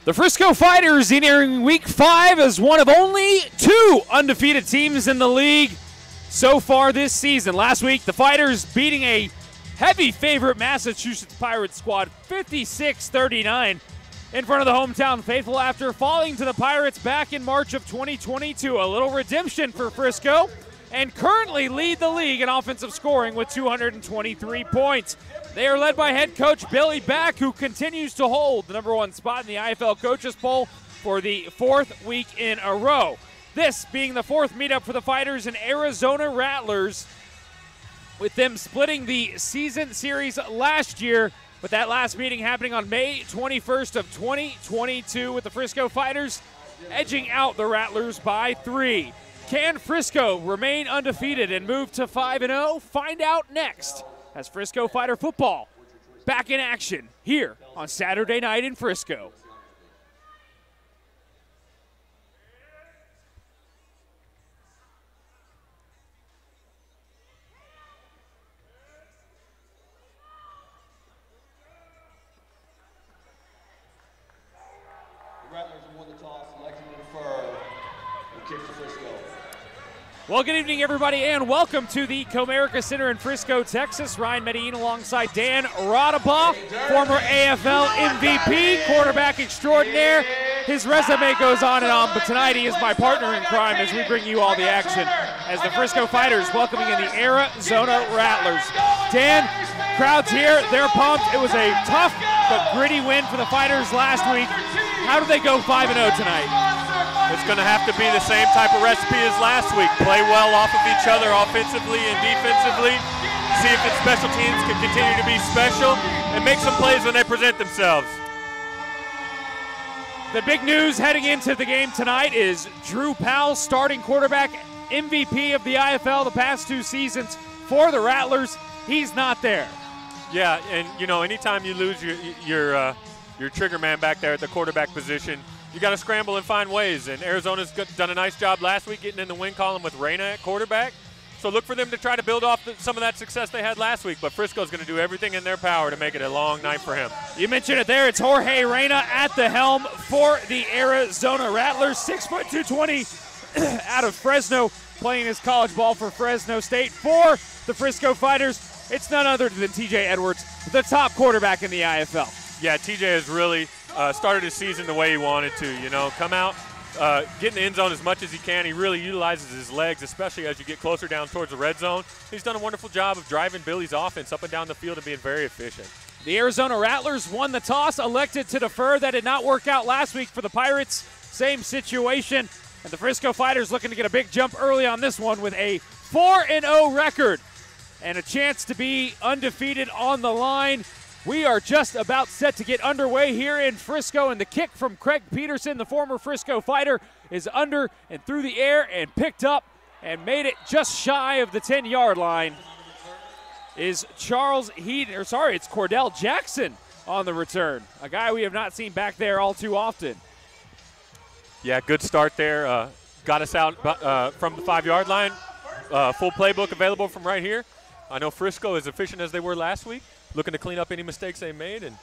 The Frisco Fighters entering Week 5 as one of only 2 undefeated teams in the league so far this season. Last week, the Fighters beating a heavy favorite Massachusetts Pirates squad 56-39 in front of the hometown faithful after falling to the Pirates back in March of 2022. A little redemption for Frisco, and currently lead the league in offensive scoring with 223 points. They are led by head coach Billy Back, who continues to hold the #1 spot in the IFL Coaches Poll for the 4th week in a row. This being the 4th meetup for the Fighters and Arizona Rattlers, with them splitting the season series last year, with that last meeting happening on May 21st of 2022, with the Frisco Fighters edging out the Rattlers by 3. Can Frisco remain undefeated and move to 5-0? Find out next as Frisco Fighter football back in action here on Saturday night in Frisco. The Rattlers have won the toss, electing to defer. Will kick to Frisco. Well, good evening, everybody, and welcome to the Comerica Center in Frisco, Texas. Ryan Medellin alongside Dan Radabaugh, former AFL MVP, quarterback extraordinaire. His resume goes on and on, but tonight he is my partner in crime as we bring you all the action as the Frisco Fighters welcoming in the Arizona Rattlers. Dan, crowd's here, they're pumped. It was a tough but gritty win for the Fighters last week. How did they go 5-0 tonight? It's going to have to be the same type of recipe as last week. Play well off of each other offensively and defensively. See if its special teams can continue to be special and make some plays when they present themselves. The big news heading into the game tonight is Drew Powell, starting quarterback, MVP of the IFL the past 2 seasons for the Rattlers. He's not there. Yeah, and you know, anytime you lose your trigger man back there at the quarterback position, you got to scramble and find ways, and Arizona's done a nice job last week getting in the win column with Reyna at quarterback. So look for them to try to build off some of that success they had last week, but Frisco's going to do everything in their power to make it a long night for him. You mentioned it there. It's Jorge Reyna at the helm for the Arizona Rattlers, 6', 220 out of Fresno, playing his college ball for Fresno State. For the Frisco Fighters, it's none other than TJ Edwards, the top quarterback in the IFL. Yeah, TJ has really started his season the way he wanted to, you know, come out, get in the end zone as much as he can. He really utilizes his legs, especially as you get closer down towards the red zone. He's done a wonderful job of driving Billy's offense up and down the field and being very efficient. The Arizona Rattlers won the toss, elected to defer. That did not work out last week for the Pirates. Same situation. And the Frisco Fighters looking to get a big jump early on this one with a 4-0 record and a chance to be undefeated on the line. We are just about set to get underway here in Frisco, and the kick from Craig Peterson, the former Frisco Fighter, is under and through the air and picked up and made it just shy of the 10-yard line. Is Charles Heaton, or sorry, it's Cordell Jackson on the return, a guy we have not seen back there all too often. Yeah, good start there. Got us out from the 5-yard line. Full playbook available from right here. I know Frisco, as efficient as they were last week, looking to clean up any mistakes they made and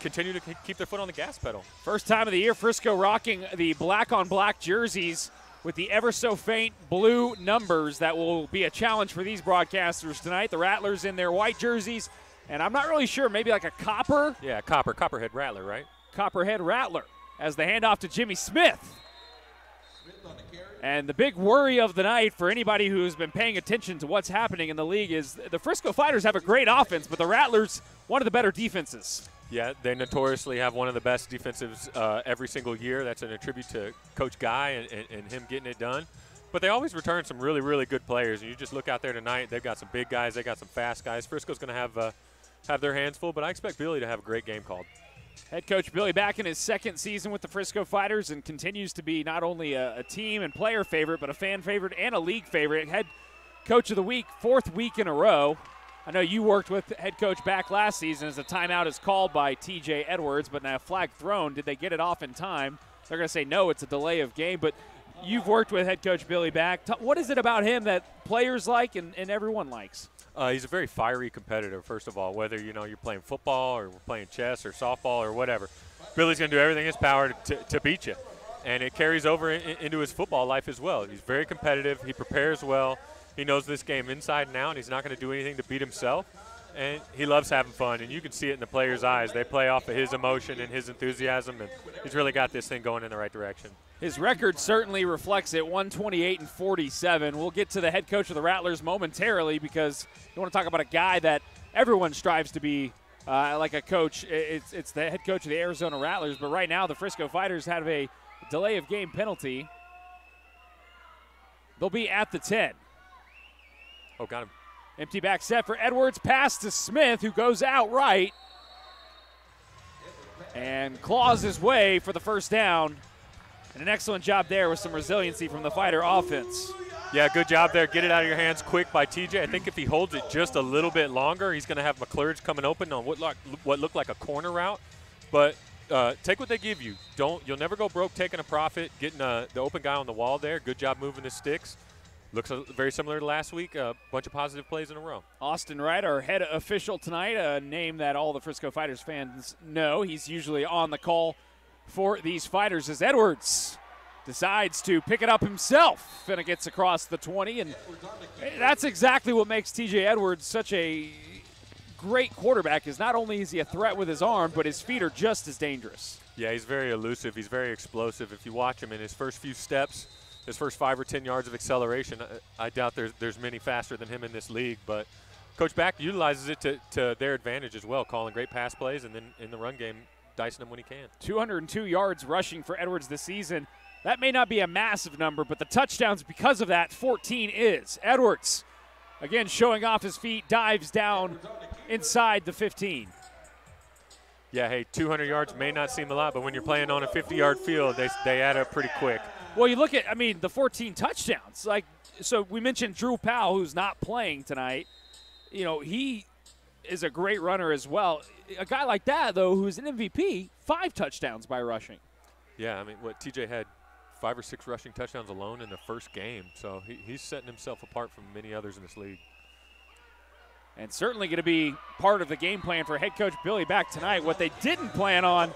continue to keep their foot on the gas pedal. First time of the year, Frisco rocking the black-on-black jerseys with the ever-so-faint blue numbers. That will be a challenge for these broadcasters tonight. The Rattlers in their white jerseys, and I'm not really sure, maybe like a copper? Yeah, Copperhead Rattler, right? Copperhead Rattler as the handoff to Jimmy Smith. And the big worry of the night for anybody who's been paying attention to what's happening in the league is the Frisco Fighters have a great offense, but the Rattlers, one of the better defenses. Yeah, they notoriously have one of the best defensives every single year. That's an attribute to Coach Guy and him getting it done. But they always return some really, really good players. And you just look out there tonight, they've got some big guys, they got some fast guys. Frisco's going to have their hands full, but I expect Billy to have a great game called. Head coach Billy back in his 2nd season with the Frisco Fighters and continues to be not only a team and player favorite, but a fan favorite and a league favorite. Head coach of the week, 4th week in a row. I know you worked with head coach back last season as a timeout is called by TJ Edwards, but now a flag thrown. Did they get it off in time? They're going to say no, it's a delay of game, but you've worked with head coach Billy back. What is it about him that players like and everyone likes? He's a very fiery competitor, first of all, whether you're playing football or we're playing chess or softball or whatever. Billy's going to do everything in his power to beat you. And it carries over into his football life as well. He's very competitive. He prepares well. He knows this game inside and out, and he's not going to do anything to beat himself. And he loves having fun, and you can see it in the players' eyes. They play off of his emotion and his enthusiasm, and he's really got this thing going in the right direction. His record certainly reflects it, 128-47. We'll get to the head coach of the Rattlers momentarily because you want to talk about a guy that everyone strives to be like a coach. It's the head coach of the Arizona Rattlers, but right now the Frisco Fighters have a delay of game penalty. They'll be at the 10. Oh, got him. Empty back set for Edwards. Pass to Smith, who goes out right and claws his way for the first down. And an excellent job there with some resiliency from the Fighter offense. Yeah, good job there. Get it out of your hands quick by TJ. I think if he holds it just a little bit longer, he's going to have McClurge coming open on what looked like a corner route. But take what they give you. You'll never go broke taking a profit, getting the open guy on the wall there. Good job moving the sticks. Looks very similar to last week. A bunch of positive plays in a row. Austin Wright, our head official tonight, a name that all the Frisco Fighters fans know. He's usually on the call for these Fighters as Edwards decides to pick it up himself. And it gets across the 20, and that's exactly what makes TJ Edwards such a great quarterback. Is not only is he a threat with his arm, but his feet are just as dangerous. Yeah, he's very elusive. He's very explosive. If you watch him in his first few steps, his first 5 or 10 yards of acceleration, I doubt there's many faster than him in this league. But Coach Back utilizes it to their advantage as well, calling great pass plays, and then in the run game, dicing them when he can. 202 yards rushing for Edwards this season. That may not be a massive number, but the touchdowns because of that, 14 is. Edwards, again, showing off his feet, dives down inside the 15. Yeah, hey, 200 yards may not seem a lot, but when you're playing on a 50-yard field, they add up pretty quick. Well, you look at, the 14 touchdowns. So we mentioned Drew Powell, who's not playing tonight. He is a great runner as well. A guy like that, though, who's an MVP, 5 touchdowns by rushing. Yeah, TJ had 5 or 6 rushing touchdowns alone in the first game. So he's setting himself apart from many others in this league. And certainly going to be part of the game plan for head coach Billy Back tonight. What they didn't plan on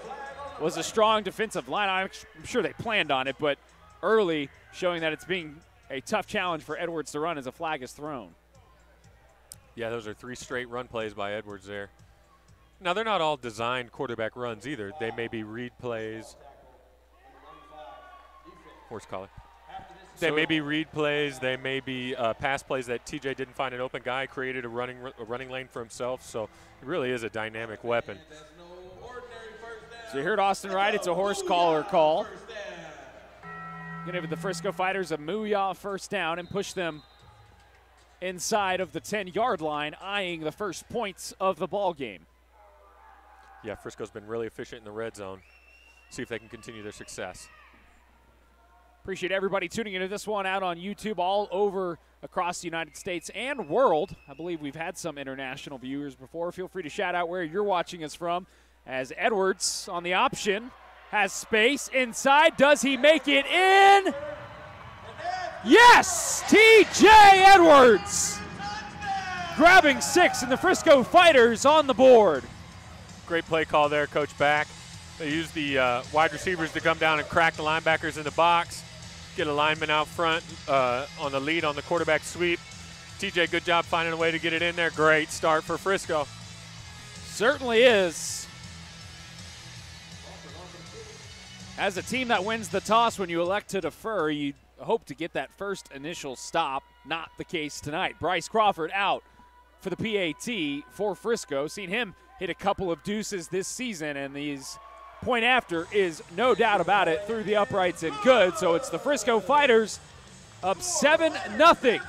was a strong defensive line. I'm sure they planned on it, but early showing that it's being a tough challenge for Edwards to run as a flag is thrown. Yeah, those are 3 straight run plays by Edwards there. Now, they're not all designed quarterback runs either. They may be read plays. Horse collar. They may be read plays. They may be pass plays that TJ didn't find an open guy, created a running lane for himself. So it really is a dynamic weapon. So you heard Austin Wright. It's a horse collar call. Going to give the Frisco Fighters a Mooyah first down and push them inside of the 10-yard line, eyeing the first points of the ball game. Yeah, Frisco's been really efficient in the red zone. See if they can continue their success. Appreciate everybody tuning into this one out on YouTube all over across the United States and world. I believe we've had some international viewers before. Feel free to shout out where you're watching us from as Edwards on the option has space inside. Does he make it in? Yes! TJ Edwards grabbing 6 and the Frisco Fighters on the board. Great play call there, Coach Back. They use the wide receivers to come down and crack the linebackers in the box. Get a lineman out front on the lead on the quarterback sweep. TJ, good job finding a way to get it in there. Great start for Frisco. Certainly is. As a team that wins the toss, when you elect to defer, you hope to get that first initial stop. Not the case tonight. Bryce Crawford out for the PAT for Frisco. Seen him hit a couple of deuces this season, and these point after is no doubt about it through the uprights and good. So it's the Frisco Fighters up 7-0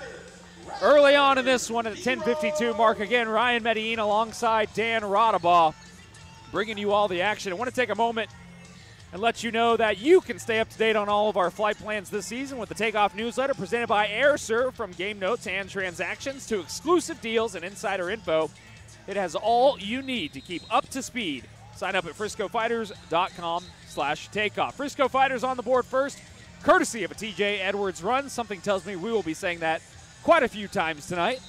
early on in this one at the 10:52 mark. Again, Ryan Medellin alongside Dan Rodabaugh bringing you all the action. I want to take a moment and let you know that you can stay up to date on all of our flight plans this season with the Takeoff newsletter presented by AirServe. From game notes and transactions to exclusive deals and insider info, it has all you need to keep up to speed. Sign up at friscofighters.com/takeoff. Frisco Fighters on the board first, courtesy of a TJ Edwards run. Something tells me we will be saying that quite a few times tonight.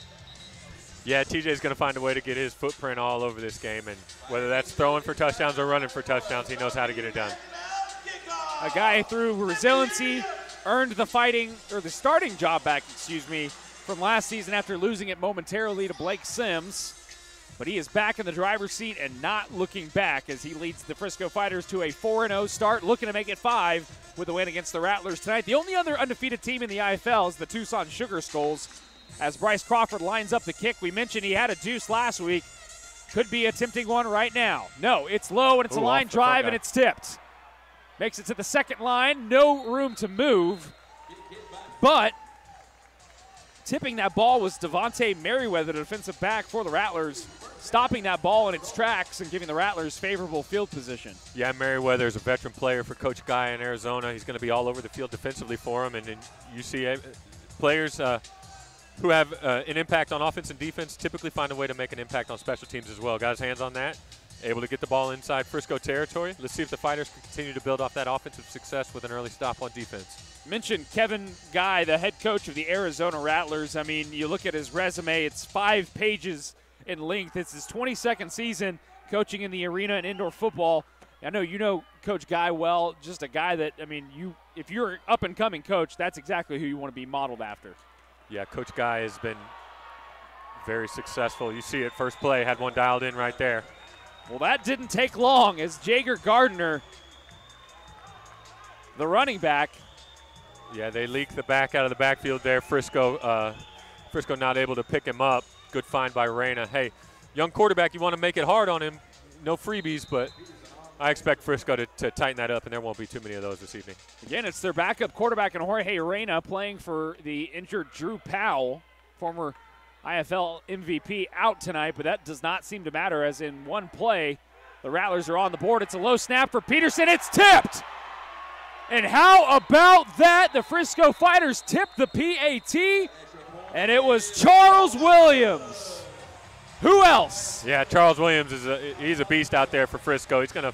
Yeah, TJ's going to find a way to get his footprint all over this game, and whether that's throwing for touchdowns or running for touchdowns, he knows how to get it done. A guy through resiliency earned the starting job back, from last season after losing it momentarily to Blake Sims. But he is back in the driver's seat and not looking back as he leads the Frisco Fighters to a 4-0 start, looking to make it 5 with a win against the Rattlers tonight. The only other undefeated team in the IFL is the Tucson Sugar Skulls. As Bryce Crawford lines up the kick, we mentioned he had a deuce last week. Could be attempting one right now. No, it's low, and it's a line drive, and it's tipped. Makes it to the second line. No room to move. But tipping that ball was Devontae Merriweather, the defensive back for the Rattlers, stopping that ball in its tracks and giving the Rattlers favorable field position. Yeah, Merriweather is a veteran player for Coach Guy in Arizona. He's going to be all over the field defensively for him, and you see players who have an impact on offense and defense typically find a way to make an impact on special teams as well. Got his hands on that, able to get the ball inside Frisco territory. Let's see if the Fighters can continue to build off that offensive success with an early stop on defense. Mentioned Kevin Guy, the head coach of the Arizona Rattlers. I mean, you look at his resume, it's 5 pages in length. It's his 22nd season coaching in the arena and indoor football. I know you know Coach Guy well, just a guy that, I mean, if you're an up-and-coming coach, that's exactly who you want to be modeled after. Yeah, Coach Guy has been very successful. You see it, first play, had one dialed in right there. Well, that didn't take long as Jager Gardner, the running back. Yeah, they leak the back out of the backfield there. Frisco not able to pick him up. Good find by Reyna. Hey, young quarterback, you want to make it hard on him. No freebies, but I expect Frisco to tighten that up, and there won't be too many of those this evening. Again, it's their backup quarterback in Jorge Reyna playing for the injured Drew Powell, former IFL MVP, out tonight, but that does not seem to matter as in one play, the Rattlers are on the board. It's a low snap for Peterson. It's tipped! And how about that? The Frisco Fighters tipped the PAT, and it was Charles Williams. Who else? Yeah, Charles Williams he's a beast out there for Frisco. He's gonna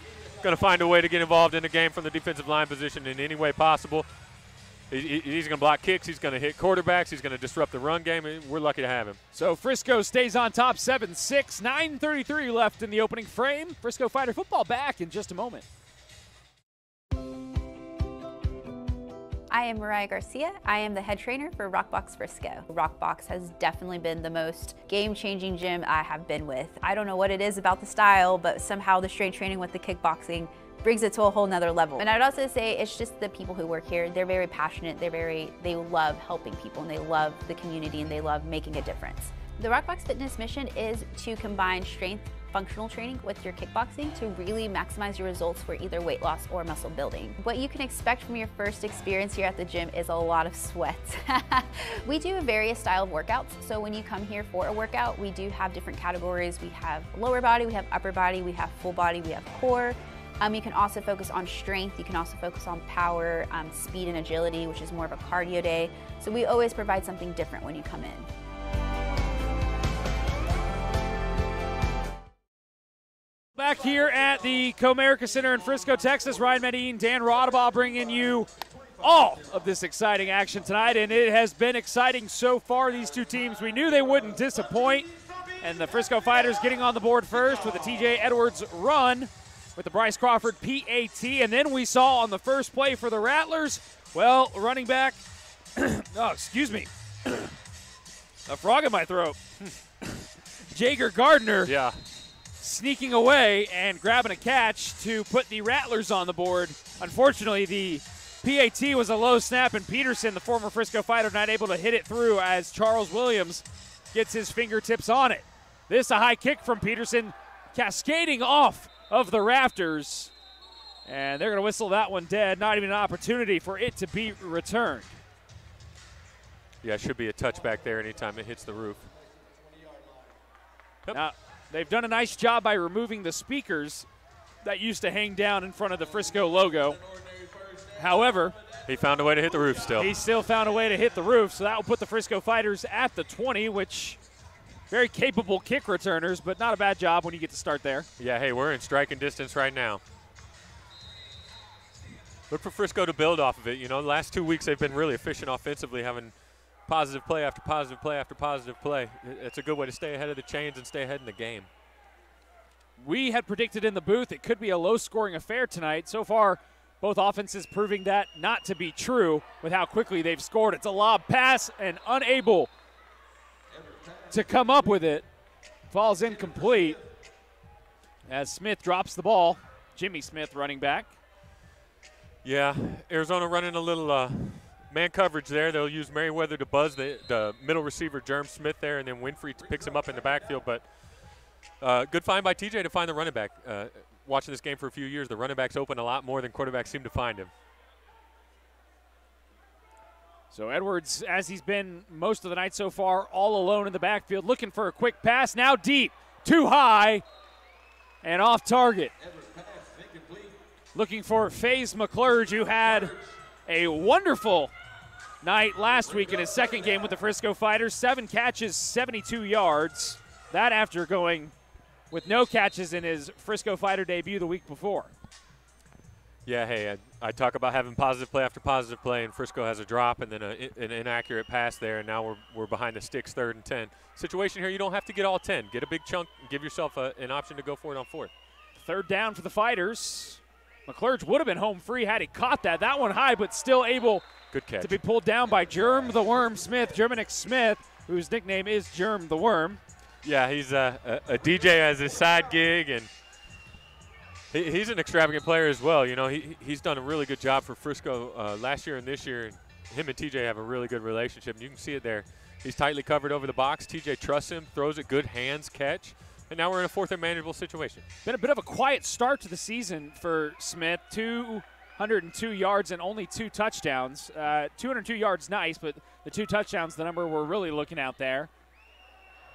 find a way to get involved in the game from the defensive line position in any way possible. He's gonna block kicks. He's gonna hit quarterbacks. He's gonna disrupt the run game. We're lucky to have him. So Frisco stays on top 7-6. 9:33 left in the opening frame. Frisco Fighter football back in just a moment. I am Mariah Garcia. I am the head trainer for Rockbox Frisco. Rockbox has definitely been the most game-changing gym I have been with. I don't know what it is about the style, but somehow the strength training with the kickboxing brings it to a whole nother level. And I'd also say it's just the people who work here. They're very passionate. They love helping people, and they love the community, and they love making a difference. The Rockbox Fitness mission is to combine strength functional training with your kickboxing to really maximize your results for either weight loss or muscle building. What you can expect from your first experience here at the gym is a lot of sweat. We do various style of workouts, so when you come here for a workout, we do have different categories. We have lower body, we have upper body, we have full body, we have core. You can also focus on strength, you can also focus on power, speed and agility, which is more of a cardio day. So we always provide something different when you come in. Back here at the Comerica Center in Frisco, Texas, Ryan Medine, Dan Rodabaugh bringing you all of this exciting action tonight, and it has been exciting so far. These two teams, we knew they wouldn't disappoint, and the Frisco Fighters getting on the board first with the TJ Edwards run with the Bryce Crawford PAT, and then we saw on the first play for the Rattlers, well, running back, oh, excuse me, a frog in my throat, Jager Gardner. Yeah. Sneaking away and grabbing a catch to put the Rattlers on the board. Unfortunately, the PAT was a low snap, and Peterson, the former Frisco Fighter, not able to hit it through as Charles Williams gets his fingertips on it. This a high kick from Peterson, cascading off of the rafters. And they're going to whistle that one dead. Not even an opportunity for it to be returned. Yeah, it should be a touchback there anytime it hits the roof. Yep. Now, they've done a nice job by removing the speakers that used to hang down in front of the Frisco logo. However, he found a way to hit the roof still. He still found a way to hit the roof, so that will put the Frisco Fighters at the 20, which very capable kick returners, but not a bad job when you get to start there. Yeah, hey, we're in striking distance right now. Look for Frisco to build off of it. You know, the last 2 weeks they've been really efficient offensively, having positive play after positive play after positive play. It's a good way to stay ahead of the chains and stay ahead in the game. We had predicted in the booth it could be a low-scoring affair tonight. So far, both offenses proving that not to be true with how quickly they've scored. It's a lob pass and unable to come up with it. Falls incomplete as Smith drops the ball. Jimmy Smith running back. Yeah, Arizona running a little man coverage there. They'll use Merriweather to buzz the middle receiver, Jerm Smith, there, and then Winfrey picks him up in the backfield. But good find by TJ to find the running back. Watching this game for a few years, the running backs open a lot more than quarterbacks seem to find him. So Edwards, as he's been most of the night so far, all alone in the backfield, looking for a quick pass. Now deep, too high, and off target. Looking for FaZe McClurge, who had a wonderful night last week in his second game with the Frisco Fighters. 7 catches, 72 yards. That after going with no catches in his Frisco Fighter debut the week before. Yeah, hey, I talk about having positive play after positive play, and Frisco has a drop and then an inaccurate pass there, and now we're behind the sticks, 3rd and 10. Situation here, you don't have to get all 10. Get a big chunk and give yourself an option to go for it on 4th. 3rd down for the Fighters. McClurge would have been home free had he caught that. That one high, but still able Good catch. to be pulled down by Germ the Worm Smith, Germanic Smith, whose nickname is Germ the Worm. Yeah, he's a DJ as his side gig, and he's an extravagant player as well. You know, he's done a really good job for Frisco last year and this year. And him and TJ have a really good relationship, and you can see it there. He's tightly covered over the box. TJ trusts him, throws it, good hands catch, and now we're in a 4th and manageable situation. Been a bit of a quiet start to the season for Smith. 202 yards and only 2 touchdowns. 202 yards, nice, but the 2 touchdowns, the number we're really looking out there.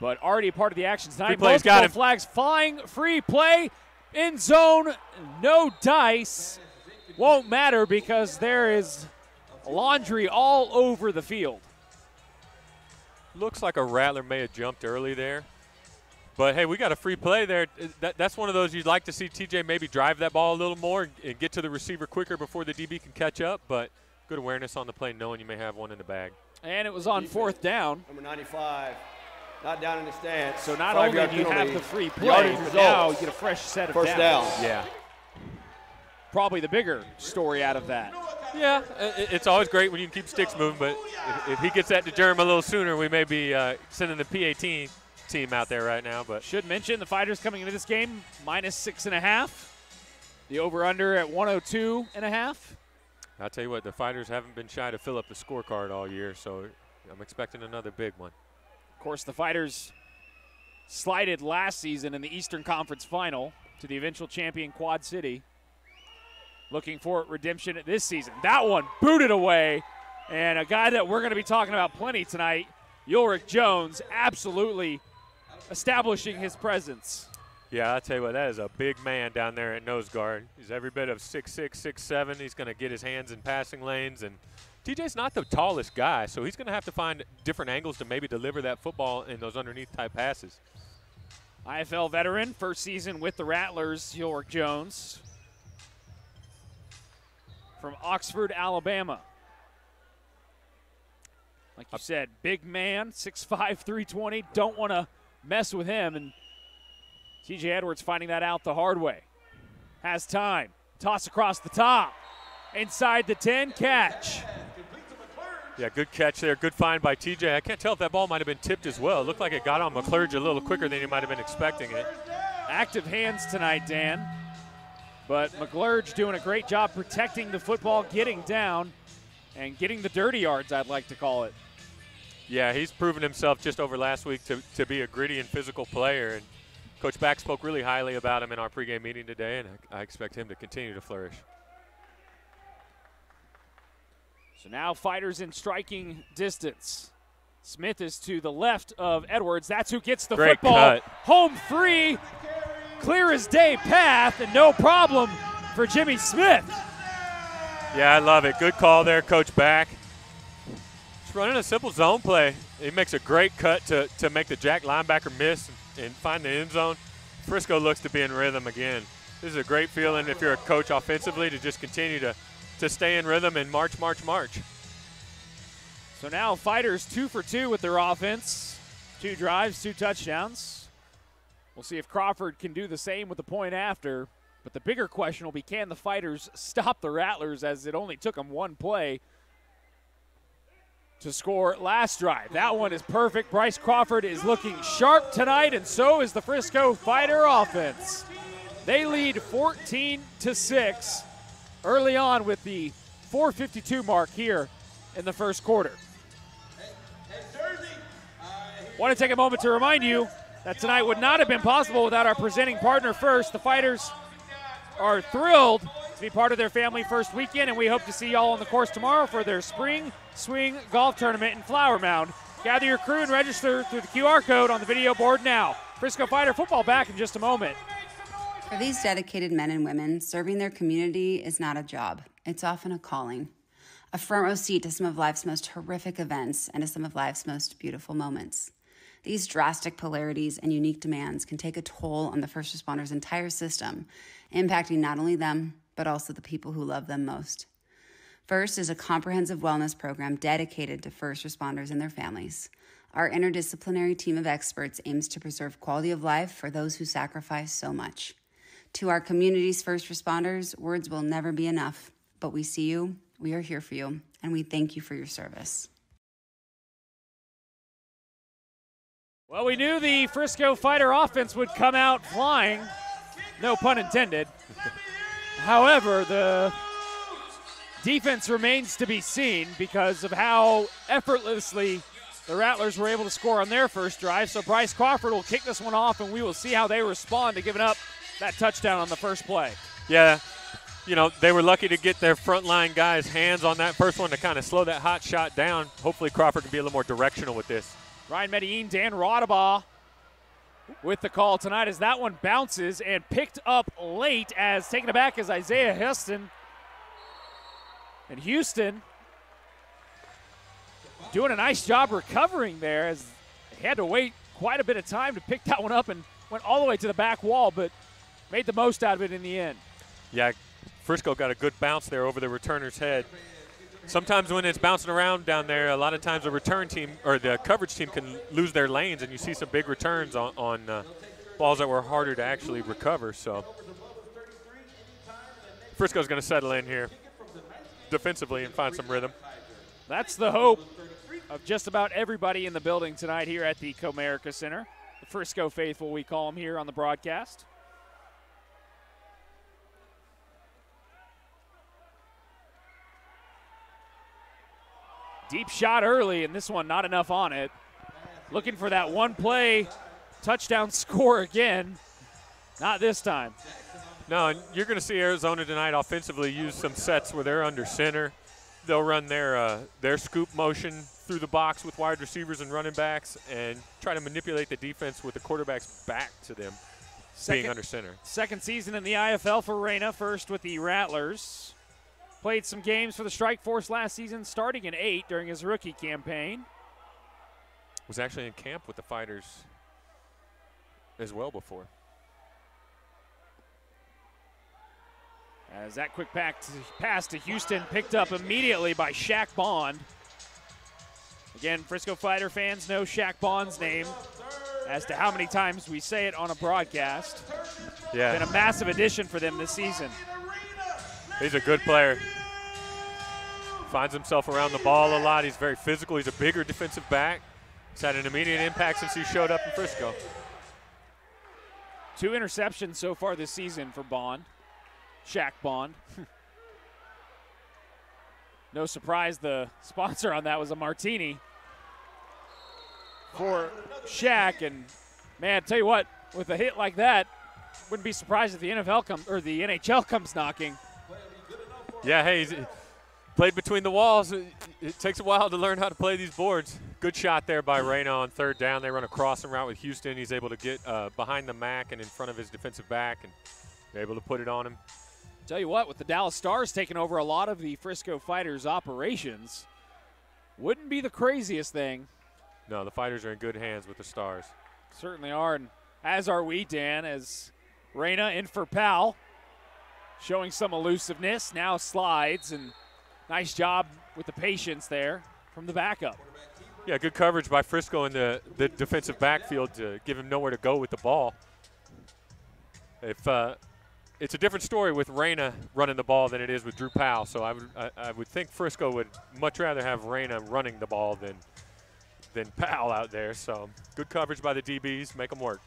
But already a part of the action tonight. Multiple flags flying, free play, in zone, no dice. Won't matter because there is laundry all over the field. Looks like a Rattler may have jumped early there. But, hey, we got a free play there. That's one of those you'd like to see TJ maybe drive that ball a little more and get to the receiver quicker before the DB can catch up. But good awareness on the play, knowing you may have one in the bag. And it was on 4th down. Number 95, not down in the stance. So not only do you have the free play, but now you get a fresh set of first down. Yeah. Probably the bigger story out of that. Yeah, it's always great when you can keep sticks moving, but if he gets that to Jerm a little sooner, we may be sending the PAT team out there right now. But should mention the Fighters coming into this game -6.5. The over-under at 102.5. I'll tell you what, the Fighters haven't been shy to fill up the scorecard all year, so I'm expecting another big one. Of course, the Fighters slighted last season in the Eastern Conference Final to the eventual champion Quad City. Looking for redemption this season. That one booted away, and a guy that we're going to be talking about plenty tonight, Ulrich Jones, absolutely establishing his presence. Yeah, I'll tell you what, that is a big man down there at nose guard. He's every bit of 6'6", 6'7". He's going to get his hands in passing lanes, and TJ's not the tallest guy, so he's going to have to find different angles to maybe deliver that football in those underneath-type passes. IFL veteran, first season with the Rattlers, Ulrich Jones from Oxford, Alabama. Like you said, big man, 6'5", 320. Don't want to mess with him. And TJ Edwards finding that out the hard way. Has time. Toss across the top. Inside the 10, catch. Yeah, good catch there. Good find by TJ. I can't tell if that ball might have been tipped as well. It looked like it got on McClurge a little quicker than he might have been expecting it. Active hands tonight, Dan. But McClurge doing a great job protecting the football, getting down, and getting the dirty yards, I'd like to call it. Yeah, he's proven himself just over last week to be a gritty and physical player. And Coach Back spoke really highly about him in our pregame meeting today, and I expect him to continue to flourish. So now Fighters in striking distance. Smith is to the left of Edwards. That's who gets the Great football. cut. Home free, clear as day path, and no problem for Jimmy Smith. Yeah, I love it. Good call there, Coach Back. Just running a simple zone play. He makes a great cut to make the jack linebacker miss and find the end zone. Frisco looks to be in rhythm again. This is a great feeling if you're a coach offensively to just continue to stay in rhythm and march. So So now Fighters 2 for 2 with their offense. 2 drives, 2 touchdowns. We'll see if Crawford can do the same with the point after. But the bigger question will be, can the Fighters stop the Rattlers, as it only took them 1 play to score last drive. That one is perfect. Bryce Crawford is looking sharp tonight, and so is the Frisco Fighter offense. They lead 14-6 early on with the 4:52 mark here in the first quarter. Want to take a moment to remind you that tonight would not have been possible without our presenting partner first. The Fighters are thrilled to be part of their Family First weekend, and we hope to see y'all on the course tomorrow for their Spring Swing Golf Tournament in Flower Mound. Gather your crew and register through the QR code on the video board now. Frisco Fighter football back in just a moment. For these dedicated men and women, serving their community is not a job. It's often a calling. A front row seat to some of life's most horrific events and to some of life's most beautiful moments. These drastic polarities and unique demands can take a toll on the first responders' entire system, impacting not only them, but also the people who love them most. First is a comprehensive wellness program dedicated to first responders and their families. Our interdisciplinary team of experts aims to preserve quality of life for those who sacrifice so much. To our community's first responders, words will never be enough, but we see you, we are here for you, and we thank you for your service. Well, we knew the Frisco Fighter offense would come out flying, no pun intended. However, the defense remains to be seen because of how effortlessly the Rattlers were able to score on their first drive. So Bryce Crawford will kick this one off, and we will see how they respond to giving up that touchdown on the first play. Yeah, you know, they were lucky to get their frontline guys' hands on that first one to kind of slow that hot shot down. Hopefully Crawford can be a little more directional with this. Ryan Medellin, Dan Rodabaugh with the call tonight as that one bounces and picked up late, as taken aback as Isaiah Houston. And Houston doing a nice job recovering there, as he had to wait quite a bit of time to pick that one up and went all the way to the back wall, but made the most out of it in the end. Yeah, Frisco got a good bounce there over the returner's head. Sometimes when it's bouncing around down there, a lot of times the return team or the coverage team can lose their lanes, and you see some big returns on balls that were harder to actually recover. So Frisco's going to settle in here defensively and find some rhythm. That's the hope of just about everybody in the building tonight here at the Comerica Center. The Frisco faithful, we call them here on the broadcast. Deep shot early, and this one not enough on it. Looking for that one play touchdown score again. Not this time. No, and you're going to see Arizona tonight offensively use some sets where they're under center. They'll run their scoop motion through the box with wide receivers and running backs and try to manipulate the defense with the quarterback's back to them being under center. Second season in the IFL for Reyna, first with the Rattlers. Played some games for the Strike Force last season, starting in 8 during his rookie campaign. Was actually in camp with the Fighters as well before. As that quick pass to Houston picked up immediately by Shaq Bond. Again, Frisco Fighter fans know Shaq Bond's name as to how many times we say it on a broadcast. Yeah. Been a massive addition for them this season. He's a good player. Finds himself around the ball a lot. He's very physical. He's a bigger defensive back. He's had an immediate impact since he showed up in Frisco. 2 interceptions so far this season for Bond. Shaq Bond. No surprise the sponsor on that was a martini for Shaq. And man, tell you what, with a hit like that, wouldn't be surprised if the NHL comes knocking. Yeah, hey, he's played between the walls. It takes a while to learn how to play these boards. Good shot there by Reyna on third down. They run a crossing route with Houston. He's able to get behind the MAC and in front of his defensive back, and they're able to put it on him. Tell you what, with the Dallas Stars taking over a lot of the Frisco Fighters operations, wouldn't be the craziest thing. No, the Fighters are in good hands with the Stars. Certainly are, and as are we, Dan, as Reyna in for Powell, showing some elusiveness, now slides, and nice job with the patience there. from the backup. Yeah, good coverage by Frisco in the defensive backfield to give him nowhere to go with the ball. If it's a different story with Reyna running the ball than it is with Drew Powell, so I would think Frisco would much rather have Reyna running the ball than Powell out there. So good coverage by the DBs, make them work.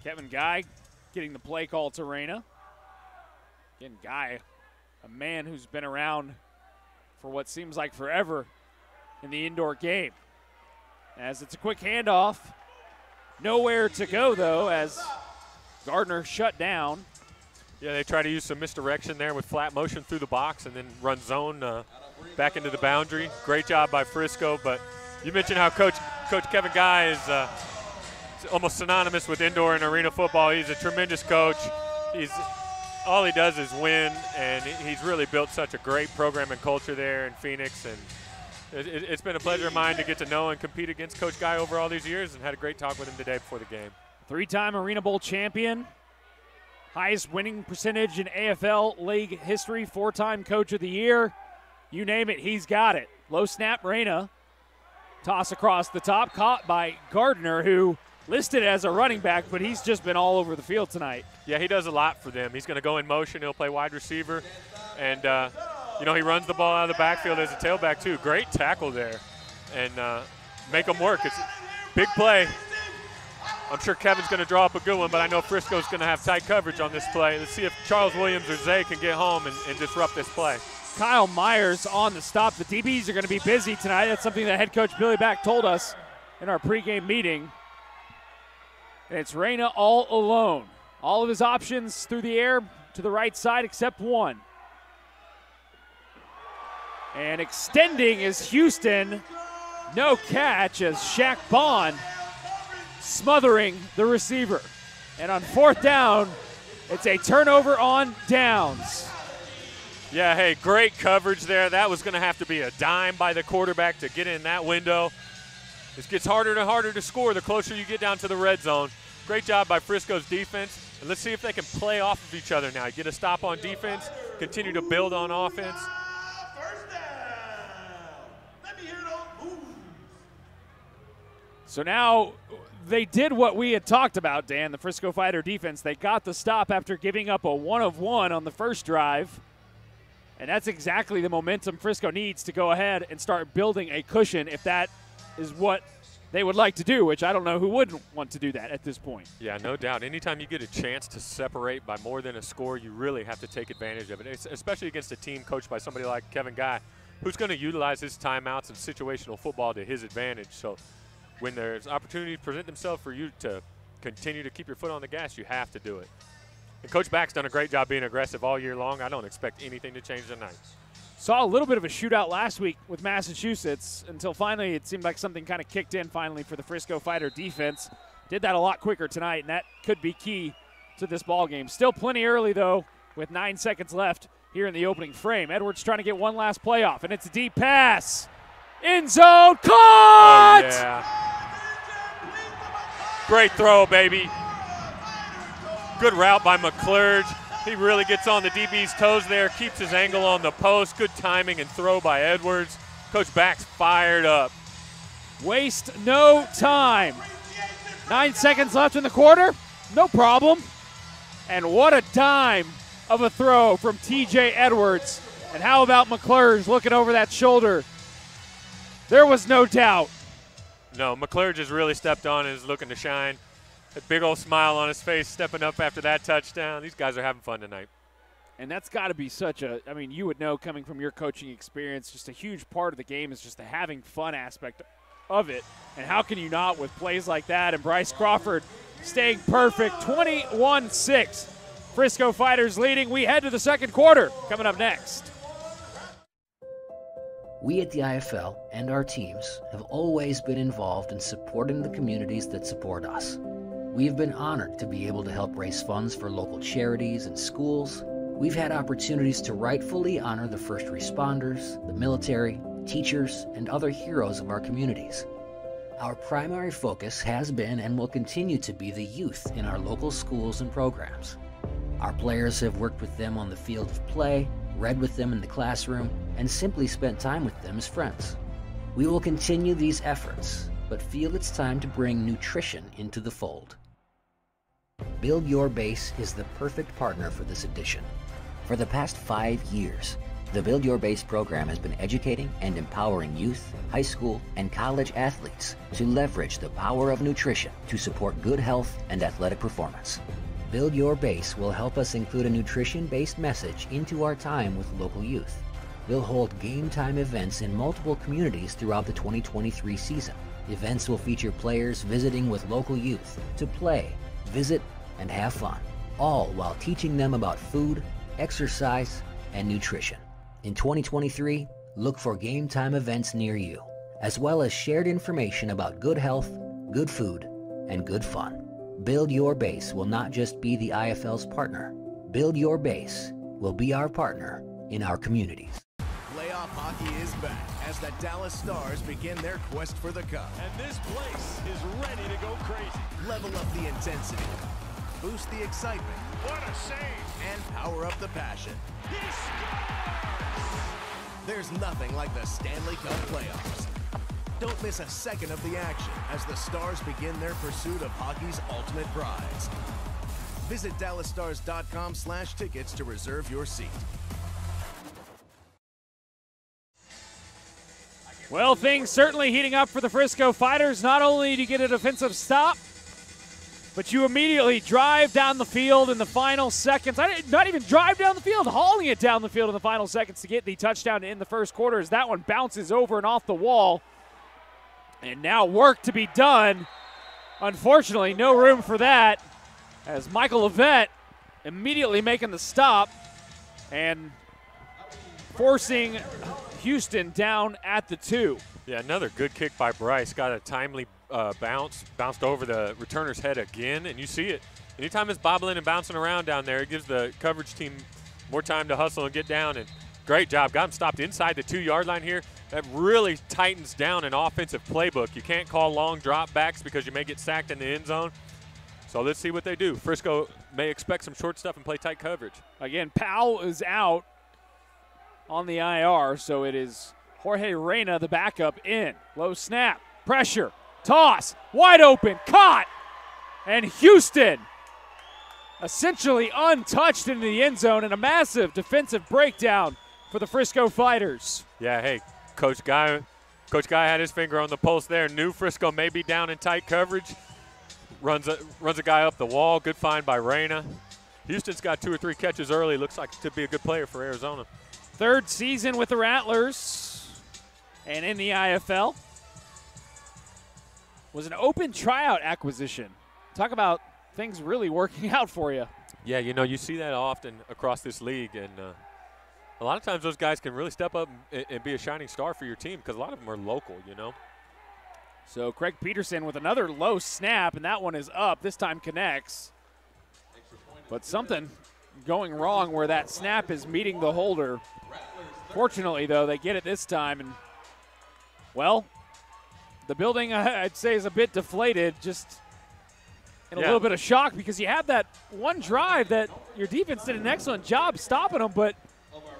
Kevin Guy getting the play call to Reyna. Again, Guy, a man who's been around for what seems like forever in the indoor game. As it's a quick handoff. Nowhere to go, though, as Gardner shut down. Yeah, they try to use some misdirection there with flat motion through the box and then run zone back into the boundary. Great job by Frisco, but you mentioned how Coach Kevin Guy is almost synonymous with indoor and arena football. He's a tremendous coach. All he does is win, and he's really built such a great program and culture there in Phoenix. And it's been a pleasure of mine to get to know and compete against Coach Guy over all these years, and had a great talk with him today before the game. 3-time Arena Bowl champion, highest winning percentage in AFL League history, 4-time Coach of the Year. You name it, he's got it. Low snap, Reyna. Toss across the top, caught by Gardner, who listed as a running back, but he's just been all over the field tonight. Yeah, he does a lot for them. He's going to go in motion. He'll play wide receiver. And, he runs the ball out of the backfield as a tailback, too. Great tackle there. And make them work. It's a big play. I'm sure Kevin's going to draw up a good one, but I know Frisco's going to have tight coverage on this play. Let's see if Charles Williams or Zay can get home and disrupt this play. Kyle Myers on the stop. The DBs are going to be busy tonight. That's something that head coach Billy Back told us in our pregame meeting. And it's Reyna all alone. All of his options through the air to the right side except one. And extending is Houston. No catch as Shaq Bond smothering the receiver. And on 4th down, it's a turnover on downs. Yeah, hey, great coverage there. That was going to have to be a dime by the quarterback to get in that window. This gets harder and harder to score the closer you get down to the red zone. Great job by Frisco's defense. And let's see if they can play off of each other now. Get a stop on defense, continue to build on offense. So now they did what we had talked about, Dan, the Frisco Fighter defense. They got the stop after giving up a 1-of-1 on the first drive. And that's exactly the momentum Frisco needs to go ahead and start building a cushion if that is what they would like to do, which I don't know who wouldn't want to do that at this point. Yeah, no doubt. Anytime you get a chance to separate by more than a score, you really have to take advantage of it, especially against a team coached by somebody like Kevin Guy, who's going to utilize his timeouts and situational football to his advantage. So when there's opportunities present themselves for you to continue to keep your foot on the gas, you have to do it. And Coach Back's done a great job being aggressive all year long. I don't expect anything to change tonight. Saw a little bit of a shootout last week with Massachusetts until finally it seemed like something kind of kicked in finally for the Frisco Fighter defense. Did that a lot quicker tonight, and that could be key to this ball game. Still plenty early, though, with 9 seconds left here in the opening frame. Edwards trying to get one last play off, and it's a deep pass. End zone, caught! Oh, yeah. Great throw, baby. Good route by McClurge. He really gets on the DB's toes there, keeps his angle on the post. Good timing and throw by Edwards. Coach Back's fired up. Waste no time. 9 seconds left in the quarter. No problem. And what a dime of a throw from TJ Edwards. And how about McClurge looking over that shoulder? There was no doubt. No, McClurge has really stepped on and is looking to shine. A big old smile on his face, stepping up after that touchdown. These guys are having fun tonight. And that's got to be such a, I mean, you would know coming from your coaching experience, just a huge part of the game is just the having fun aspect of it. And how can you not with plays like that? And Bryce Crawford staying perfect, 21-6. Frisco Fighters leading. We head to the second quarter. Coming up next. We at the IFL and our teams have always been involved in supporting the communities that support us. We have been honored to be able to help raise funds for local charities and schools. We've had opportunities to rightfully honor the first responders, the military, teachers, and other heroes of our communities. Our primary focus has been and will continue to be the youth in our local schools and programs. Our players have worked with them on the field of play, read with them in the classroom, and simply spent time with them as friends. We will continue these efforts, but feel it's time to bring nutrition into the fold. Build Your Base is the perfect partner for this edition. For the past 5 years, the Build Your Base program has been educating and empowering youth, high school, and college athletes to leverage the power of nutrition to support good health and athletic performance. Build Your Base will help us include a nutrition-based message into our time with local youth. We'll hold game time events in multiple communities throughout the 2023 season. Events will feature players visiting with local youth to play, visit, and have fun, all while teaching them about food, exercise, and nutrition. In 2023, look for game time events near you, as well as shared information about good health, good food, and good fun. Build Your Base will not just be the IFL's partner. Build Your Base will be our partner in our communities. Playoff hockey is back as the Dallas Stars begin their quest for the cup. And this place is ready to go crazy. Level up the intensity, boost the excitement. What a save! And power up the passion. He scores! There's nothing like the Stanley Cup playoffs. Don't miss a second of the action as the Stars begin their pursuit of hockey's ultimate prize. Visit DallasStars.com/tickets to reserve your seat. Well, things certainly heating up for the Frisco Fighters. Not only do you get a defensive stop, but you immediately drive down the field in the final seconds. Not even drive down the field, hauling it down the field in the final seconds to get the touchdown in the first quarter as that one bounces over and off the wall. And now work to be done. Unfortunately, no room for that as Michael Levette immediately making the stop and forcing Houston down at the 2. Yeah, another good kick by Bryce. Got a timely bounced over the returner's head again, and you see it. Anytime it's bobbling and bouncing around down there, it gives the coverage team more time to hustle and get down, and great job. Got him stopped inside the 2-yard line here. That really tightens down an offensive playbook. You can't call long drop backs because you may get sacked in the end zone. So let's see what they do. Frisco may expect some short stuff and play tight coverage. Again, Powell is out on the IR, so it is Jorge Reyna, the backup, in. Low snap, pressure, toss, wide open, caught, and Houston essentially untouched into the end zone and a massive defensive breakdown for the Frisco Fighters. Yeah, hey, Coach Guy had his finger on the pulse there. Knew Frisco may be down in tight coverage. Runs a guy up the wall. Good find by Reyna. Houston's got 2 or 3 catches early. Looks like to be a good player for Arizona. 3rd season with the Rattlers and in the IFL. Was an open tryout acquisition. Talk about things really working out for you. Yeah, you know, you see that often across this league, and a lot of times those guys can really step up and be a shining star for your team because a lot of them are local, you know. So Craig Peterson with another low snap, and that one is up. This time connects. But something going wrong where that snap is meeting the holder. Fortunately, though, they get it this time. And, well, the building, I'd say, is a bit deflated, just in a little bit of shock because you have that one drive that your defense did an excellent job stopping them, but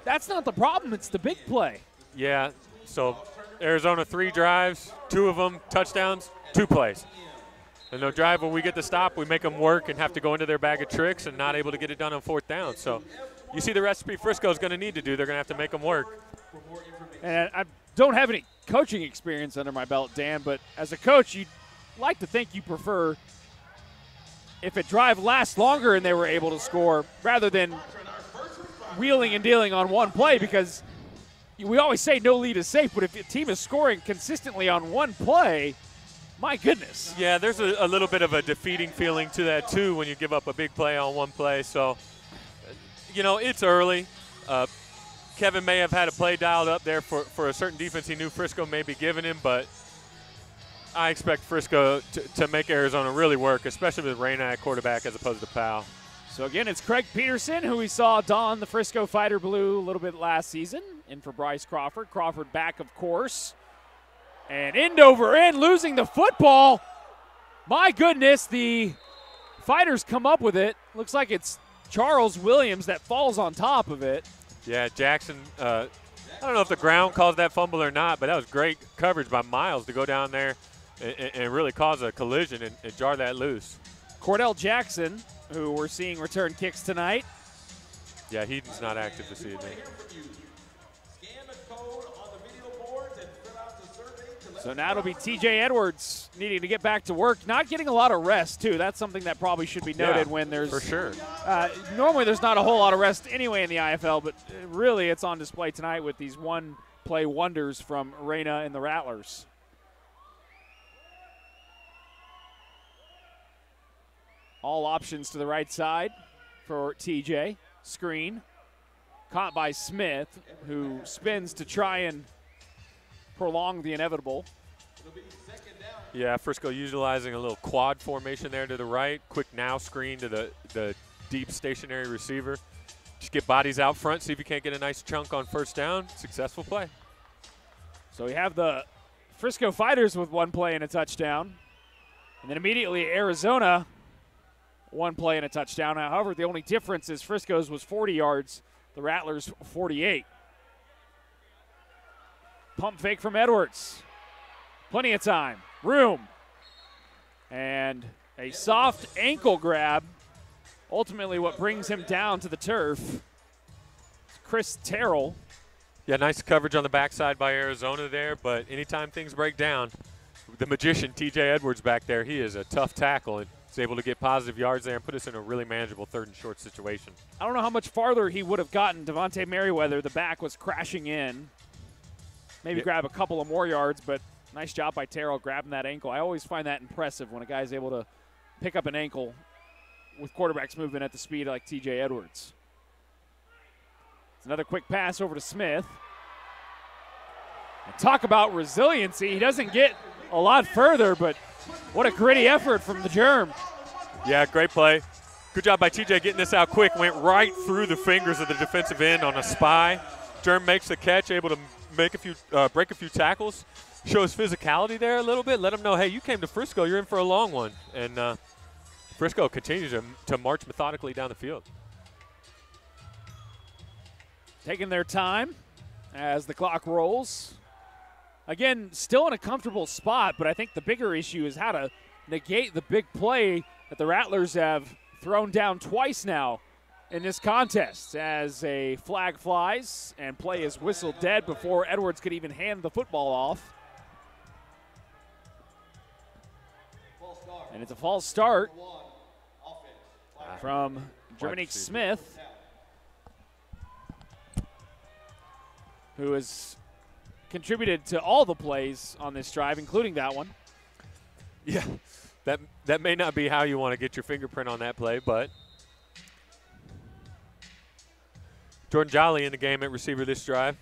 that's not the problem. It's the big play. Yeah, so Arizona 3 drives, 2 of them touchdowns, 2 plays. And no drive where we get the stop, we make them work and have to go into their bag of tricks and not able to get it done on 4th down. So you see the recipe Frisco's going to need to do. They're going to have to make them work. And I don't have any coaching experience under my belt, Dan, but as a coach, you'd like to think you prefer if a drive lasts longer and they were able to score rather than wheeling and dealing on one play, because we always say no lead is safe, but if a team is scoring consistently on one play, my goodness. Yeah, there's a little bit of a defeating feeling to that, too, when you give up a big play on one play. So, you know, it's early. Kevin may have had a play dialed up there for a certain defense he knew Frisco may be giving him, but I expect Frisco to make Arizona really work, especially with Reyna at quarterback as opposed to Powell. So, again, it's Craig Peterson, who we saw don the Frisco Fighter Blue a little bit last season, in for Bryce Crawford. Crawford back, of course. And end over end, losing the football. My goodness, the Fighters come up with it. Looks like it's Charles Williams that falls on top of it. Yeah, Jackson I don't know if the ground caused that fumble or not, but that was great coverage by Miles to go down there and really cause a collision and jar that loose. Cordell Jackson, who we're seeing return kicks tonight. Yeah, Heaton's not active this evening. So now it'll be TJ Edwards needing to get back to work, not getting a lot of rest, too. That's something that probably should be noted when there's – for sure. Normally there's not a whole lot of rest anyway in the IFL, but really it's on display tonight with these one-play wonders from Reyna and the Rattlers. All options to the right side for TJ. Screen caught by Smith, who spins to try and prolong the inevitable. Yeah, Frisco utilizing a little quad formation there to the right. Quick now screen to the deep stationary receiver. Just get bodies out front, see if you can't get a nice chunk on first down. Successful play. So we have the Frisco Fighters with one play and a touchdown. And then immediately Arizona, one play and a touchdown. However, the only difference is Frisco's was 40 yards, the Rattlers 48. Pump fake from Edwards. Plenty of time. Room. And a soft ankle grab. Ultimately what brings him down to the turf. Chris Terrell. Yeah, nice coverage on the backside by Arizona there, but anytime things break down, the magician TJ Edwards back there, he is a tough tackle and is able to get positive yards there and put us in a really manageable 3rd and short situation. I don't know how much farther he would have gotten. Devontae Merriweather, the back, was crashing in. Maybe grab a couple of more yards, but nice job by Terrell grabbing that ankle. I always find that impressive when a guy's able to pick up an ankle with quarterbacks moving at the speed like TJ Edwards. It's another quick pass over to Smith. And talk about resiliency. He doesn't get a lot further, but what a gritty effort from the Germ. Yeah, great play. Good job by TJ getting this out quick. Went right through the fingers of the defensive end on a spy. Germ makes the catch, able to make break a few tackles. Shows physicality there a little bit. Let him know, hey, you came to Frisco. You're in for a long one. And Frisco continues to march methodically down the field. Taking their time as the clock rolls. Again, still in a comfortable spot, but I think the bigger issue is how to negate the big play that the Rattlers have thrown down twice now in this contest, as a flag flies and play is whistled dead before Edwards could even hand the football off. And it's a false start from Jerminique Smith, who has contributed to all the plays on this drive, including that one. Yeah, that may not be how you want to get your fingerprint on that play, but Jordan Jolly in the game at receiver this drive.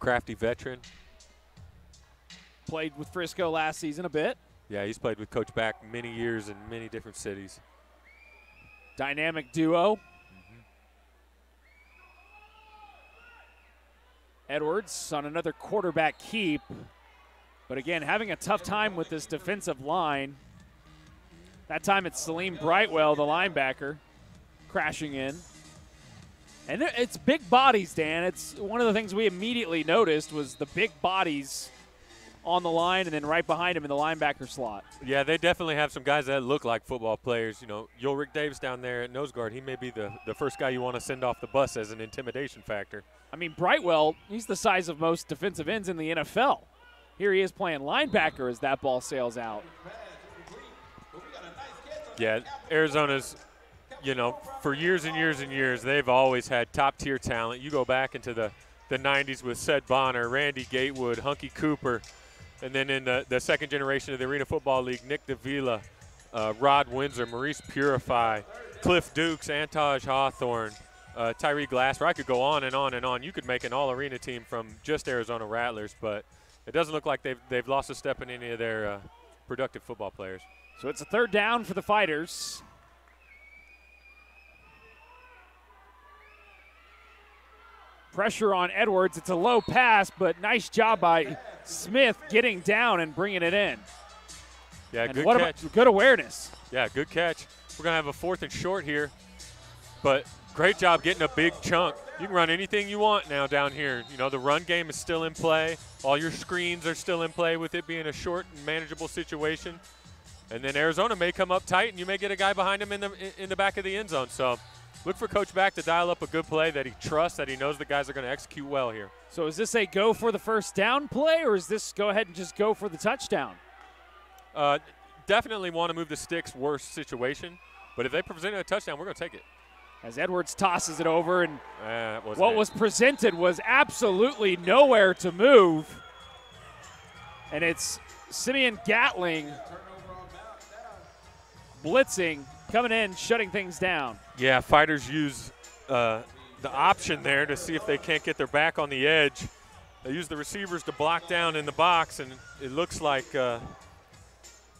Crafty veteran. Played with Frisco last season a bit. Yeah, he's played with Coach Back many years in many different cities. Dynamic duo. Edwards on another quarterback keep. But again, having a tough time with this defensive line. That time it's Salim Brightwell, the linebacker, crashing in. And it's big bodies, Dan. It's one of the things we immediately noticed was the big bodies on the line and then right behind him in the linebacker slot. Yeah, they definitely have some guys that look like football players. You know, Ulrich Davis down there at nose guard, he may be the first guy you want to send off the bus as an intimidation factor. I mean, Brightwell, he's the size of most defensive ends in the NFL. Here he is playing linebacker as that ball sails out. Yeah, Arizona's, you know, for years and years and years, they've always had top-tier talent. You go back into the 90s with Sed Bonner, Randy Gatewood, Hunky Cooper, and then in the second generation of the Arena Football League, Nick Davila, Rod Windsor, Maurice Purify, Cliff Dukes, Antaj Hawthorne, Tyree Glasper. I could go on and on and on. You could make an all-arena team from just Arizona Rattlers, but it doesn't look like they've lost a step in any of their productive football players. So it's a third down for the Fighters. Pressure on Edwards. It's a low pass, but nice job by Smith getting down and bringing it in. Yeah, and good catch. Good awareness. Yeah, good catch. We're going to have a 4th and short here, but great job getting a big chunk You can run anything you want now down here. You know, the run game is still in play. All your screens are still in play with it being a short and manageable situation. And then Arizona may come up tight, and you may get a guy behind him in the back of the end zone. So look for Coach Back to dial up a good play that he trusts, that he knows the guys are going to execute well here. So is this a go for the first down play, or is this go ahead and just go for the touchdown? Definitely want to move the sticks worst situation. But if they present a touchdown, we're going to take it. As Edwards tosses it over, and what was presented was absolutely nowhere to move. And it's Simeon Gatling blitzing, coming in, shutting things down. Yeah, fighters use the option there to see if they can't get their back on the edge. They use the receivers to block down in the box, and it looks like the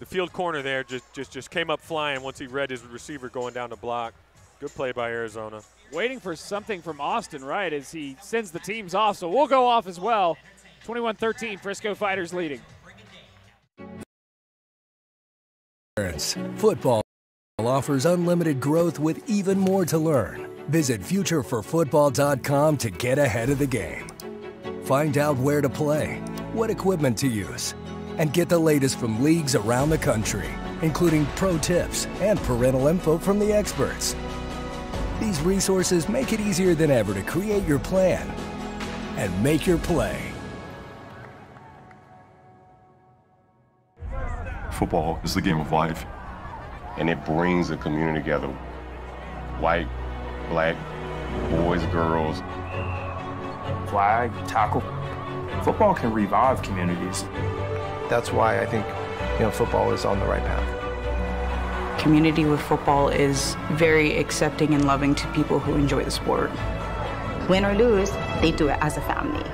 field corner there just came up flying once he read his receiver going down to block. Good play by Arizona. Waiting for something from Austin Wright as he sends the teams off, so we'll go off as well. 21-13, Frisco Fighters leading. Football offers unlimited growth with even more to learn. Visit futureforfootball.com to get ahead of the game. Find out where to play, what equipment to use, and get the latest from leagues around the country, including pro tips and parental info from the experts. These resources make it easier than ever to create your plan and make your play. Football is the game of life, and it brings a community together. White, black, boys, girls. Flag, tackle. Football can revive communities. That's why I think, football is on the right path. Community with football is very accepting and loving to people who enjoy the sport. Win or lose, they do it as a family.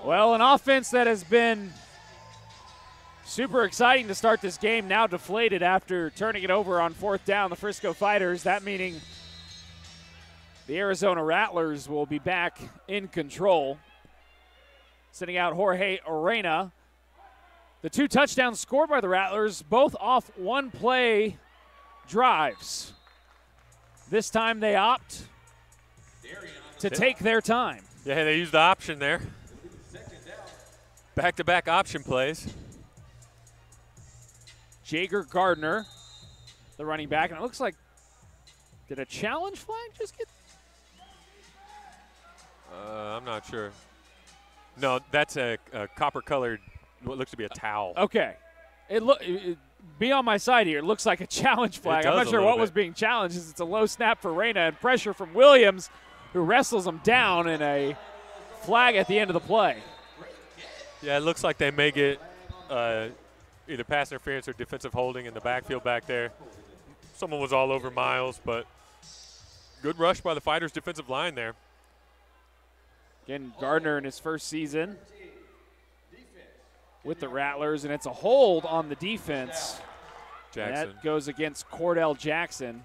Well, an offense that has been super exciting to start this game, now deflated after turning it over on fourth down, the Frisco Fighters. That meaning the Arizona Rattlers will be back in control. Sending out Jorge Arena. The 2 touchdowns scored by the Rattlers, both off one-play drives. This time they opt to take their time. Yeah, they used the option there. Back-to-back option plays. Jager Gardner, the running back, and it looks like, did a challenge flag just get? I'm not sure. No, that's a copper-colored, what looks to be a towel. Okay. Be on my side here. It looks like a challenge flag. I'm not sure what was being challenged. It's a low snap for Reyna and pressure from Williams, who wrestles him down, in a flag at the end of the play. Yeah, it looks like they may get either pass interference or defensive holding in the backfield back there. Someone was all over Miles, but good rush by the Fighters' defensive line there. Again, Gardner in his first season with the Rattlers, and it's a hold on the defense. Jackson. That goes against Cordell Jackson.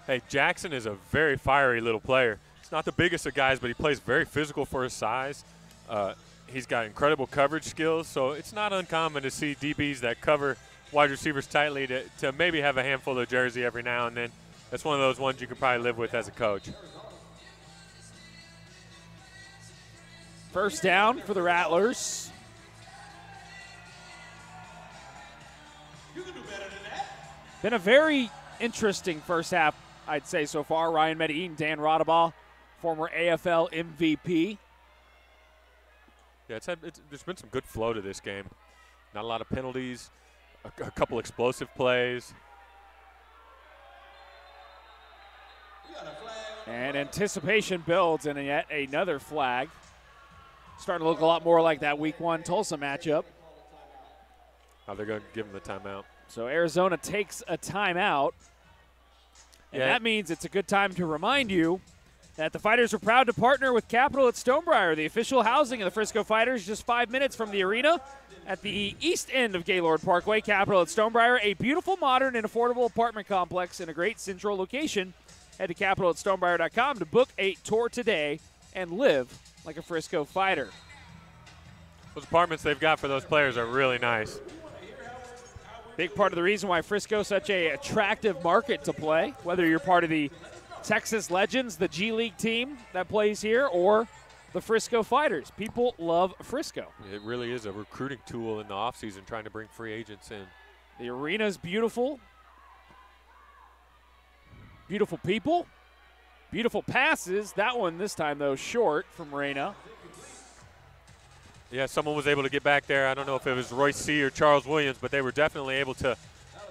Hey, Jackson is a very fiery little player. He's not the biggest of guys, but he plays very physical for his size. He's got incredible coverage skills, so it's not uncommon to see DBs that cover wide receivers tightly to maybe have a handful of jersey every now and then. That's one of those ones you could probably live with as a coach. First down for the Rattlers. Been a very interesting first half, I'd say, so far. Ryan Medellin, Dan Rodabaugh, former AFL MVP. Yeah, there's been some good flow to this game. Not a lot of penalties, a couple explosive plays. And anticipation builds, and yet another flag. Starting to look a lot more like that Week 1 Tulsa matchup. Oh, they're going to give them the timeout. So Arizona takes a timeout. And that means it's a good time to remind you that the Fighters are proud to partner with Capital at Stonebriar, the official housing of the Frisco Fighters, just 5 minutes from the arena at the east end of Gaylord Parkway. Capital at Stonebriar, a beautiful, modern, and affordable apartment complex in a great central location. Head to capitalatstonebriar.com to book a tour today and live like a Frisco Fighter. Those apartments they've got for those players are really nice. Big part of the reason why Frisco is such a attractive market to play, whether you're part of the Texas Legends, the G League team that plays here, or the Frisco Fighters. People love Frisco. It really is a recruiting tool in the offseason, trying to bring free agents in. The arena's beautiful. Beautiful people. Beautiful passes. That one this time, though, short from Reyna. Yeah, someone was able to get back there. I don't know if it was Royce C. or Charles Williams, but they were definitely able to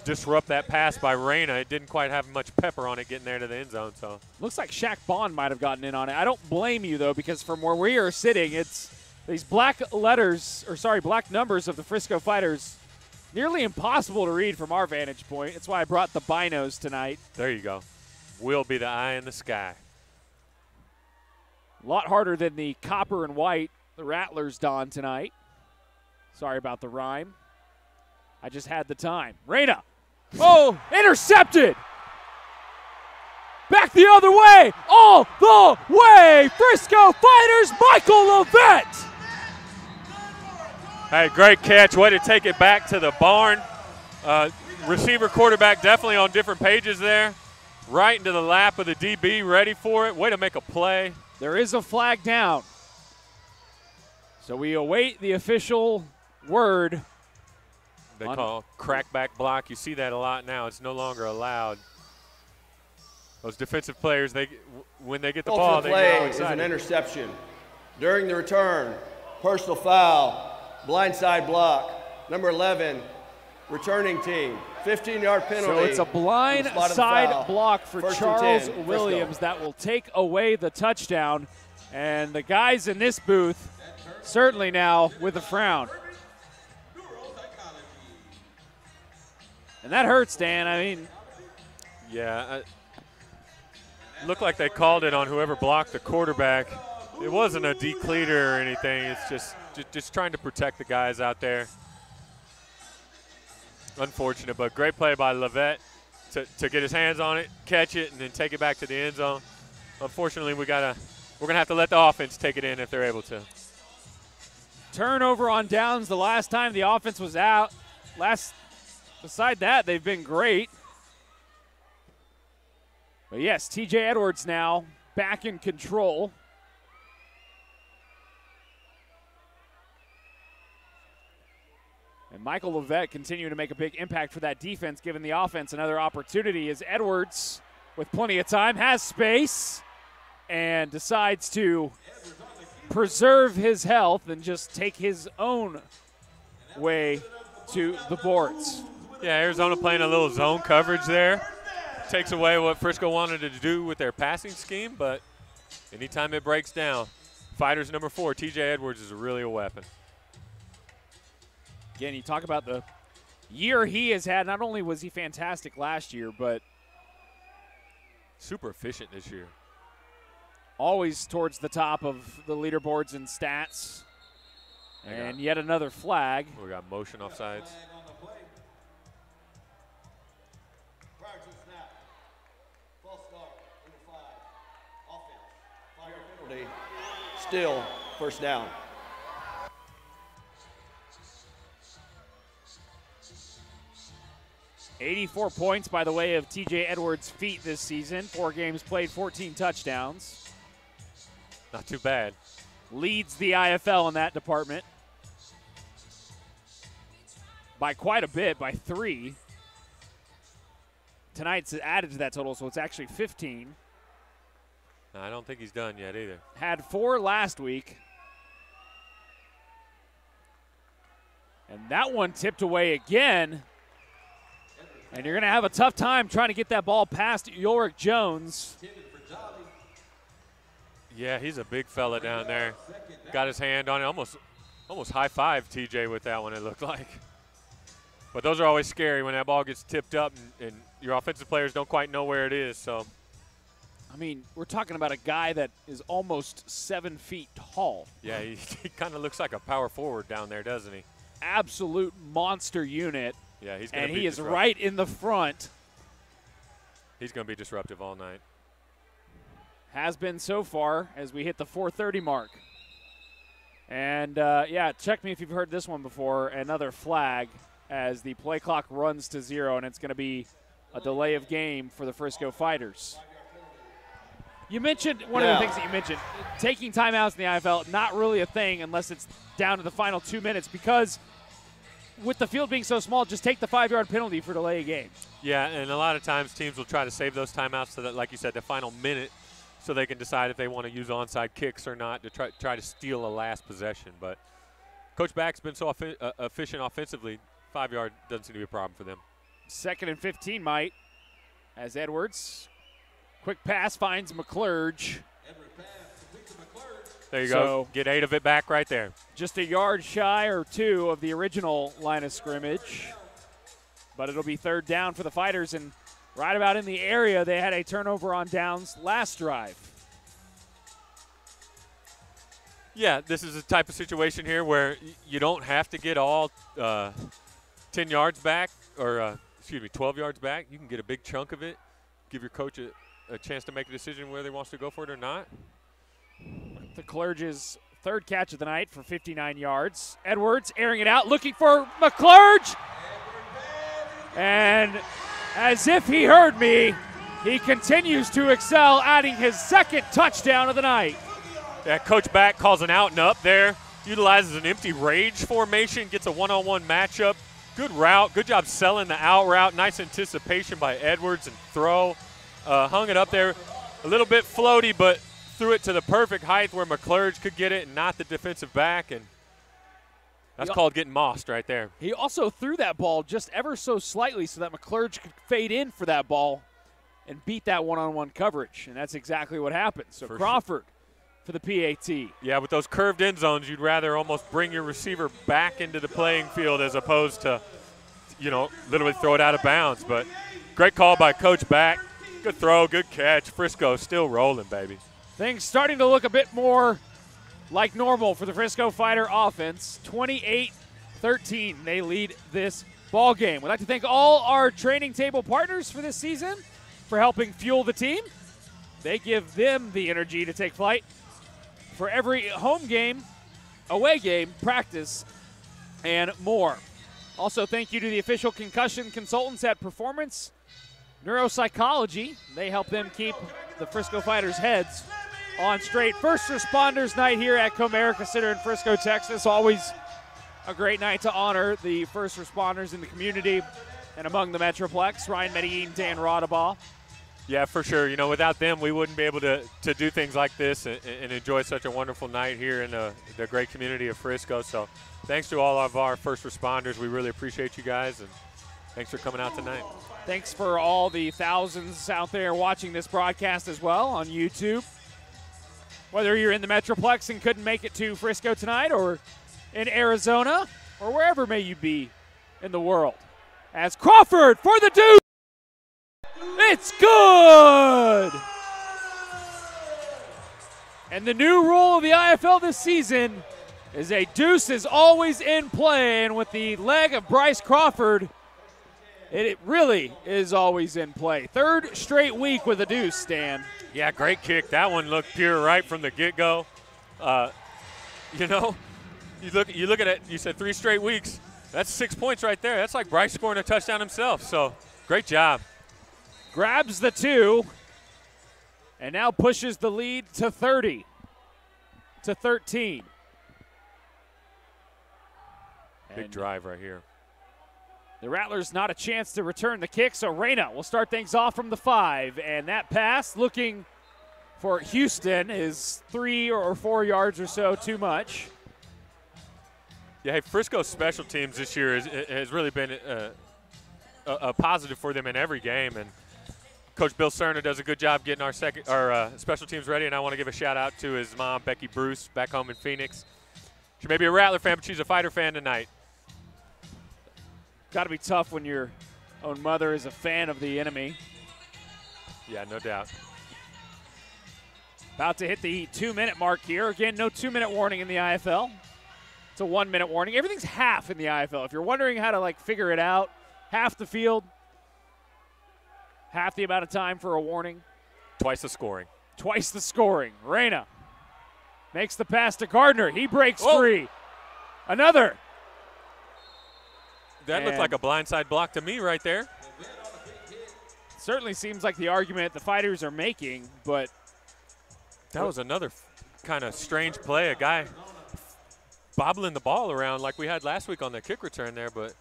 disrupt that pass by Reyna. It didn't quite have much pepper on it getting there to the end zone. So looks like Shaq Bond might have gotten in on it. I don't blame you, though, because from where we are sitting, it's these black numbers of the Frisco Fighters, nearly impossible to read from our vantage point. That's why I brought the binos tonight. There you go. Will be the eye in the sky. A lot harder than the copper and white the Rattlers don tonight. Sorry about the rhyme. I just had the time. Reyna. Oh, intercepted. Back the other way. All the way. Frisco Fighters, Michael Levette. Hey, great catch. Way to take it back to the barn. Receiver, quarterback definitely on different pages there. Right into the lap of the DB, ready for it. Way to make a play. There is a flag down. So we await the official word. They call crackback block. You see that a lot now. It's no longer allowed. Those defensive players, when they get the ball, they get all excited. Is an interception. During the return, personal foul, blindside block. Number 11, returning team, 15-yard penalty. So it's a blind side block for Charles Williams that will take away the touchdown. And the guys in this booth certainly now with a frown. And that hurts, Dan. I mean. Yeah. Looked like they called it on whoever blocked the quarterback. It wasn't a decleater or anything. It's just trying to protect the guys out there. Unfortunate, but great play by Levette to get his hands on it, catch it, and then take it back to the end zone. Unfortunately, we're gonna have to let the offense take it in if they're able to. Turnover on downs the last time the offense was out. Beside that, they've been great. But yes, TJ Edwards now back in control. And Michael Levette continuing to make a big impact for that defense, giving the offense another opportunity as Edwards, with plenty of time, has space and decides to preserve his health and just take his own way to the boards. Yeah, Arizona playing a little zone coverage there. Takes away what Frisco wanted to do with their passing scheme, but anytime it breaks down, Fighters number 4, TJ Edwards, is really a weapon. Again, you talk about the year he has had. Not only was he fantastic last year, but super efficient this year. Always towards the top of the leaderboards and stats. And yet another flag. We got motion offsides. Still first down. $84 points by the way of TJ Edwards' feet this season. 4 games played, 14 touchdowns. Not too bad. Leads the IFL in that department by quite a bit, by 3. Tonight's added to that total, so it's actually 15. No, I don't think he's done yet either. Had 4 last week. And that one tipped away again. And you're going to have a tough time trying to get that ball past Ulrich Jones. Yeah, he's a big fella down there. Got his hand on it. Almost high-fived TJ with that one, it looked like. But those are always scary when that ball gets tipped up and your offensive players don't quite know where it is. So, I mean, we're talking about a guy that is almost 7 feet tall. Yeah, he kind of looks like a power forward down there, doesn't he? Absolute monster unit. Yeah, he's going to be And he is disruptive. right in the front. He's going to be disruptive all night. Has been so far as we hit the 4:30 mark. And, yeah, check me if you've heard this one before. Another flag. as the play clock runs to 0, and it's going to be a delay of game for the Frisco Fighters. You mentioned one of the things that you mentioned, taking timeouts in the IFL, not really a thing unless it's down to the final 2 minutes, because with the field being so small, just take the 5-yard penalty for delay of game. Yeah, and a lot of times teams will try to save those timeouts so that, like you said, the final minute, so they can decide if they want to use onside kicks or not to try to steal a last possession. But Coach Back's been so efficient offensively, 5-yard doesn't seem to be a problem for them. 2nd and 15, Mike, as Edwards, quick pass finds McClurge. There you go. Get 8 of it back right there. Just a yard shy or 2 of the original line of scrimmage. But it'll be 3rd down for the Fighters, and right about in the area, they had a turnover on downs last drive. Yeah, this is a type of situation here where you don't have to get all 10 yards back, or 12 yards back. You can get a big chunk of it, give your coach a chance to make a decision whether he wants to go for it or not. The Clerge's 3rd catch of the night for 59 yards. Edwards airing it out, looking for McClurge. And as if he heard me, he continues to excel, adding his 2nd touchdown of the night. Yeah, Coach Back calls an out and up there, utilizes an empty rage formation, gets a one-on-one matchup. Good route, good job selling the out route. Nice anticipation by Edwards and throw. Hung it up there, a little bit floaty, but threw it to the perfect height where McClurge could get it and not the defensive back, and that's called getting mossed right there. He also threw that ball just ever so slightly so that McClurge could fade in for that ball and beat that one-on-one coverage, and that's exactly what happened. So Crawford for the PAT. Yeah, with those curved end zones, you'd rather almost bring your receiver back into the playing field as opposed to, literally throw it out of bounds. But great call by Coach Back. Good throw, good catch. Frisco still rolling, baby. Things starting to look a bit more like normal for the Frisco Fighter offense. 28-13, they lead this ball game. We'd like to thank all our training table partners for this season for helping fuel the team. They give them the energy to take flight for every home game, away game, practice, and more. Also, thank you to the official concussion consultants at Performance Neuropsychology. They help them keep the Frisco Fighters' heads on straight. First Responders Night here at Comerica Center in Frisco, Texas. Always a great night to honor the first responders in the community and among the Metroplex. Ryan Medellin, Dan Rodabaugh. Yeah, for sure. Without them, we wouldn't be able to do things like this and enjoy such a wonderful night here in the great community of Frisco. So thanks to all of our first responders. We really appreciate you guys, and thanks for coming out tonight. Thanks for all the thousands out there watching this broadcast as well on YouTube. Whether you're in the Metroplex and couldn't make it to Frisco tonight, or in Arizona, or wherever may you be in the world. As Crawford for the deuce. It's good! And the new rule of the IFL this season is a deuce is always in play, and with the leg of Bryce Crawford, it really is always in play. 3rd straight week with a deuce, Stan. Yeah, great kick. That one looked pure right from the get-go. You look at it, you said 3 straight weeks. That's 6 points right there. That's like Bryce scoring a touchdown himself, so great job. Grabs the 2, and now pushes the lead to 30-13. Big drive right here. The Rattlers not a chance to return the kick, so Reyna will start things off from the 5. And that pass looking for Houston is 3 or 4 yards or so too much. Yeah, hey, Frisco's special teams this year has really been a positive for them in every game. And Coach Bill Cerner does a good job getting our special teams ready. And I want to give a shout-out to his mom, Becky Bruce, back home in Phoenix. She may be a Rattler fan, but she's a Fighter fan tonight. Got to be tough when your own mother is a fan of the enemy. Yeah, no doubt. About to hit the 2-minute mark here. Again, no 2-minute warning in the IFL. It's a 1-minute warning. Everything's half in the IFL. If you're wondering how to figure it out, half the field, half the amount of time for a warning. Twice the scoring. Twice the scoring. Reyna makes the pass to Gardner. He breaks free. Another. That looked like a blindside block to me right there. Certainly seems like the argument the Fighters are making, but that was another kind of strange play. A guy bobbling the ball around like we had last week on the kick return there, but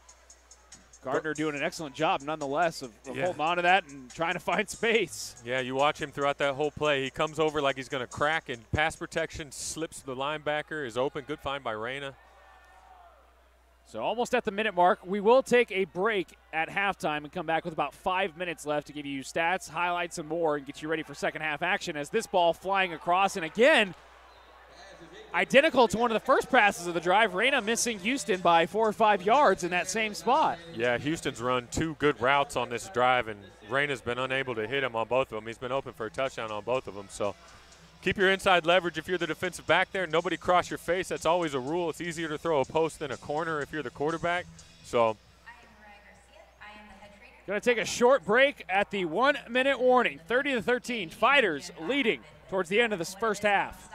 Gardner doing an excellent job nonetheless of holding on to that and trying to find space. Yeah, you watch him throughout that whole play. He comes over like he's going to crack, and pass protection slips the linebacker, is open. Good find by Reyna. So almost at the minute mark. We will take a break at halftime and come back with about 5 minutes left to give you stats, highlights, and more, and get you ready for second half action as this ball flying across. And again, identical to one of the first passes of the drive, Reyna missing Houston by 4 or 5 yards in that same spot. Yeah, Houston's run 2 good routes on this drive, and Reyna's been unable to hit him on both of them. He's been open for a touchdown on both of them. So keep your inside leverage if you're the defensive back there. Nobody cross your face. That's always a rule. It's easier to throw a post than a corner if you're the quarterback. So going to take a short break at the 1 minute warning. 30-13, Fighters leading towards the end of this first half.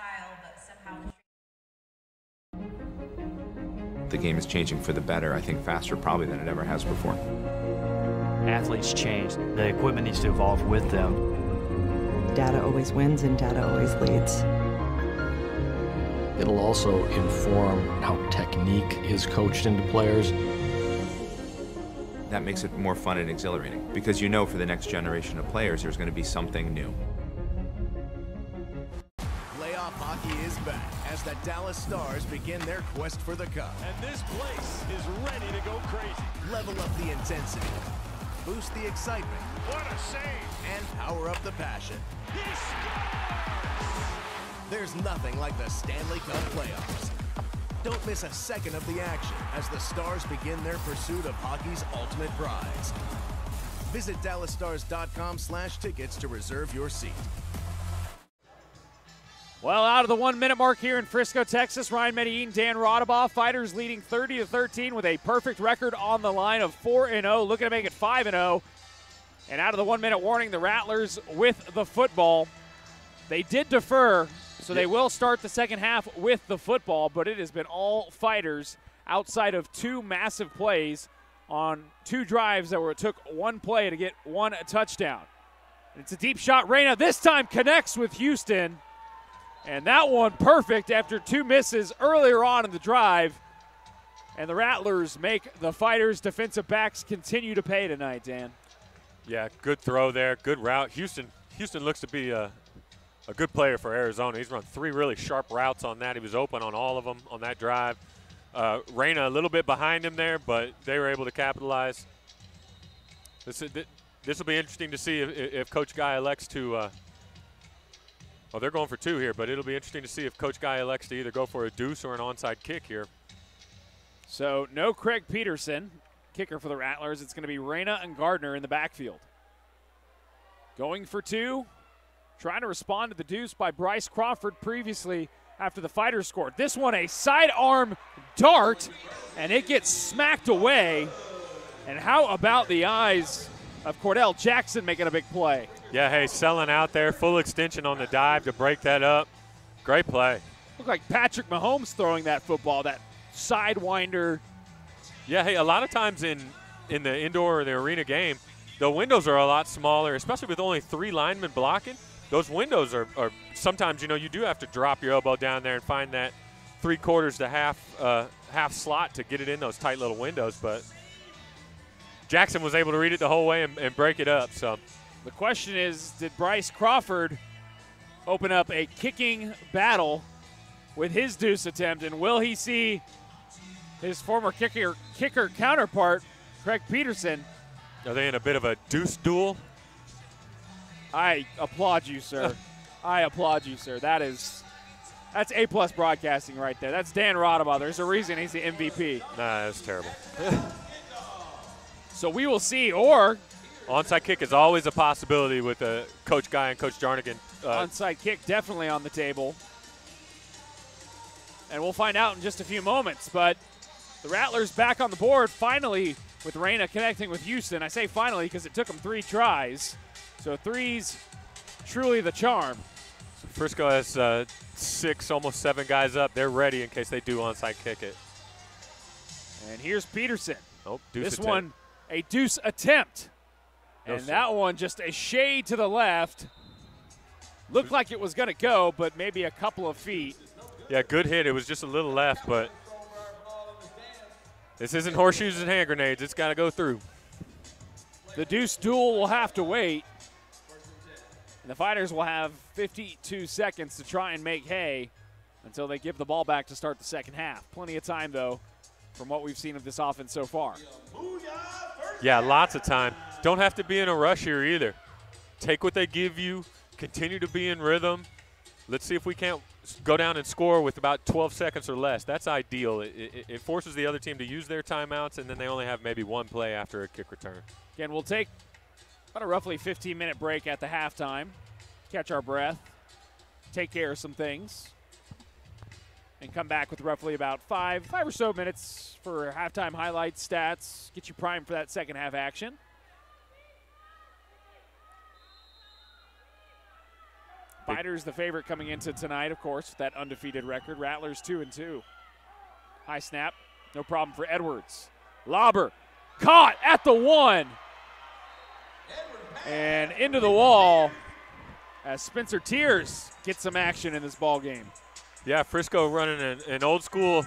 The game is changing for the better, I think faster probably than it ever has before. Athletes change. The equipment needs to evolve with them. Data always wins and data always leads. It'll also inform how technique is coached into players. That makes it more fun and exhilarating because you know for the next generation of players there's going to be something new. Playoff hockey is back as the Dallas Stars begin their quest for the cup. And this place is ready to go crazy. Level up the intensity, boost the excitement. What a save! And power up the passion. He scores! There's nothing like the Stanley Cup playoffs. Don't miss a second of the action as the Stars begin their pursuit of hockey's ultimate prize. Visit DallasStars.com/tickets to reserve your seat. Well, out of the 1 minute mark here in Frisco, Texas, Ryan Medellin, Dan Rodabaugh, Fighters leading 30-13 with a perfect record on the line of 4-0, looking to make it 5-0. And out of the 1 minute warning, the Rattlers with the football. They did defer, so they will start the second half with the football, but it has been all Fighters outside of 2 massive plays on 2 drives that took 1 play to get 1 touchdown. It's a deep shot. Reyna this time connects with Houston. And that one perfect after 2 misses earlier on in the drive. And the Rattlers make the Fighters' defensive backs continue to pay tonight, Dan. Yeah, good throw there, good route. Houston looks to be a good player for Arizona. He's run 3 really sharp routes on that. He was open on all of them on that drive. Reyna a little bit behind him there, but they were able to capitalize. This will be interesting to see if Coach Guy elects to well, they're going for 2 here, but it'll be interesting to see if Coach Guy elects to either go for a deuce or an onside kick here. So no Craig Peterson, kicker for the Rattlers. It's going to be Reyna and Gardner in the backfield. Going for 2, trying to respond to the deuce by Bryce Crawford previously after the Fighters scored. This one a sidearm dart, and it gets smacked away. And how about the eyes of Cordell Jackson making a big play? Yeah, hey, selling out there, full extension on the dive to break that up. Great play. Looked like Patrick Mahomes throwing that football, that sidewinder. Yeah, hey, a lot of times in the indoor or the arena game, the windows are a lot smaller, especially with only 3 linemen blocking. Those windows are sometimes, you do have to drop your elbow down there and find that 3/4 to half slot to get it in those tight little windows. But Jackson was able to read it the whole way and break it up. So the question is, did Bryce Crawford open up a kicking battle with his deuce attempt, and will he see his former kicker counterpart, Craig Peterson? Are they in a bit of a deuce duel? I applaud you, sir. I applaud you, sir. That's A+ broadcasting right there. That's Dan Rodabaugh. There's a reason he's the MVP. Nah, that's terrible. So we will see, or onside kick is always a possibility with Coach Guy and Coach Jarnigan. Onside kick definitely on the table. And we'll find out in just a few moments. But the Rattlers back on the board finally with Reyna connecting with Houston. I say finally because it took them 3 tries. So 3's truly the charm. So Frisco has 6, almost 7 guys up. They're ready in case they do onside kick it. And here's Peterson. Oh, deuce this attempt. one, a deuce attempt. No, and sir. that one just a shade to the left. Looked like it was going to go, but maybe a couple of feet. Yeah, good hit. It was just a little left, but this isn't horseshoes and hand grenades. It's got to go through. The deuce duel will have to wait. And the Fighters will have 52 seconds to try and make hay until they give the ball back to start the second half. Plenty of time, though, from what we've seen of this offense so far. Yeah, lots of time. Don't have to be in a rush here either. Take what they give you. Continue to be in rhythm. Let's see if we can't go down and score with about 12 seconds or less. That's ideal. It forces the other team to use their timeouts, and then they only have maybe one play after a kick return. Again, we'll take about a roughly 15-minute break at the halftime, catch our breath, take care of some things, and come back with roughly about five or so minutes for halftime highlights, stats, get you primed for that second half action. Fighters the favorite coming into tonight, of course, with that undefeated record. Rattlers 2-2. High snap, no problem for Edwards. Lobber caught at the 1. And into the wall as Spencer Tears gets some action in this ball game. Yeah, Frisco running an old school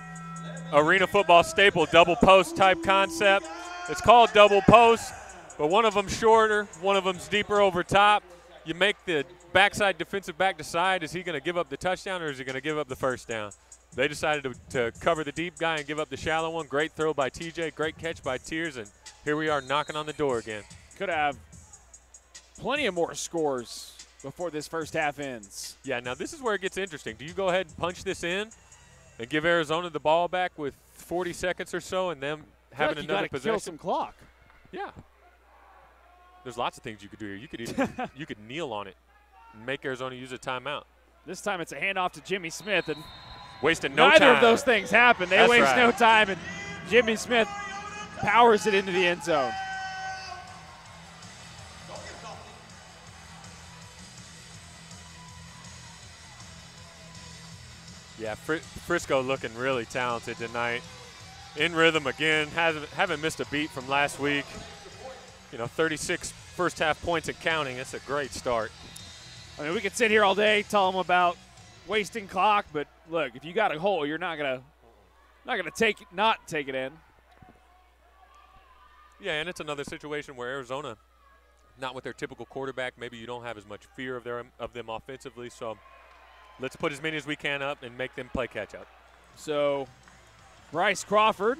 arena football staple, double post type concept. It's called double post, but one of them's shorter, one of them's deeper over top. You make the backside defensive back decide, is he going to give up the touchdown or is he going to give up the first down? They decided to cover the deep guy and give up the shallow one. Great throw by TJ, great catch by Tears, and here we are knocking on the door again. Could have plenty of more scores before this first half ends. Yeah, now this is where it gets interesting. Do you go ahead and punch this in and give Arizona the ball back with 40 seconds or so and them having another possession? Kill some clock. Yeah. There's lots of things you could do here. You could even you could kneel on it and make Arizona use a timeout. This time it's a handoff to Jimmy Smith, and wasting no time. Neither of those things happen. They That's waste right. no time, and Jimmy Smith powers it into the end zone. Yeah, Frisco looking really talented tonight. In rhythm again, haven't missed a beat from last week. 36 first half points and counting. That's a great start. I mean, we could sit here all day, tell them about wasting clock, but look, if you got a hole, you're not gonna not take it in. Yeah, and it's another situation where Arizona, not with their typical quarterback, maybe you don't have as much fear of them offensively. So let's put as many as we can up and make them play catch up. So Bryce Crawford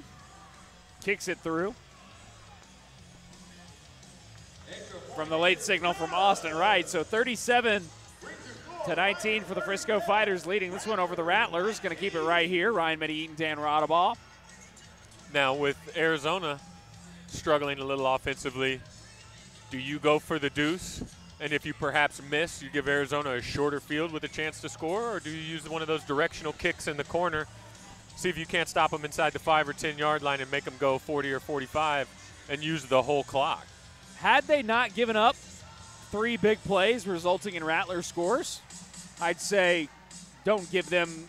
kicks it through. From the late signal from Austin Wright. So 37-19 for the Frisco Fighters, leading this one over the Rattlers. Going to keep it right here. Ryan Medellin, Dan Rodabaugh. Now with Arizona struggling a little offensively, do you go for the deuce? And if you perhaps miss, you give Arizona a shorter field with a chance to score? Or do you use one of those directional kicks in the corner, see if you can't stop them inside the 5 or 10 yard line and make them go 40 or 45 and use the whole clock? Had they not given up 3 big plays resulting in Rattler scores, I'd say don't give them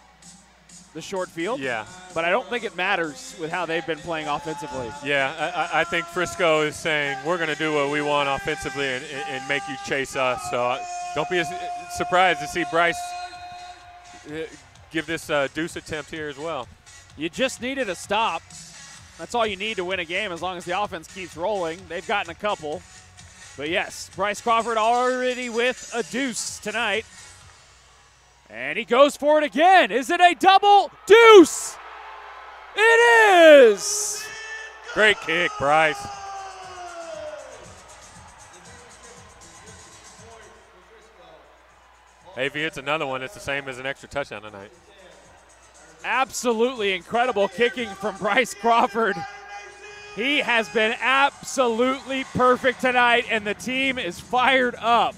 the short field. Yeah. But I don't think it matters with how they've been playing offensively. Yeah, I think Frisco is saying we're going to do what we want offensively and make you chase us. So don't be surprised to see Bryce give this deuce attempt here as well. You just needed a stop. That's all you need to win a game as long as the offense keeps rolling. They've gotten a couple. But yes, Bryce Crawford already with a deuce tonight. And he goes for it again. Is it a double deuce? It is! Great kick, Bryce. Hey, if he hits another one, it's the same as an extra touchdown tonight. Absolutely incredible kicking from Bryce Crawford. He has been absolutely perfect tonight, and the team is fired up.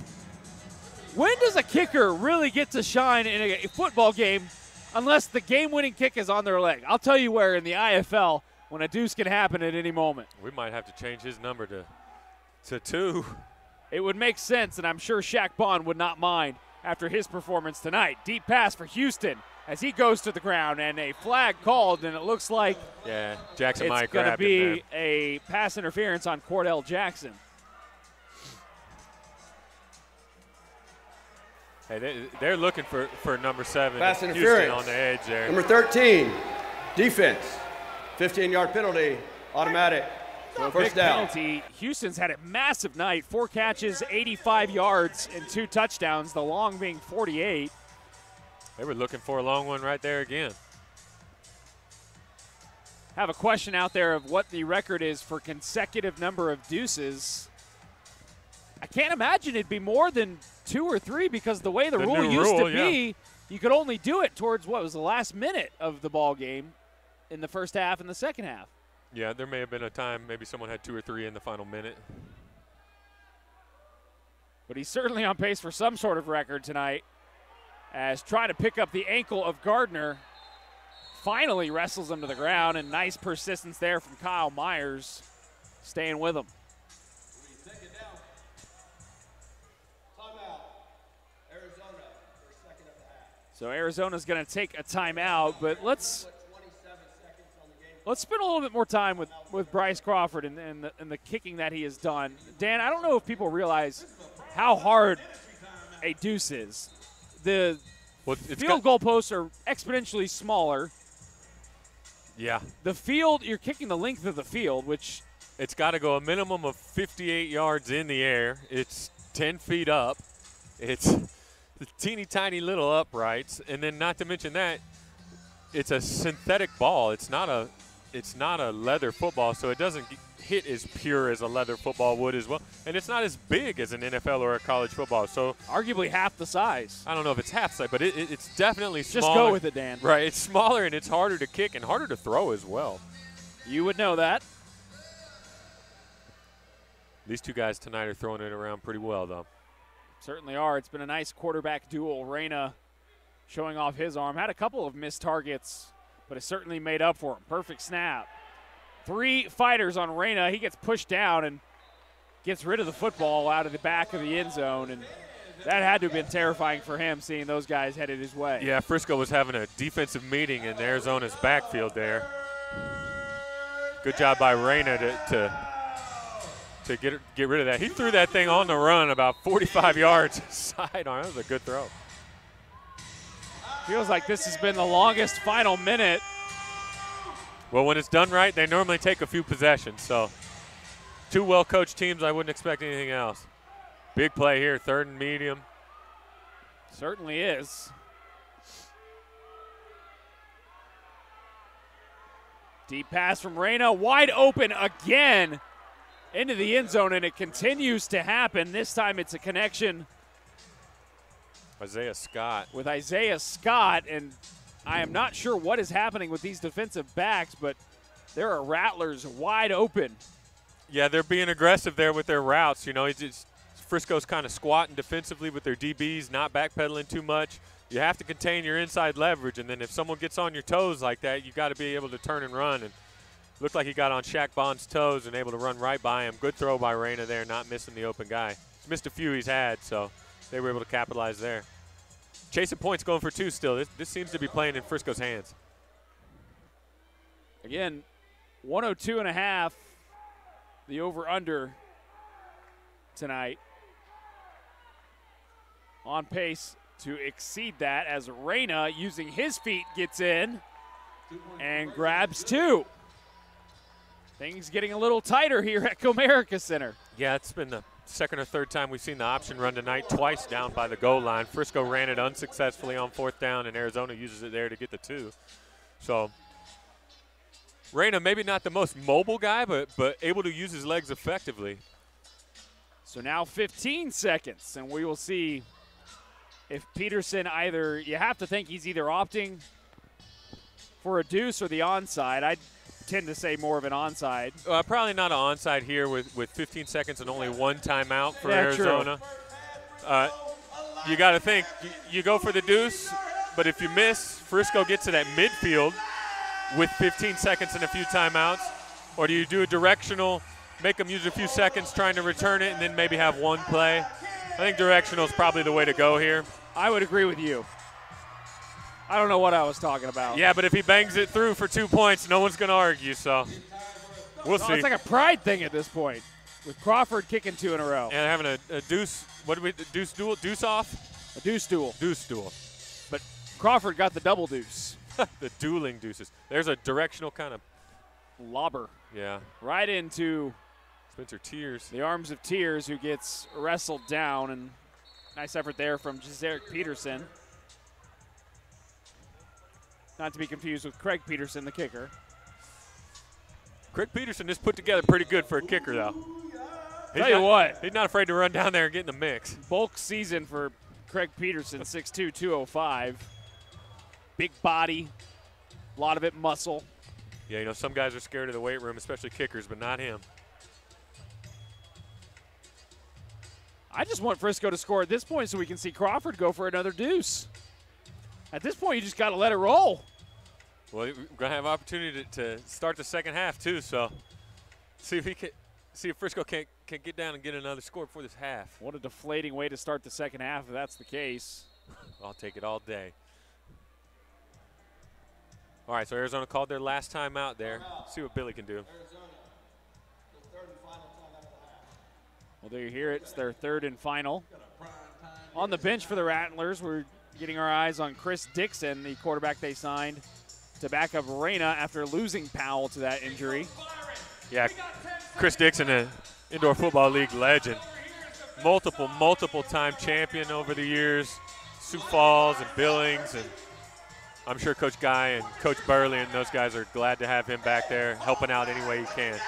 When does a kicker really get to shine in a football game unless the game-winning kick is on their leg? I'll tell you where, in the IFL, when a deuce can happen at any moment. We might have to change his number to 2. It would make sense, and I'm sure Shaq Bond would not mind after his performance tonight. Deep pass for Houston. as he goes to the ground, and a flag called, and it looks like Jackson might it's going to grab him there. be a pass interference on Cordell Jackson. Hey, they're looking for number 7. Pass Houston interference on the edge there. Number 13, defense. 15-yard penalty, automatic. Big First down. penalty. Houston's had a massive night. 4 catches, 85 yards, and 2 touchdowns, the long being 48. They were looking for a long one right there again. Have a question out there of what the record is for consecutive number of deuces. I can't imagine it'd be more than 2 or 3 because the way the rule used to be, you could only do it towards what was the last minute of the ball game in the first half and the second half. Yeah, there may have been a time maybe someone had 2 or 3 in the final minute. But he's certainly on pace for some sort of record tonight, as trying to pick up the ankle of Gardner. Finally wrestles him to the ground, and nice persistence there from Kyle Myers, staying with him. So Arizona's going to take a timeout, but let's spend a little bit more time with Bryce Crawford and the kicking that he has done. Dan, I don't know if people realize how hard a deuce is. The field goal posts are exponentially smaller. Yeah. The field, you're kicking the length of the field, which it's got to go a minimum of 58 yards in the air. It's 10 feet up. It's the teeny tiny little uprights, and then not to mention that it's a synthetic ball. It's not a leather football, so it doesn't hit as pure as a leather football would as well, and it's not as big as an NFL or a college football. So arguably half the size. I don't know if it's half size, but it's definitely smaller. Just go with it, Dan. Right, it's smaller and it's harder to kick and harder to throw as well. You would know that. These two guys tonight are throwing it around pretty well, though. Certainly are. It's been a nice quarterback duel. Reyna showing off his arm. Had a couple of missed targets, but it certainly made up for him. Perfect snap. 3 fighters on Reyna. He gets pushed down and gets rid of the football out of the back of the end zone, and that had to have been terrifying for him, seeing those guys headed his way. Yeah, Frisco was having a defensive meeting in Arizona's backfield there. Good job by Reyna to get rid of that. He threw that thing on the run about 45 yards sidearm. That was a good throw. Feels like this has been the longest final minute. Well, when it's done right, they normally take a few possessions. So 2 well-coached teams, I wouldn't expect anything else. Big play here, 3rd and medium. Certainly is. Deep pass from Reyna, wide open again into the end zone, and it continues to happen. This time it's a connection Isaiah Scott. With Isaiah Scott, and I am not sure what is happening with these defensive backs, but there are Rattlers wide open. Yeah, they're being aggressive there with their routes. You know, Frisco's kind of squatting defensively with their DBs, not backpedaling too much. You have to contain your inside leverage, and then if someone gets on your toes like that, you got to be able to turn and run. And looked like he got on Shaq Bond's toes and able to run right by him. Good throw by Reyna there, not missing the open guy. He's missed a few he's had, so they were able to capitalize there. Chasing points, going for 2 still. This seems to be playing in Frisco's hands. Again, 102.5, the over-under tonight. On pace to exceed that as Reyna, using his feet, gets in and grabs 2. Things getting a little tighter here at Comerica Center. Yeah, it's been the 2nd or 3rd time we've seen the option run tonight, twice down by the goal line. Frisco ran it unsuccessfully on 4th down, and Arizona uses it there to get the 2. So Reyna maybe not the most mobile guy, but able to use his legs effectively. So now 15 seconds, and we will see if Peterson either – you have to think he's either opting for a deuce or the onside. I tend to say more of an onside. Probably not an onside here with 15 seconds and only 1 timeout for Arizona. You got to think, you go for the deuce, but if you miss, Frisco gets it at midfield with 15 seconds and a few timeouts, or do you do a directional, make them use a few seconds trying to return it, and then maybe have 1 play? I think directional is probably the way to go here. I would agree with you. I don't know what I was talking about. Yeah, but if he bangs it through for 2 points, no one's going to argue, so we'll see. It's like a pride thing at this point, with Crawford kicking 2 in a row. And having a deuce, what did we, deuce duel, deuce off? A deuce duel. Deuce duel. But Crawford got the double deuce. The dueling deuces. There's a directional kind of lobber. Yeah. Right into Spencer Tears. The arms of Tears, who gets wrestled down, and nice effort there from Jazarick Peterson. Not to be confused with Craig Peterson, the kicker. Craig Peterson is put together pretty good for a kicker, though. Tell you what. He's not afraid to run down there and get in the mix. Bulk season for Craig Peterson, 6'2", 205. Big body, a lot of it muscle. Yeah, you know, some guys are scared of the weight room, especially kickers, but not him. I just want Frisco to score at this point so we can see Crawford go for another deuce. At this point, you just got to let it roll. Well, we're going to have opportunity to start the second half, too, so see if Frisco can't get down and get another score before this half. What a deflating way to start the second half if that's the case. I'll take it all day. All right, so Arizona called their last time out there. See what Billy can do. Well, there you hear it. It's their third and final. On the bench for the Rattlers, we're getting our eyes on Chris Dixon, the quarterback they signed to back up Reyna after losing Powell to that injury. Yeah, Chris Dixon, an Indoor Football League legend. Multiple time champion over the years. Sioux Falls and Billings, and I'm sure Coach Guy and Coach Burley and those guys are glad to have him back there helping out any way he can.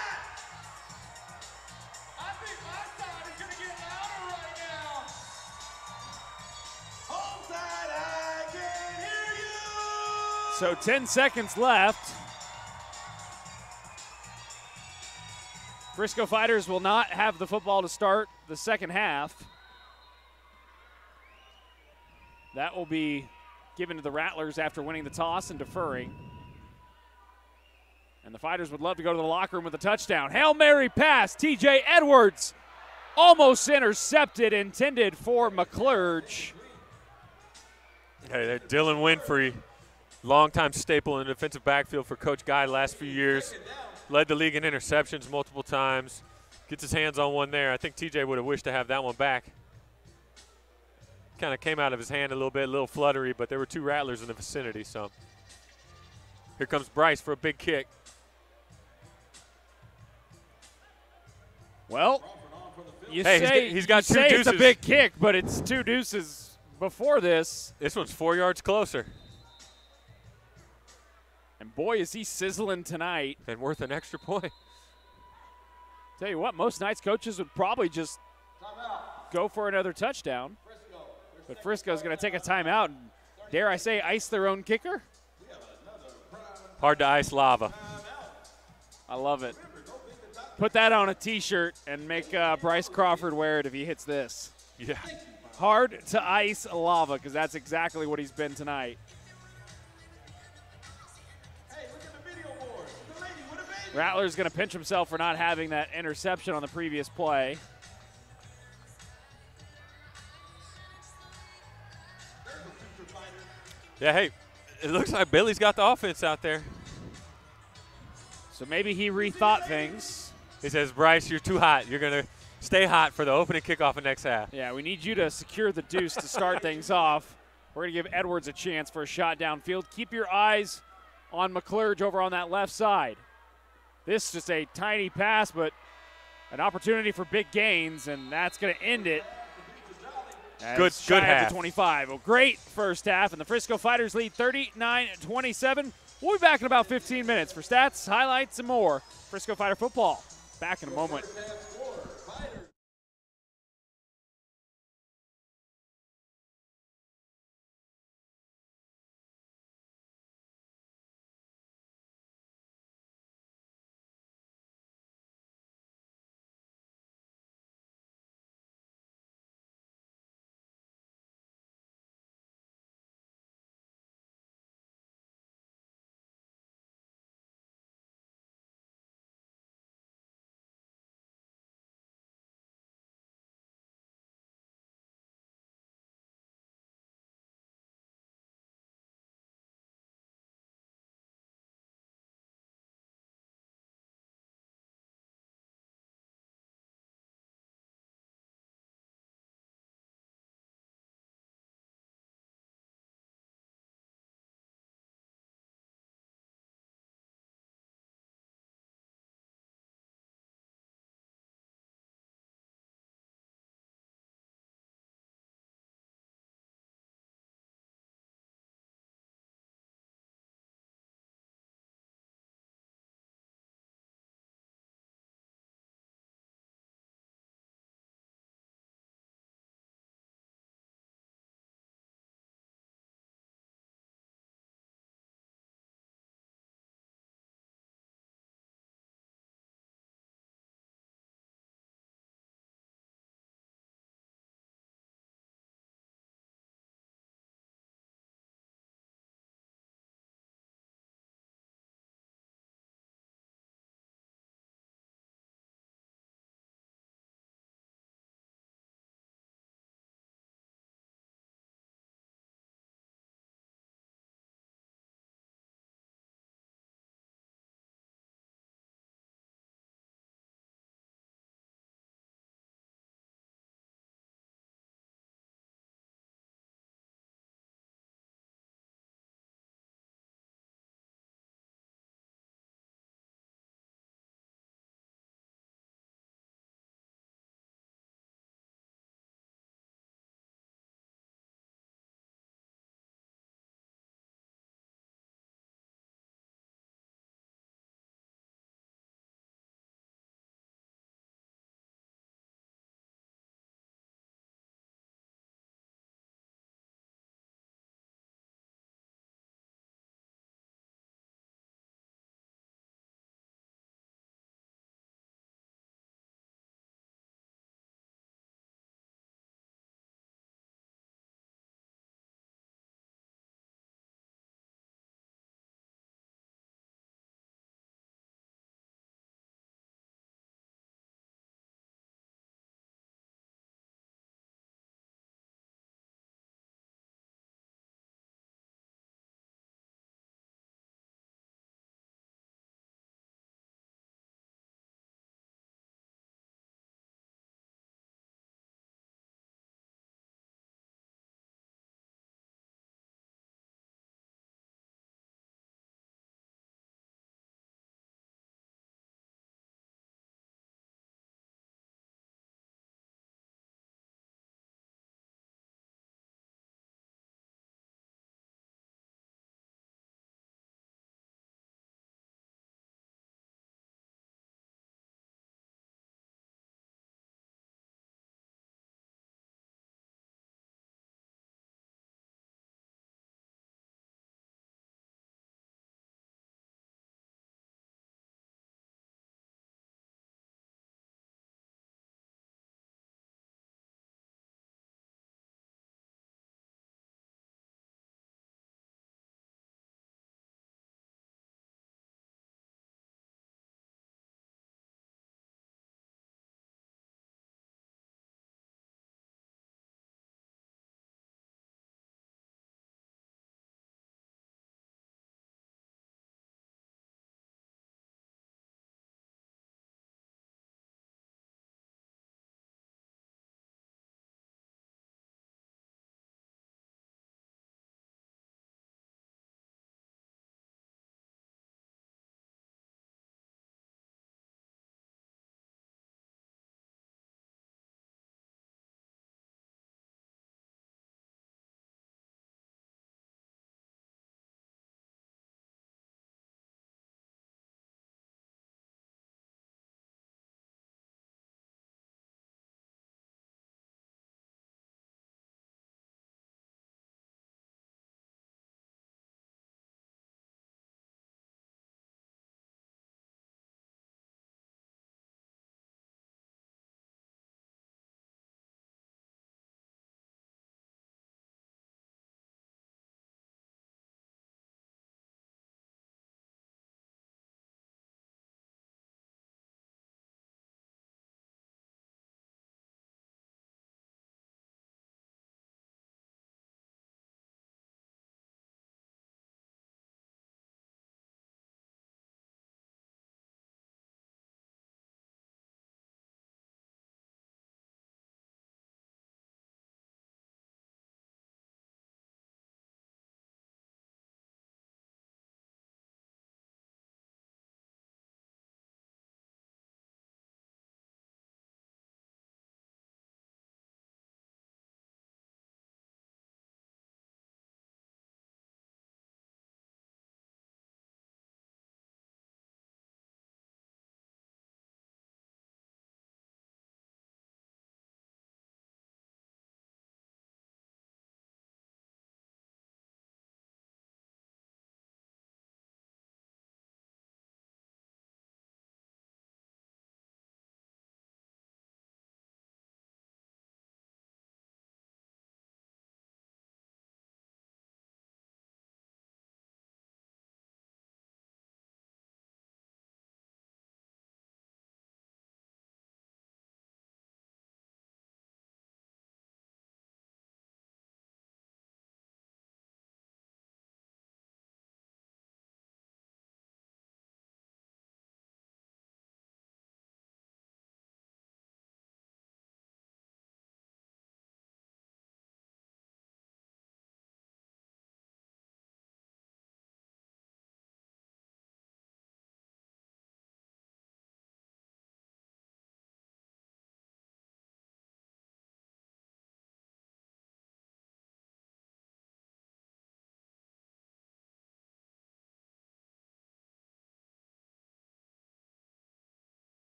So 10 seconds left. Frisco Fighters will not have the football to start the second half. That will be given to the Rattlers after winning the toss and deferring. And the Fighters would love to go to the locker room with a touchdown. Hail Mary pass, TJ Edwards. Almost intercepted, intended for McClurge. Hey, they're Dylan Winfrey. Longtime staple in the defensive backfield for Coach Guy the last few years. Led the league in interceptions multiple times. Gets his hands on one there. I think TJ would have wished to have that one back. Kind of came out of his hand a little bit, a little fluttery, but there were two Rattlers in the vicinity. So here comes Bryce for a big kick. Well, you hey, say, he's got you two say deuces. It's a big kick, but it's two deuces before this. This one's 4 yards closer. And boy, is he sizzling tonight. And worth an extra point. Tell you what, most nights coaches would probably just go for another touchdown. But Frisco's going to take a timeout and, dare I say, ice their own kicker? Hard to ice lava. I love it. Put that on a T-shirt and make Bryce Crawford wear it if he hits this. Yeah. Hard to ice lava, because that's exactly what he's been tonight. Rattler's going to pinch himself for not having that interception on the previous play. Yeah, hey, it looks like Billy's got the offense out there. So maybe he rethought things. He says, Bryce, you're too hot. You're going to stay hot for the opening kickoff of next half. Yeah, we need you to secure the deuce to start things off. We're going to give Edwards a chance for a shot downfield. Keep your eyes on McClurge over on that left side. This is just a tiny pass, but an opportunity for big gains, and that's going to end it. Good half. 25. Well, great first half, and the Frisco Fighters lead 39-27. We'll be back in about 15 minutes for stats, highlights, and more. Frisco Fighter football. Back in a moment.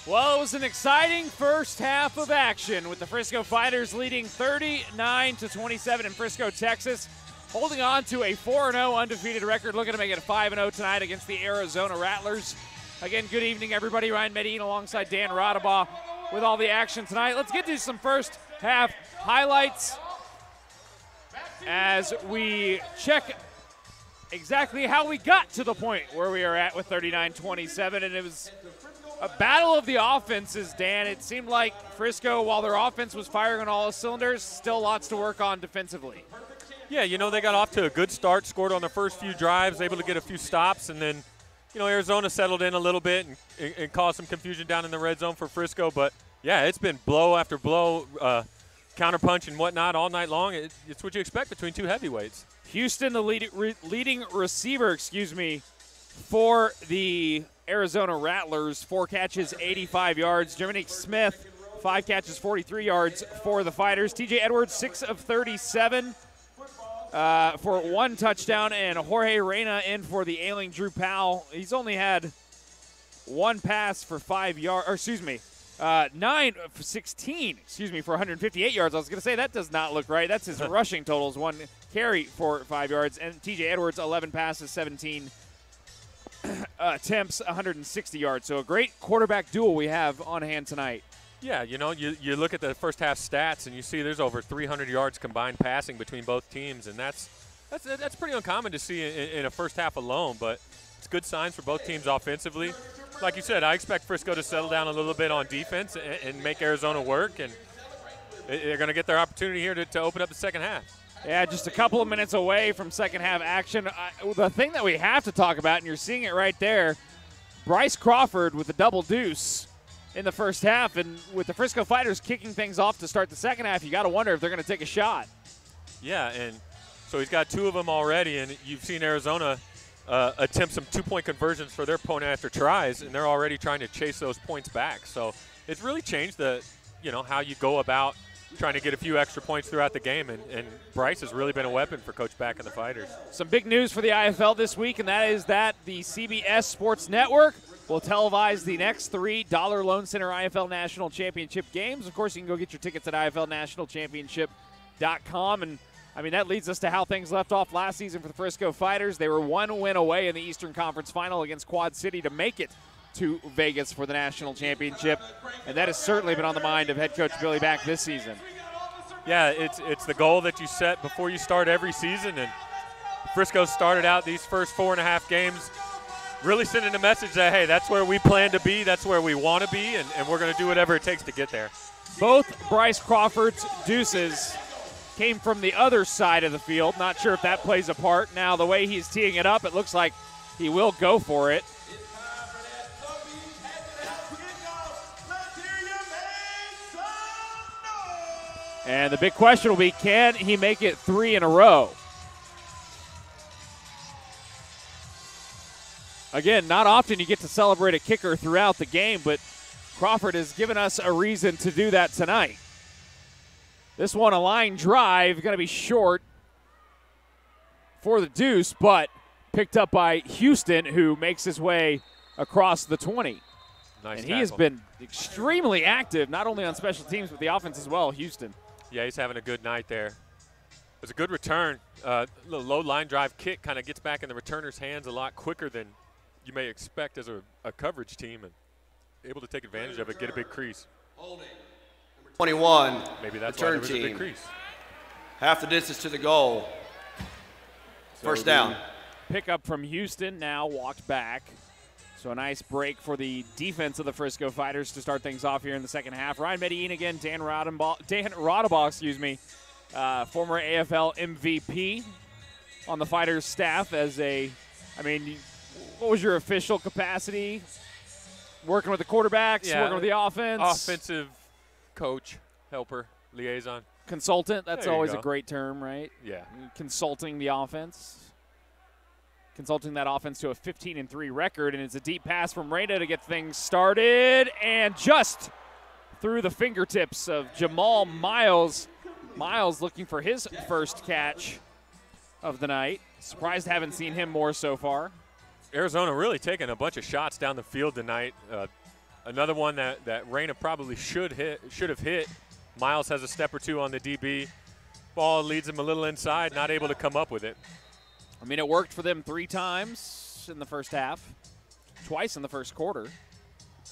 Well, it was an exciting first half of action with the Frisco Fighters leading 39-27 in Frisco, Texas, holding on to a 4-0 undefeated record, looking to make it a 5-0 tonight against the Arizona Rattlers. Again, good evening, everybody. Ryan Medine alongside Dan Rodabaugh with all the action tonight. Let's get to some first half highlights as we check exactly how we got to the point where we are at with 39-27, and it was a battle of the offenses, Dan. It seemed like Frisco, while their offense was firing on all cylinders, still lots to work on defensively. Yeah, you know, they got off to a good start, scored on their first few drives, able to get a few stops, and then, you know, Arizona settled in a little bit and caused some confusion down in the red zone for Frisco. But, yeah, it's been blow after blow, counterpunch and whatnot all night long. It's what you expect between two heavyweights. Houston, the leading receiver, for the Arizona Rattlers, 4 catches, 85 yards. Jeremy Smith, 5 catches, 43 yards for the Fighters. TJ Edwards, 6 of 37 for 1 touchdown, and Jorge Reyna in for the ailing Drew Powell. He's only had 1 pass for 5 yards, 9 of 16, for 158 yards. I was going to say that does not look right. That's his rushing totals, 1 carry for 5 yards. And TJ Edwards, 11 passes, 17 attempts, 160 yards. So a great quarterback duel we have on hand tonight. Yeah, you know, you look at the first half stats and you see there's over 300 yards combined passing between both teams, and that's pretty uncommon to see in a first half alone, but it's good signs for both teams offensively. Like you said, I expect Frisco to settle down a little bit on defense and make Arizona work, and they're going to get their opportunity here to open up the second half. Yeah, just a couple of minutes away from second half action. The thing that we have to talk about, and you're seeing it right there, Bryce Crawford with a double deuce in the first half, and with the Frisco Fighters kicking things off to start the second half, you got to wonder if they're going to take a shot. Yeah, and so he's got 2 of them already, and you've seen Arizona attempt some 2-point conversions for their opponent after tries, and they're already trying to chase those points back. So it's really changed how you go about trying to get a few extra points throughout the game, and Bryce has really been a weapon for Coach Back and the Fighters. Some big news for the IFL this week, and that is that the CBS Sports Network will televise the next 3 Dollar Loan Center IFL National Championship games. Of course, you can go get your tickets at IFLNationalChampionship.com, and I mean, that leads us to how things left off last season for the Frisco Fighters. They were 1 win away in the Eastern Conference Final against Quad City to make it to Vegas for the national championship, and that has certainly been on the mind of head coach Billy Back this season. Yeah, it's the goal that you set before you start every season, and Frisco started out these first 4.5 games really sending a message that, hey, that's where we plan to be, that's where we want to be, and we're going to do whatever it takes to get there. Both Bryce Crawford's deuces came from the other side of the field. Not sure if that plays a part. Now, the way he's teeing it up, it looks like he will go for it. And the big question will be, can he make it 3 in a row? Again, not often you get to celebrate a kicker throughout the game, but Crawford has given us a reason to do that tonight. This one, a line drive, going to be short for the deuce, but picked up by Houston, who makes his way across the 20. Nice and tackle. He has been extremely active, not only on special teams, but the offense as well, Houston. Yeah, he's having a good night there. It was a good return. Little low line drive kick kind of gets back in the returner's hands a lot quicker than you may expect as a coverage team, and able to take advantage of it, get a big crease. 21. Maybe that's return why there was team. a big crease. Half the distance to the goal. First down. Pickup from Houston now walked back. So a nice break for the defense of the Frisco Fighters to start things off here in the second half. Ryan Medine again, Dan Rodabaugh, former AFL MVP on the Fighters staff what was your official capacity? Working with the quarterbacks, working with the offense? Offensive coach, helper, liaison. Consultant, that's always a great term, right? Yeah. Consulting the offense. Consulting that offense to a 15-3 record, and it's a deep pass from Reyna to get things started, and just through the fingertips of Jamal Miles. Miles looking for his first catch of the night. Surprised haven't seen him more so far. Arizona really taking a bunch of shots down the field tonight. Another one that Reyna probably should have hit. Miles has a step or two on the DB. Ball leads him a little inside, not able to come up with it. I mean, it worked for them 3 times in the first half, twice in the first quarter.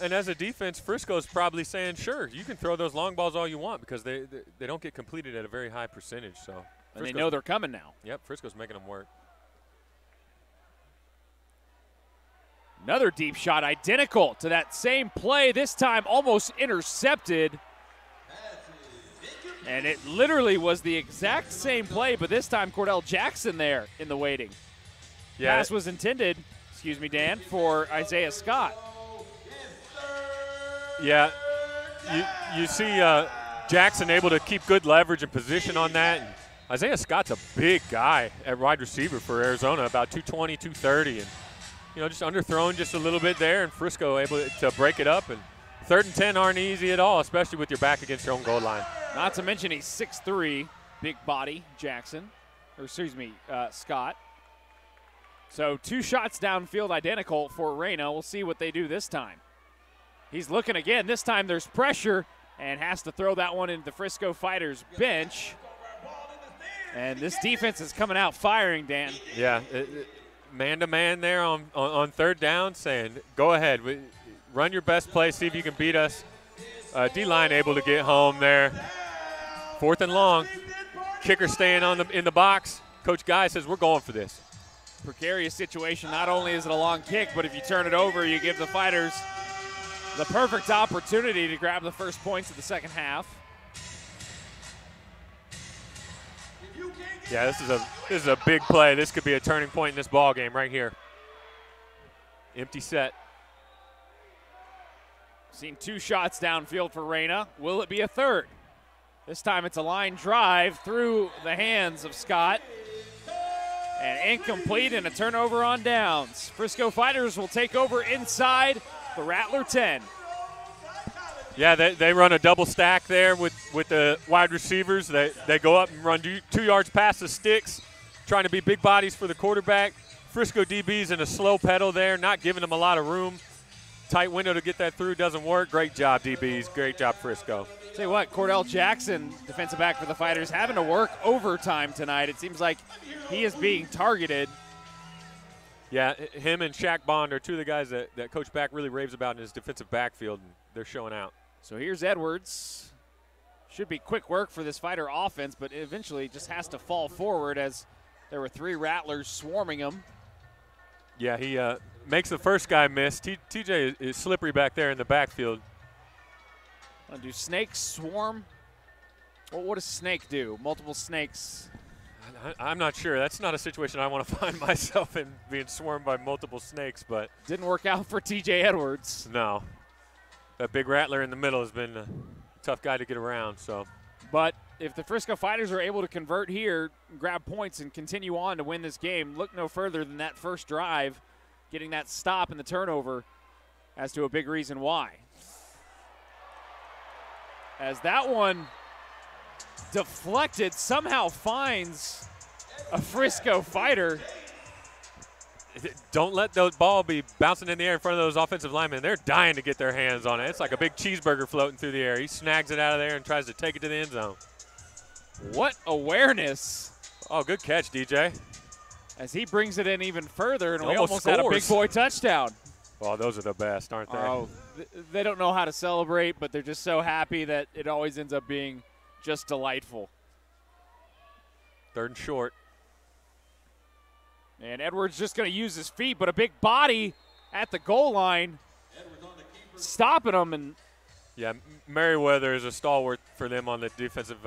And as a defense, Frisco's probably saying, sure, you can throw those long balls all you want because they don't get completed at a very high percentage. So and they know they're coming now. Yep, Frisco's making them work. Another deep shot, identical to that same play, this time almost intercepted. And it literally was the exact same play, but this time Cordell Jackson there in the waiting. Yeah. Pass was intended, excuse me, Dan, for Isaiah Scott. Yeah, you see Jackson able to keep good leverage and position on that. And Isaiah Scott's a big guy at wide receiver for Arizona, about 220, 230. And, just underthrown just a little bit there, and Frisco able to break it up. And 3rd and 10 aren't easy at all, especially with your back against your own goal line. Not to mention he's 6'3", big body, Jackson, or excuse me, Scott. So 2 shots downfield identical for Reyna. We'll see what they do this time. He's looking again. This time there's pressure and has to throw that one into the Frisco Fighters bench. And this defense is coming out firing, Dan. Yeah, man-to-man there on 3rd down saying, go ahead, run your best play, see if you can beat us. D-line able to get home there. 4th and long. Kicker staying in the box. Coach Guy says, we're going for this. Precarious situation. Not only is it a long kick, but if you turn it over, you give the Fighters the perfect opportunity to grab the first points of the second half. Yeah, this is a big play. This could be a turning point in this ball game right here. Empty set. Seen 2 shots downfield for Reyna. Will it be a 3rd? This time it's a line drive through the hands of Scott. And incomplete and a turnover on downs. Frisco Fighters will take over inside the Rattler 10. Yeah, they run a double stack there with the wide receivers. They go up and run 2 yards past the sticks, trying to be big bodies for the quarterback. Frisco DB's in a slow pedal there, not giving them a lot of room. Tight window to get that through, doesn't work. Great job, DBs. Great job, Frisco. Tell you what, Cordell Jackson, defensive back for the Fighters, having to work overtime tonight. It seems like he is being targeted. Yeah, him and Shaq Bond are 2 of the guys that Coach Back really raves about in his defensive backfield, and they're showing out. So here's Edwards. Should be quick work for this Fighter offense, but eventually just has to fall forward as there were 3 Rattlers swarming him. Yeah, he makes the first guy miss. TJ is slippery back there in the backfield. Do snakes swarm? Well, what does snake do? Multiple snakes? I'm not sure. That's not a situation I want to find myself in, being swarmed by multiple snakes. But didn't work out for TJ Edwards. No. That big Rattler in the middle has been a tough guy to get around. So, but if the Frisco Fighters are able to convert here, grab points, and continue on to win this game, look no further than that first drive, getting that stop and the turnover as to a big reason why. As that one deflected, somehow finds a Frisco Fighter. Don't let the ball be bouncing in the air in front of those offensive linemen. They're dying to get their hands on it. It's like a big cheeseburger floating through the air. He snags it out of there and tries to take it to the end zone. What awareness. Oh, good catch, DJ. As he brings it in even further, and we almost scores. had a big boy touchdown. Well, those are the best, aren't they? Oh, they don't know how to celebrate, but they're just so happy that it always ends up being just delightful. 3rd and short. And Edwards just going to use his feet, but a big body at the goal line, stopping him. And yeah, Merriweather is a stalwart for them on the defensive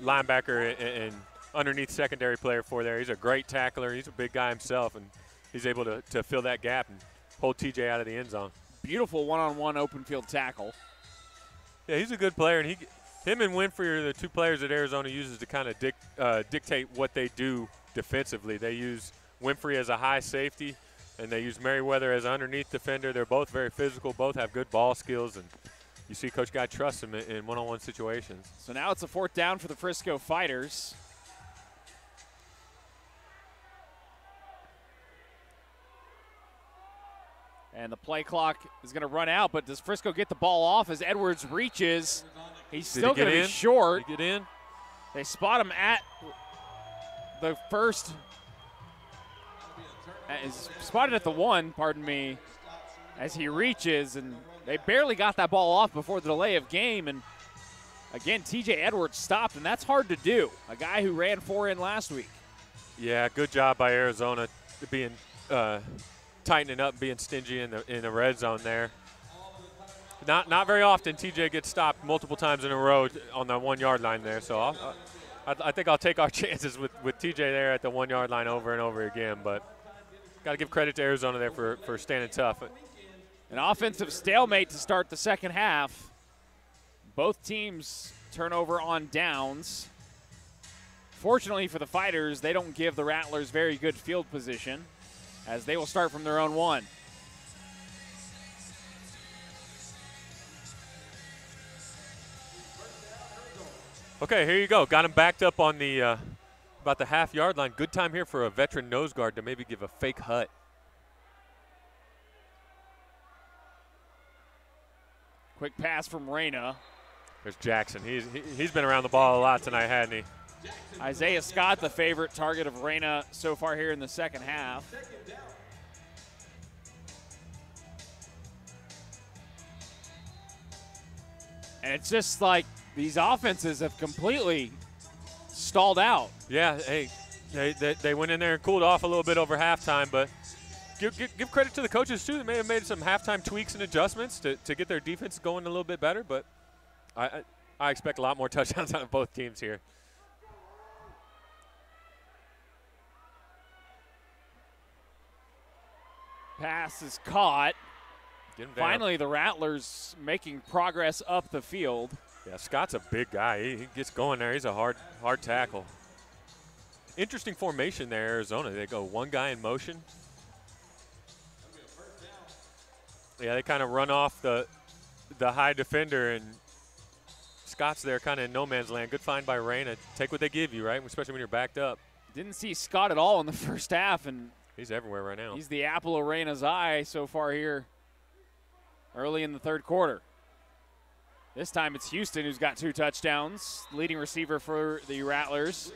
linebacker and underneath secondary player for there. He's a great tackler. He's a big guy himself, and he's able to fill that gap and hold TJ out of the end zone. Beautiful one-on-one open field tackle. Yeah, he's a good player, and him and Winfrey are the 2 players that Arizona uses to kind of dictate what they do defensively. They use Winfrey as a high safety, and they use Merriweather as an underneath defender. They're both very physical, both have good ball skills, and you see Coach Guy trusts them in one-on-one situations. So now it's a 4th down for the Frisco Fighters. And the play clock is going to run out, but does Frisco get the ball off as Edwards reaches? He's still going to be short. Did he get in? They spot him at the first. Is spotted at the 1, pardon me, as he reaches, and they barely got that ball off before the delay of game. And again, TJ Edwards stopped, and that's hard to do. A guy who ran 4 in last week. Yeah, good job by Arizona being tightening up, being stingy in the red zone there. Not very often TJ gets stopped multiple times in a row on the 1 yard line there. So I think I'll take our chances with TJ there at the 1 yard line over and over again. But got to give credit to Arizona there for standing tough. An offensive stalemate to start the second half. Both teams turnover on downs. Fortunately for the Fighters, they don't give the Rattlers very good field position, as they will start from their own 1. Okay, here you go. Got him backed up on the about the half-yard line. Good time here for a veteran nose guard to maybe give a fake hut. Quick pass from Reyna. There's Jackson. He's been around the ball a lot tonight, hasn't he? Isaiah Scott, the favorite target of Reyna so far here in the second half. And it's just like these offenses have completely stalled out. Yeah, hey, they went in there and cooled off a little bit over halftime, but give credit to the coaches, too. They may have made some halftime tweaks and adjustments to get their defense going a little bit better, but I expect a lot more touchdowns out of both teams here. Pass is caught. Finally, the Rattlers making progress up the field. Yeah, Scott's a big guy. He gets going there. He's a hard tackle. Interesting formation there, Arizona. They go one guy in motion. Yeah, they kind of run off the high defender, and Scott's there kind of in no man's land. Good find by Reyna. Take what they give you, right? Especially when you're backed up. Didn't see Scott at all in the first half, and he's everywhere right now. He's the apple of Reyna's eye so far here early in the third quarter. This time it's Houston who's got 2 touchdowns, leading receiver for the Rattlers.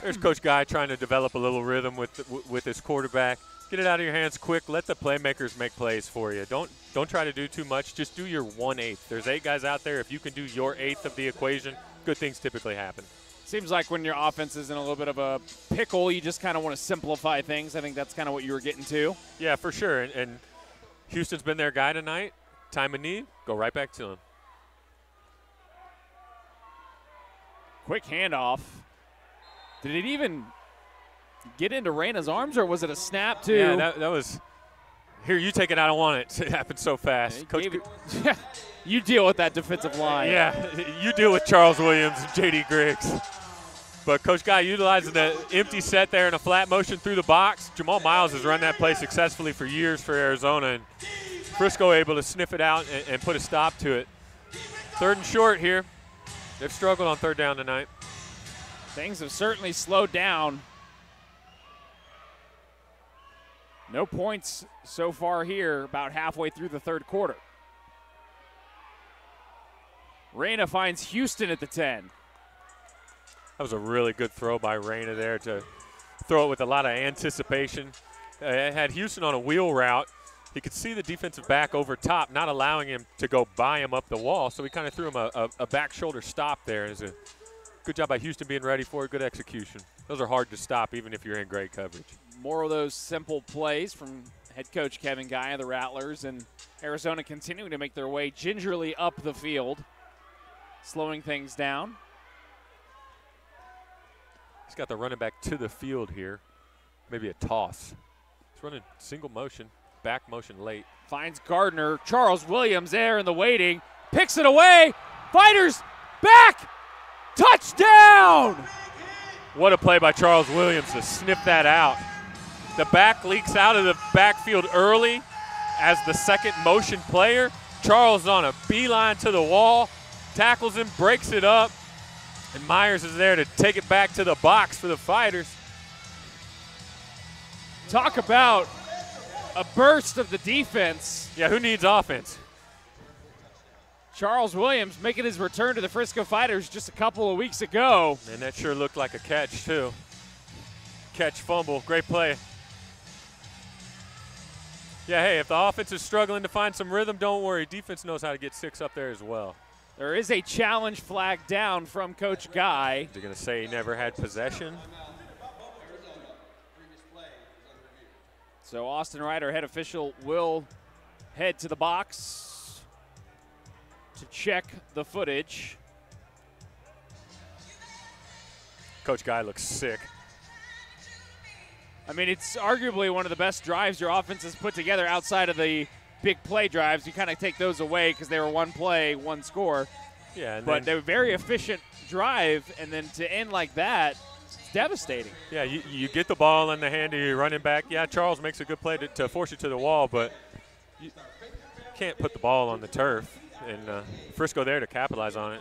There's Coach Guy trying to develop a little rhythm with his quarterback. Get it out of your hands quick. Let the playmakers make plays for you. Don't try to do too much. Just do your 1/8. There's 8 guys out there. If you can do your 1/8 of the equation, good things typically happen. Seems like when your offense is in a little bit of a pickle, you just kind of want to simplify things. I think that's kind of what you were getting to. Yeah, for sure. And Houston's been their guy tonight. Time of need, go right back to him. Quick handoff. Did it even get into Reyna's arms, or was it a snap too? Yeah, that was. Here, you take it. I don't want it. It happened so fast. Coach, you deal with that defensive line. Yeah, you deal with Charles Williams and J.D. Griggs. But Coach Guy utilizing the empty set there in a flat motion through the box. Jamal Miles has run that play successfully for years for Arizona, and Frisco able to sniff it out and put a stop to it. 3rd and short here. They've struggled on 3rd down tonight. Things have certainly slowed down. No points so far here, about halfway through the third quarter. Reyna finds Houston at the 10. That was a really good throw by Reyna there to throw it with a lot of anticipation. It had Houston on a wheel route. He could see the defensive back over top, not allowing him to go by him up the wall, so he kind of threw him a back shoulder stop there. It was a good job by Houston being ready for it, good execution. Those are hard to stop even if you're in great coverage. More of those simple plays from head coach Kevin Guy of the Rattlers, and Arizona continuing to make their way gingerly up the field, slowing things down. He's got the running back to the field here. Maybe a toss. He's running single motion, back motion late. Finds Gardner. Charles Williams there in the waiting. Picks it away. Fighters back. Touchdown. What a play by Charles Williams to sniff that out. The back leaks out of the backfield early as the second motion player. Charles on a beeline to the wall, tackles him, breaks it up, and Myers is there to take it back to the box for the Fighters. Talk about a burst of the defense. Yeah, who needs offense? Charles Williams making his return to the Frisco Fighters just a couple of weeks ago. And that sure looked like a catch, too. Catch, fumble, great play. Yeah, hey, if the offense is struggling to find some rhythm, don't worry. Defense knows how to get 6 up there as well. There is a challenge flag down from Coach Guy. They're going to say he never had possession. So Austin Ryder, head official, will head to the box to check the footage. Coach Guy looks sick. I mean, it's arguably one of the best drives your offense has put together outside of the big play drives. You kind of take those away because they were one play, one score. Yeah, but they were very efficient drive, and then to end like that, it's devastating. Yeah, you get the ball in the hand of your running back. Yeah, Charles makes a good play to force you to the wall, but you can't put the ball on the turf. And Frisco there to capitalize on it.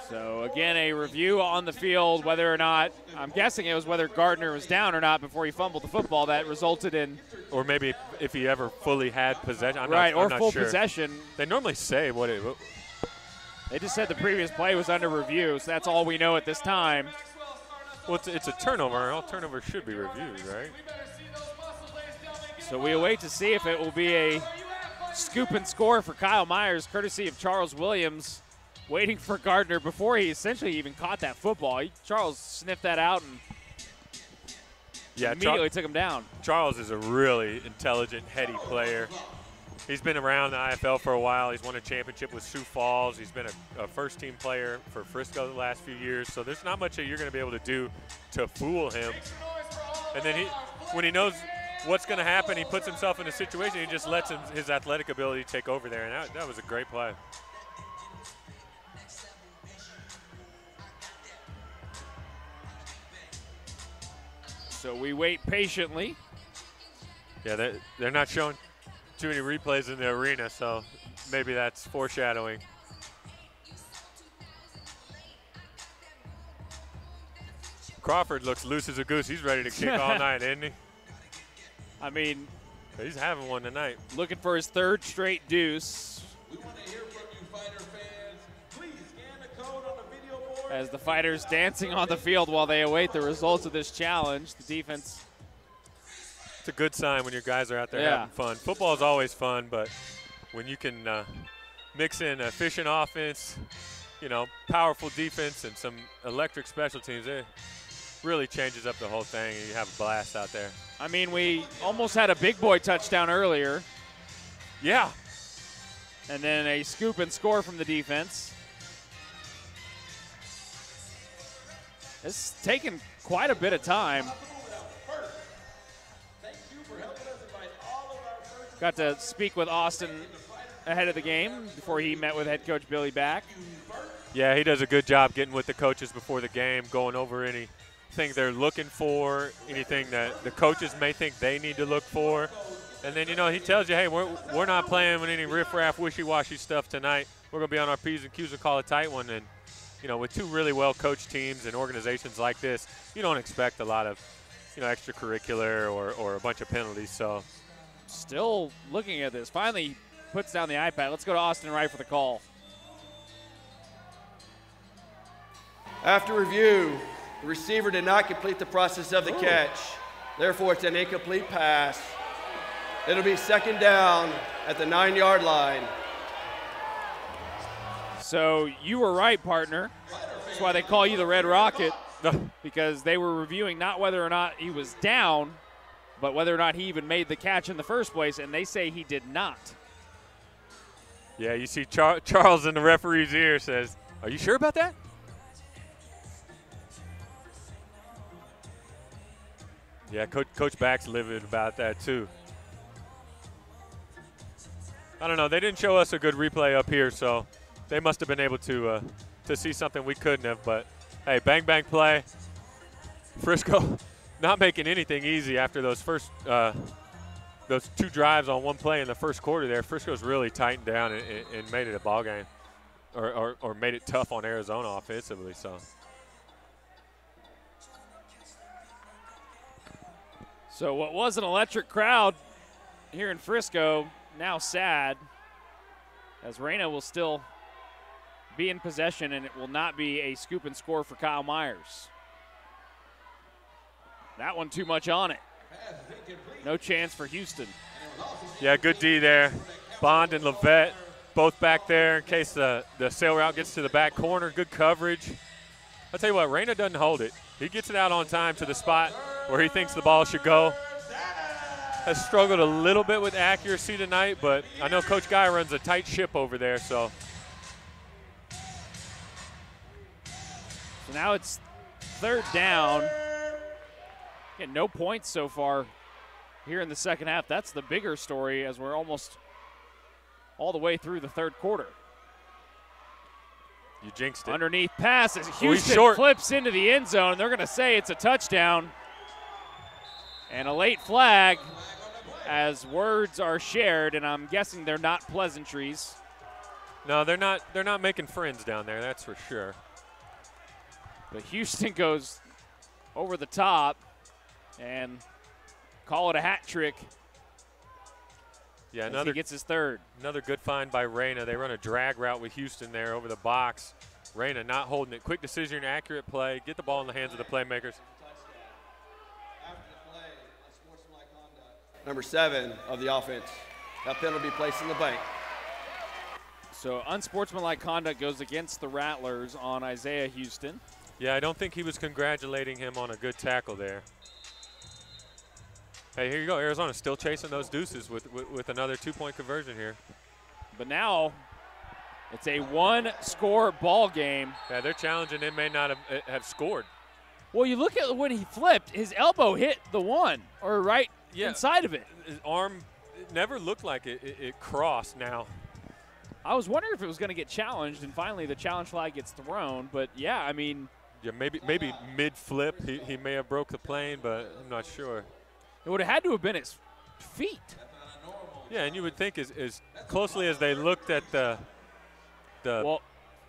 So, again, a review on the field, whether or not, I'm guessing it was whether Gardner was down or not before he fumbled the football. That resulted in. Or maybe if he ever fully had possession. I'm right, not full sure. possession. They normally say what it. They just said the previous play was under review, so that's all we know at this time. Well, it's a turnover. All turnovers should be reviewed, right? So we await to see if it will be a scoop and score for Kyle Myers, courtesy of Charles Williams, waiting for Gardner before he essentially even caught that football. Charles sniffed that out and immediately took him down. Charles is a really intelligent, heady player. He's been around the IFL for a while. He's won a championship with Sioux Falls. He's been a first-team player for Frisco the last few years. So there's not much that you're going to be able to do to fool him. And then when he knows what's going to happen, he puts himself in a situation. He just lets his athletic ability take over there. And that was a great play. So we wait patiently. Yeah, they're not showing too many replays in the arena, so maybe that's foreshadowing. Crawford looks loose as a goose. He's ready to kick all night, isn't he? I mean, he's having one tonight. Looking for his 3rd straight deuce. We want to hear from you, Fighter fans. Please scan the code on the video board. As the Fighters dancing on the field while they await the results of this challenge. The defense. It's a good sign when your guys are out there having fun. Football is always fun, but when you can mix in efficient offense, powerful defense, and some electric special teams, it really changes up the whole thing, and you have a blast out there. I mean, we almost had a big boy touchdown earlier. Yeah. And then a scoop and score from the defense. It's taken quite a bit of time. Got to speak with Austin ahead of the game before he met with head coach Billy Back. Yeah, he does a good job getting with the coaches before the game, going over anything they're looking for, anything that the coaches may think they need to look for. And then, he tells you, hey, we're not playing with any riffraff, wishy-washy stuff tonight. We're going to be on our P's and Q's and call a tight one. And, with 2 really well-coached teams and organizations like this, you don't expect a lot of, extracurricular or a bunch of penalties. So still looking at this. Finally puts down the iPad. Let's go to Austin Wright for the call. After review, the receiver did not complete the process of the catch. Therefore, it's an incomplete pass. It'll be 2nd down at the 9-yard line. So you were right, partner. That's why they call you the Red Rocket, because they were reviewing not whether or not he was down, but whether or not he even made the catch in the first place, and they say he did not. Yeah, you see Charles in the referee's ear says, are you sure about that? Yeah, Coach Back's livid about that too. I don't know. They didn't show us a good replay up here, so they must have been able to see something we couldn't have. But, hey, bang play. Frisco not making anything easy after those first those 2 drives on one play in the first quarter there. Frisco's really tightened down and made it a ball game or made it tough on Arizona offensively. So what was an electric crowd here in Frisco, now sad, as Reyna will still be in possession, and it will not be a scoop and score for Kyle Myers. That one too much on it. No chance for Houston. Yeah, good D there. Bond and Levette both back there in case the sail route gets to the back corner. Good coverage. I'll tell you what, Reyna doesn't hold it. He gets it out on time to the spot where he thinks the ball should go. Has struggled a little bit with accuracy tonight, but I know Coach Guy runs a tight ship over there, so. So now it's third down. Again, no points so far here in the second half. That's the bigger story as we're almost all the way through the third quarter. You jinxed it. Underneath pass as Houston flips into the end zone. They're going to say it's a touchdown. And a late flag as words are shared, and I'm guessing they're not pleasantries. No, they're not making friends down there, that's for sure. But Houston goes over the top and call it a hat trick. Yeah, he gets his third. Another good find by Reyna. They run a drag route with Houston there over the box. Reyna not holding it. Quick decision, accurate play. Get the ball in the hands of the playmakers. Number 7 of the offense. That penalty will be placed in the bank. So unsportsmanlike conduct goes against the Rattlers on Isaiah Houston. Yeah, I don't think he was congratulating him on a good tackle there. Hey, here you go. Arizona's still chasing those deuces with another 2-point conversion here. But now it's a one-score ball game. Yeah, they're challenging. They may not have scored. Well, you look at when he flipped, his elbow hit the one, or right inside of it. His arm, it never looked like it crossed now. I was wondering if it was going to get challenged, and finally the challenge flag gets thrown. But, yeah, I mean. Yeah, maybe mid-flip he may have broke the plane, but I'm not sure. It would have had to have been his feet. Yeah, and you would think as closely as they looked at the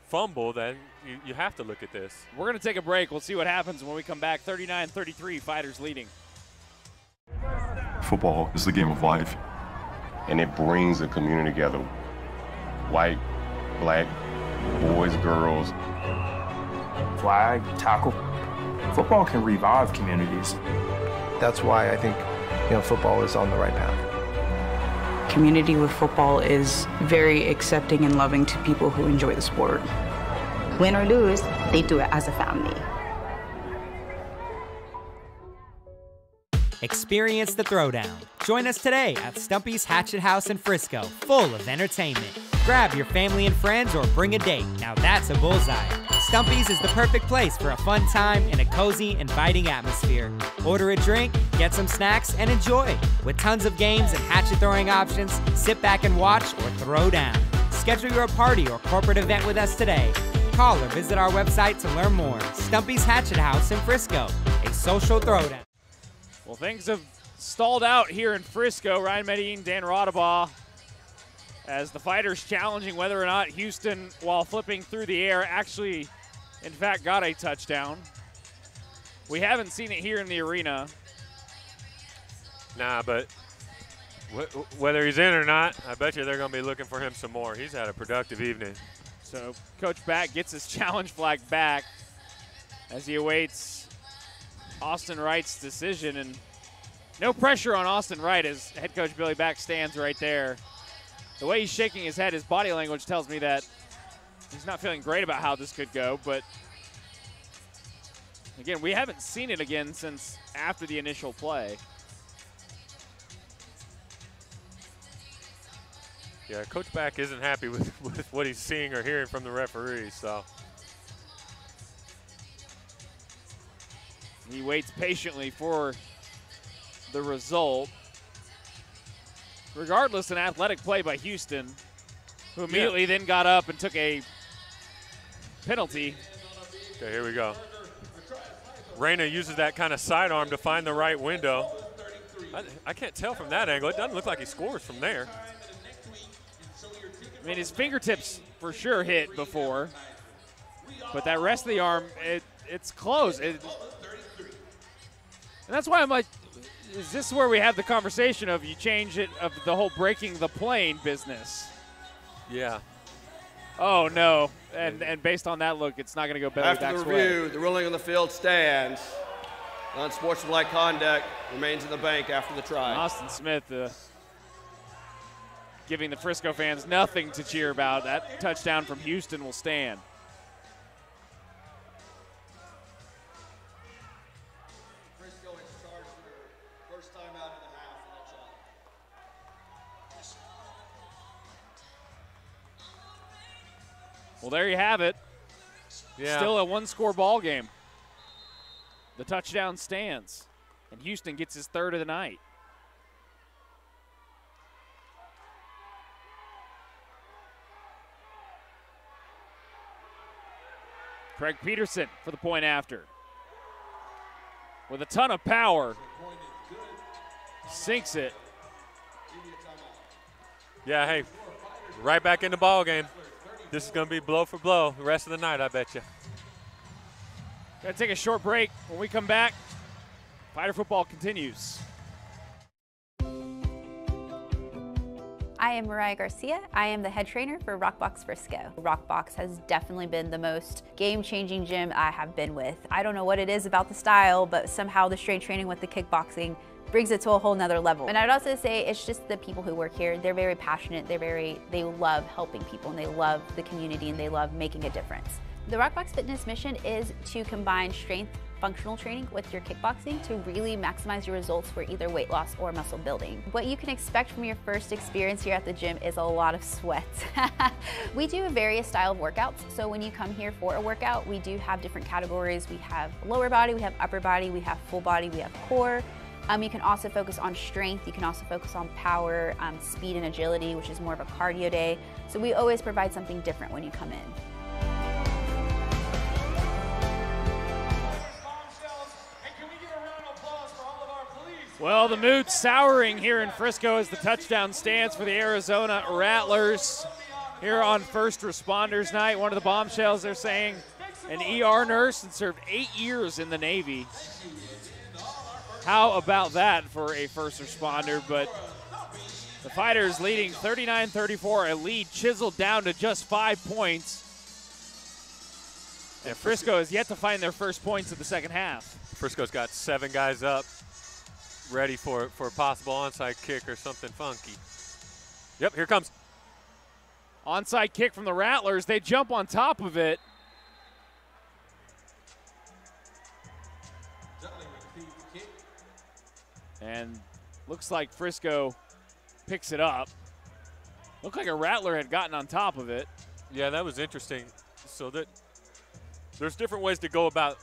fumble, then you have to look at this. We're going to take a break. We'll see what happens when we come back. 39-33, Fighters leading. Football is the game of life, and it brings a community together. White, black, boys, girls. Flag, tackle. Football can revive communities. That's why I think football is on the right path. Community with football is very accepting and loving to people who enjoy the sport. Win or lose, they do it as a family. Experience the Throwdown. Join us today at Stumpy's Hatchet House in Frisco, full of entertainment. Grab your family and friends or bring a date. Now that's a bullseye. Stumpy's is the perfect place for a fun time in a cozy, inviting atmosphere. Order a drink, get some snacks, and enjoy. With tons of games and hatchet throwing options, sit back and watch or throw down. Schedule your party or corporate event with us today. Call or visit our website to learn more. Stumpy's Hatchet House in Frisco, a social throwdown. Well, things have stalled out here in Frisco. Ryan Medellin, Dan Rodabaugh, as the Fighters challenging whether or not Houston, while flipping through the air, actually, in fact, got a touchdown. We haven't seen it here in the arena. Nah, but whether he's in or not, I bet you they're going to be looking for him some more. He's had a productive evening. So Coach Back gets his challenge flag back as he awaits Austin Wright's decision, and no pressure on Austin Wright as head coach Billy Back stands right there. The way he's shaking his head, his body language tells me that he's not feeling great about how this could go, but again, we haven't seen it again since after the initial play. Yeah, Coach Back isn't happy with what he's seeing or hearing from the referee, so. He waits patiently for the result. Regardless, an athletic play by Houston, who immediately then got up and took a penalty. Okay, here we go. Reyna uses that kind of sidearm to find the right window. I can't tell from that angle. It doesn't look like he scores from there. I mean, his fingertips for sure hit before, but that rest of the arm, it's close. And that's why I'm like, Is this where we have the conversation of you change it, of the whole breaking the plane business? Yeah. Oh, no. And based on that look, it's not going to go belly After back's the review, way. the ruling on the field stands. Unsportsmanlike conduct remains in the bank after the try. Austin Smith giving the Frisco fans nothing to cheer about. That touchdown from Houston will stand. Frisco has charged their first time out in the half for that shot. Well, there you have it. Yeah. Still a one-score ball game. The touchdown stands, and Houston gets his third of the night. Craig Peterson for the point after. With a ton of power. Sinks it. Yeah, hey, right back in the ball game. This is going to be blow for blow the rest of the night, I bet you. Got to take a short break. When we come back, Fighter football continues. I am Mariah Garcia. I am the head trainer for Rockbox Frisco. Rockbox has definitely been the most game-changing gym I have been with. I don't know what it is about the style, but somehow the strength training with the kickboxing brings it to a whole nother level. And I'd also say it's just the people who work here. They're very passionate. They love helping people, and they love the community, and they love making a difference. The Rockbox Fitness mission is to combine strength functional training with your kickboxing to really maximize your results for either weight loss or muscle building. What you can expect from your first experience here at the gym is a lot of sweat. We do various style of workouts, so when you come here for a workout, we do have different categories. We have lower body, we have upper body, we have full body, we have core. You can also focus on strength, you can also focus on power, speed and agility, which is more of a cardio day. So we always provide something different when you come in. Well, the mood's souring here in Frisco as the touchdown stands for the Arizona Rattlers here on First Responders Night. One of the bombshells, they're saying, an ER nurse and served 8 years in the Navy. How about that for a first responder? But the Fighters leading 39-34, a lead chiseled down to just 5 points. And Frisco has yet to find their first points of the second half. Frisco's got 7 guys up, ready for a possible onside kick or something funky. Yep, here comes. Onside kick from the Rattlers. They jump on top of it. And looks like Frisco picks it up. Looked like a Rattler had gotten on top of it. Yeah, that was interesting. So that there's different ways to go about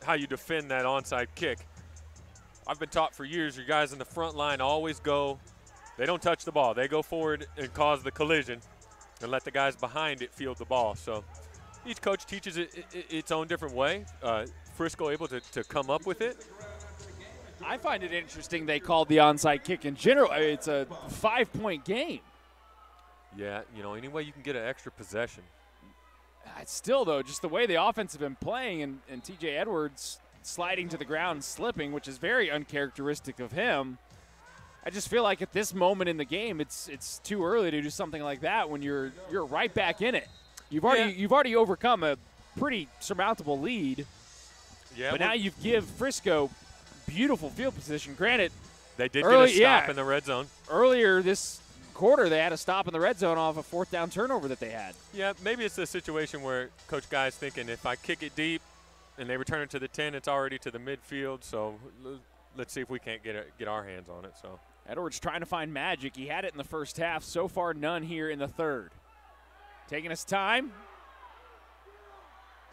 how you defend that onside kick. I've been taught for years, your guys in the front line always go, they don't touch the ball. They go forward and cause the collision and let the guys behind it field the ball. So each coach teaches it its own different way. Frisco able to come up with it. I find it interesting they called the onside kick in general. It's a 5-point game. Yeah, you know, any way you can get an extra possession. It's still, though, just the way the offense have been playing and T.J. Edwards sliding to the ground and slipping, which is very uncharacteristic of him. I just feel like at this moment in the game, it's too early to do something like that when you're right back in it. You've already overcome a pretty surmountable lead. Yeah, but now you give Frisco beautiful field position. Granted, they did get a stop in the red zone. Earlier this quarter, they had a stop in the red zone off a 4th down turnover that they had. Yeah, maybe it's a situation where Coach Guy's thinking if I kick it deep and they return it to the 10, it's already to the midfield. So let's see if we can't get our hands on it. So Edwards trying to find magic. He had it in the first half. So far, none here in the third. Taking his time.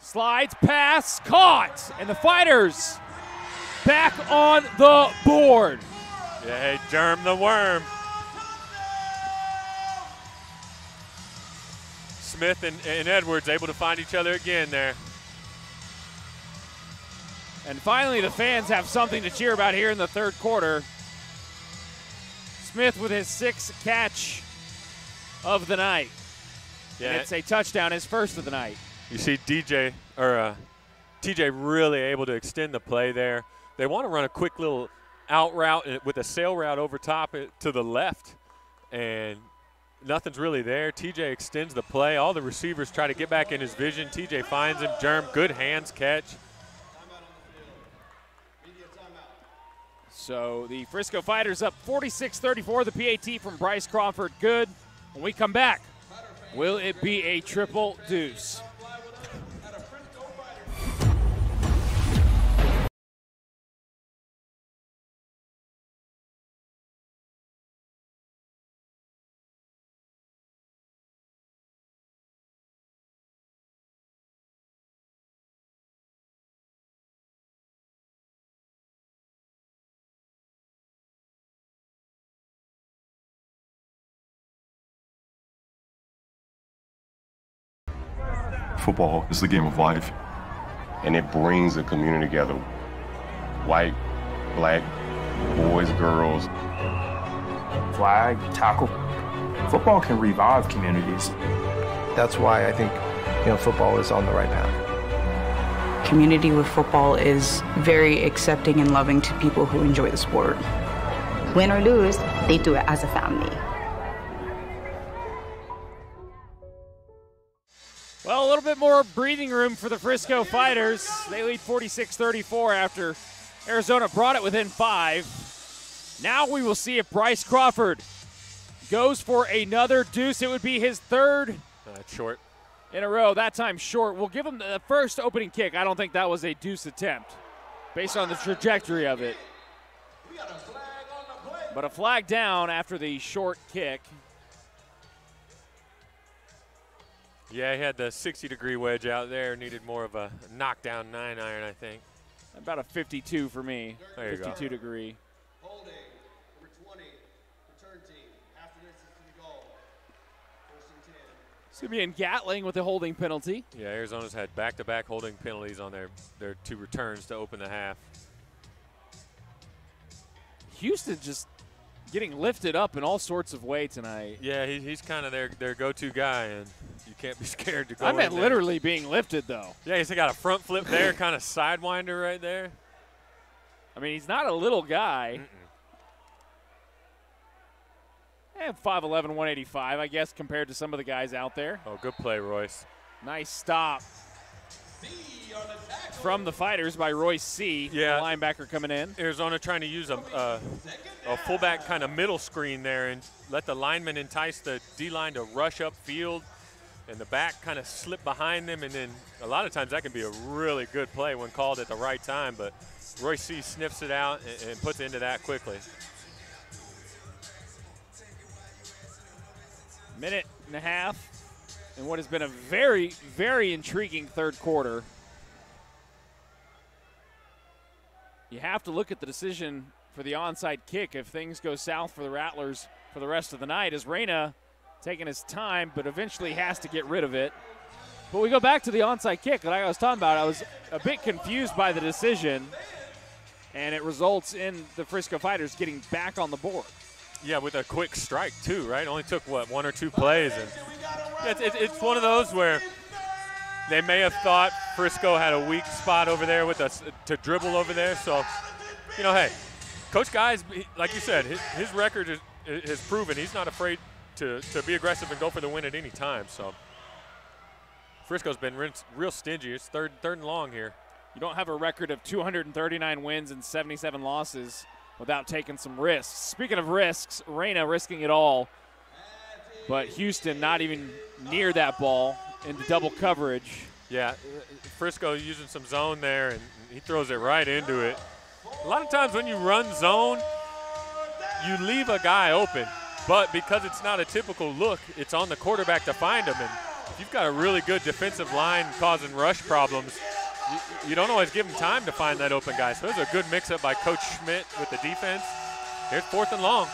Slides, pass, caught. And the Fighters back on the board. Yeah, hey, Germ the Worm. Smith and Edwards able to find each other again there. And finally, the fans have something to cheer about here in the third quarter. Smith with his 6th catch of the night. Yeah, and it's a touchdown, his first of the night. You see TJ really able to extend the play there. They want to run a quick little out route with a sail route over top to the left, and nothing's really there. TJ extends the play. All the receivers try to get back in his vision. TJ finds him. Germ, good hands catch. So the Frisco Fighters up 46-34. The PAT from Bryce Crawford, good. When we come back, will it be a triple deuce? Football is the game of life, and it brings the community together. White, black, boys, girls. Flag, tackle. Football can revive communities. That's why I think, football is on the right path. Community with football is very accepting and loving to people who enjoy the sport. Win or lose, they do it as a family. Well, a little bit more breathing room for the Frisco Fighters. They lead 46-34 after Arizona brought it within 5. Now we will see if Bryce Crawford goes for another deuce. It would be his third short in a row, that time short. We'll give him the first opening kick. I don't think that was a deuce attempt based on the trajectory of it. But a flag down after the short kick. Yeah, he had the 60-degree wedge out there. Needed more of a knockdown 9-iron, I think. About a 52 for me. There you 52 degree. Holding, number 20, return team. Half the distance to the goal. 1st and 10. It's going to be in Gatling with a holding penalty. Yeah, Arizona's had back-to-back holding penalties on their 2 returns to open the half. Houston just getting lifted up in all sorts of way tonight. Yeah, he's kind of their go-to guy, and you can't be scared to go I meant in there. literally being lifted, though. Yeah, he's got a front flip there, kind of sidewinder right there. I mean, he's not a little guy. And 5'11", 185, I guess, compared to some of the guys out there. Oh, good play, Royce. Nice stop from the Fighters by Royce C., yeah, the linebacker coming in. Arizona trying to use a fullback kind of middle screen there and let the lineman entice the D-line to rush upfield, and the back kind of slip behind them, and then a lot of times that can be a really good play when called at the right time, but Royce C. sniffs it out and puts into that quickly. Minute and a half in what has been a very, very intriguing third quarter. You have to look at the decision for the onside kick if things go south for the Rattlers for the rest of the night, as Reyna taking his time but eventually has to get rid of it. But we go back to the onside kick, like I was talking about. I was a bit confused by the decision, and it results in the Frisco Fighters getting back on the board. Yeah, with a quick strike too, right? Only took, what, 1 or 2 plays. And it's one of those where they may have thought Frisco had a weak spot over there with us to dribble over there. So, hey, Coach Guy's, like you said, his record has proven he's not afraid to be aggressive and go for the win at any time. So Frisco's been real stingy. It's third and long here. You don't have a record of 239 wins and 77 losses without taking some risks. Speaking of risks, Reyna risking it all, but Houston not even near that ball into double coverage. Yeah, Frisco using some zone there, and he throws it right into it. A lot of times when you run zone, you leave a guy open, but because it's not a typical look, it's on the quarterback to find him. And if you've got a really good defensive line causing rush problems, you don't always give him time to find that open guy. So there's a good mix-up by Coach Schmidt with the defense. Here's 4th and long.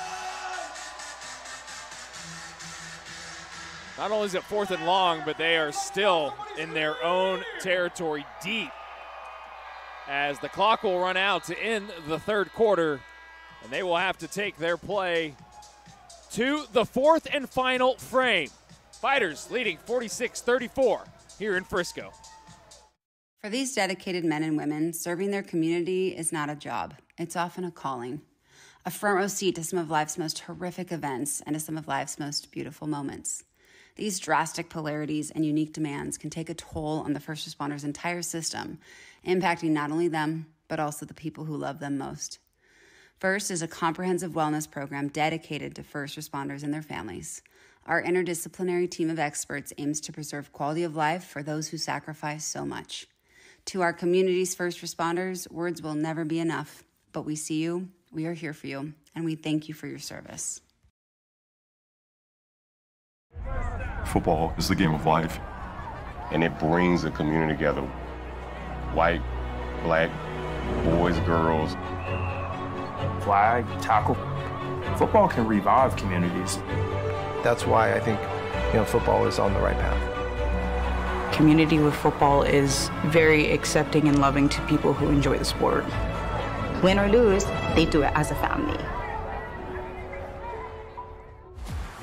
Not only is it 4th and long, but they are still in their own territory deep, as the clock will run out to end the third quarter, and they will have to take their play to the 4th and final frame. Fighters leading 46-34 here in Frisco. For these dedicated men and women, serving their community is not a job, It's often a calling, a front row seat to some of life's most horrific events and to some of life's most beautiful moments. These drastic polarities and unique demands can take a toll on the first responders' entire system, impacting not only them, but also the people who love them most. First is a comprehensive wellness program dedicated to first responders and their families. Our interdisciplinary team of experts aims to preserve quality of life for those who sacrifice so much. To our community's first responders, words will never be enough, but we see you, we are here for you, and we thank you for your service. Football is the game of life, and it brings a community together. White, black, boys, girls. Flag, tackle. Football can revive communities. That's why I think, football is on the right path. Community with football is very accepting and loving to people who enjoy the sport. Win or lose, they do it as a family.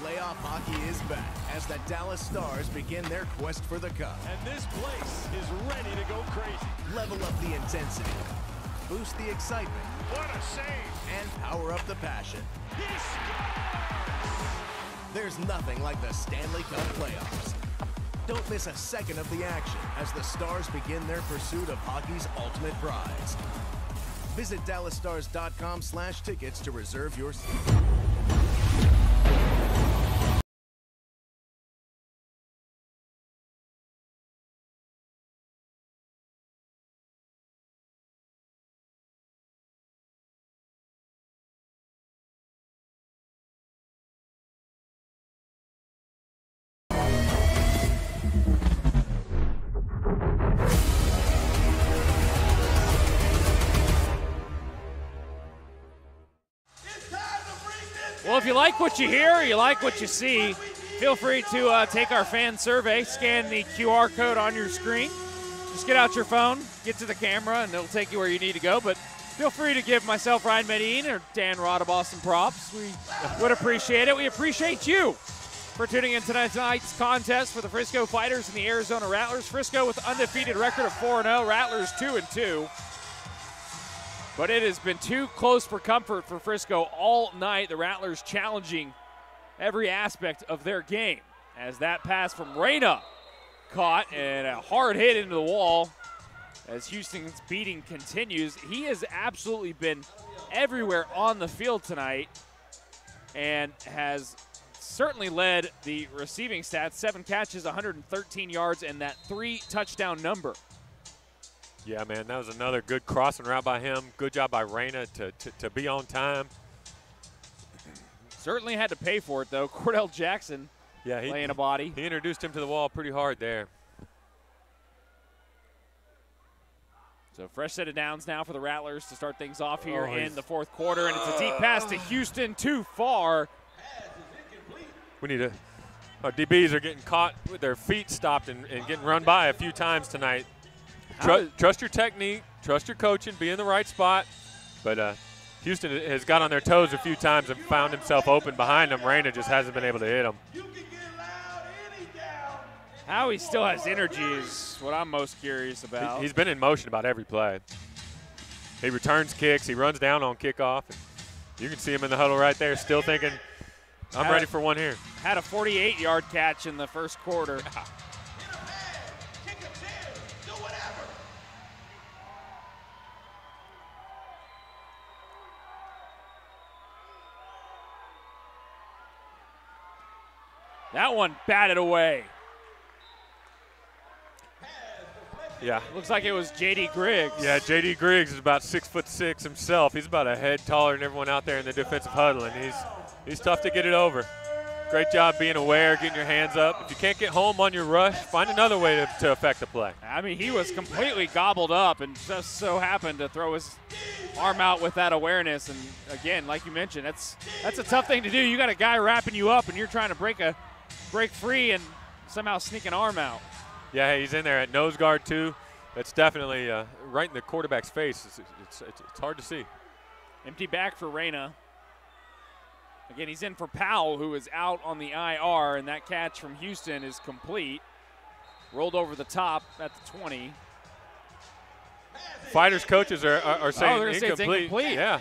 Playoff hockey is back as the Dallas Stars begin their quest for the cup. And this place is ready to go crazy. Level up the intensity, boost the excitement. What a save! And power up the passion. He scores! There's nothing like the Stanley Cup playoffs. Don't miss a second of the action as the Stars begin their pursuit of hockey's ultimate prize. Visit DallasStars.com/tickets to reserve your seat. Well, if you like what you hear, you like what you see, feel free to take our fan survey, scan the QR code on your screen. Just get out your phone, get to the camera, and it'll take you where you need to go. But feel free to give myself, Ryan Medine, or Dan Rodaboss some props. We would appreciate it. We appreciate you for tuning in tonight's contest for the Frisco Fighters and the Arizona Rattlers. Frisco with an undefeated record of 4-0, Rattlers 2-2. But it has been too close for comfort for Frisco all night. The Rattlers challenging every aspect of their game. As that pass from Reyna caught and a hard hit into the wall as Houston's beating continues. He has absolutely been everywhere on the field tonight and has certainly led the receiving stats. 7 catches, 113 yards, and that 3-touchdown number. Yeah, man, that was another good crossing route by him. Good job by Reyna to be on time. Certainly had to pay for it, though. Cordell Jackson laying a body. He introduced him to the wall pretty hard there. So fresh set of downs now for the Rattlers to start things off here in the fourth quarter. And it's a deep pass to Houston, too far. We need our DBs are getting caught with their feet stopped and getting run by a few times tonight. Trust your technique, trust your coaching, be in the right spot. But Houston has got on their toes a few times and found himself open behind them. Reyna just hasn't been able to hit him. How he still has energy is what I'm most curious about. He's been in motion about every play. He returns kicks, he runs down on kickoff. You can see him in the huddle right there, still thinking, I'm ready for one here. Had a 48-yard catch in the first quarter. That one batted away. Yeah. Looks like it was J.D. Griggs. Yeah, J.D. Griggs is about 6'6" himself. He's about a head taller than everyone out there in the defensive huddle, and he's tough to get it over. Great job being aware, getting your hands up. If you can't get home on your rush, find another way to affect the play. I mean, he was completely gobbled up and just so happened to throw his arm out with that awareness. And again, like you mentioned, that's a tough thing to do. You got a guy wrapping you up and you're trying to break free and somehow sneak an arm out. Yeah, he's in there at nose guard too. That's definitely right in the quarterback's face. It's hard to see. Empty back for Reyna. Again, he's in for Powell, who is out on the IR, and that catch from Houston is complete. Rolled over the top at the 20. Fighters coaches are saying they're saying incomplete. it's incomplete. Yeah.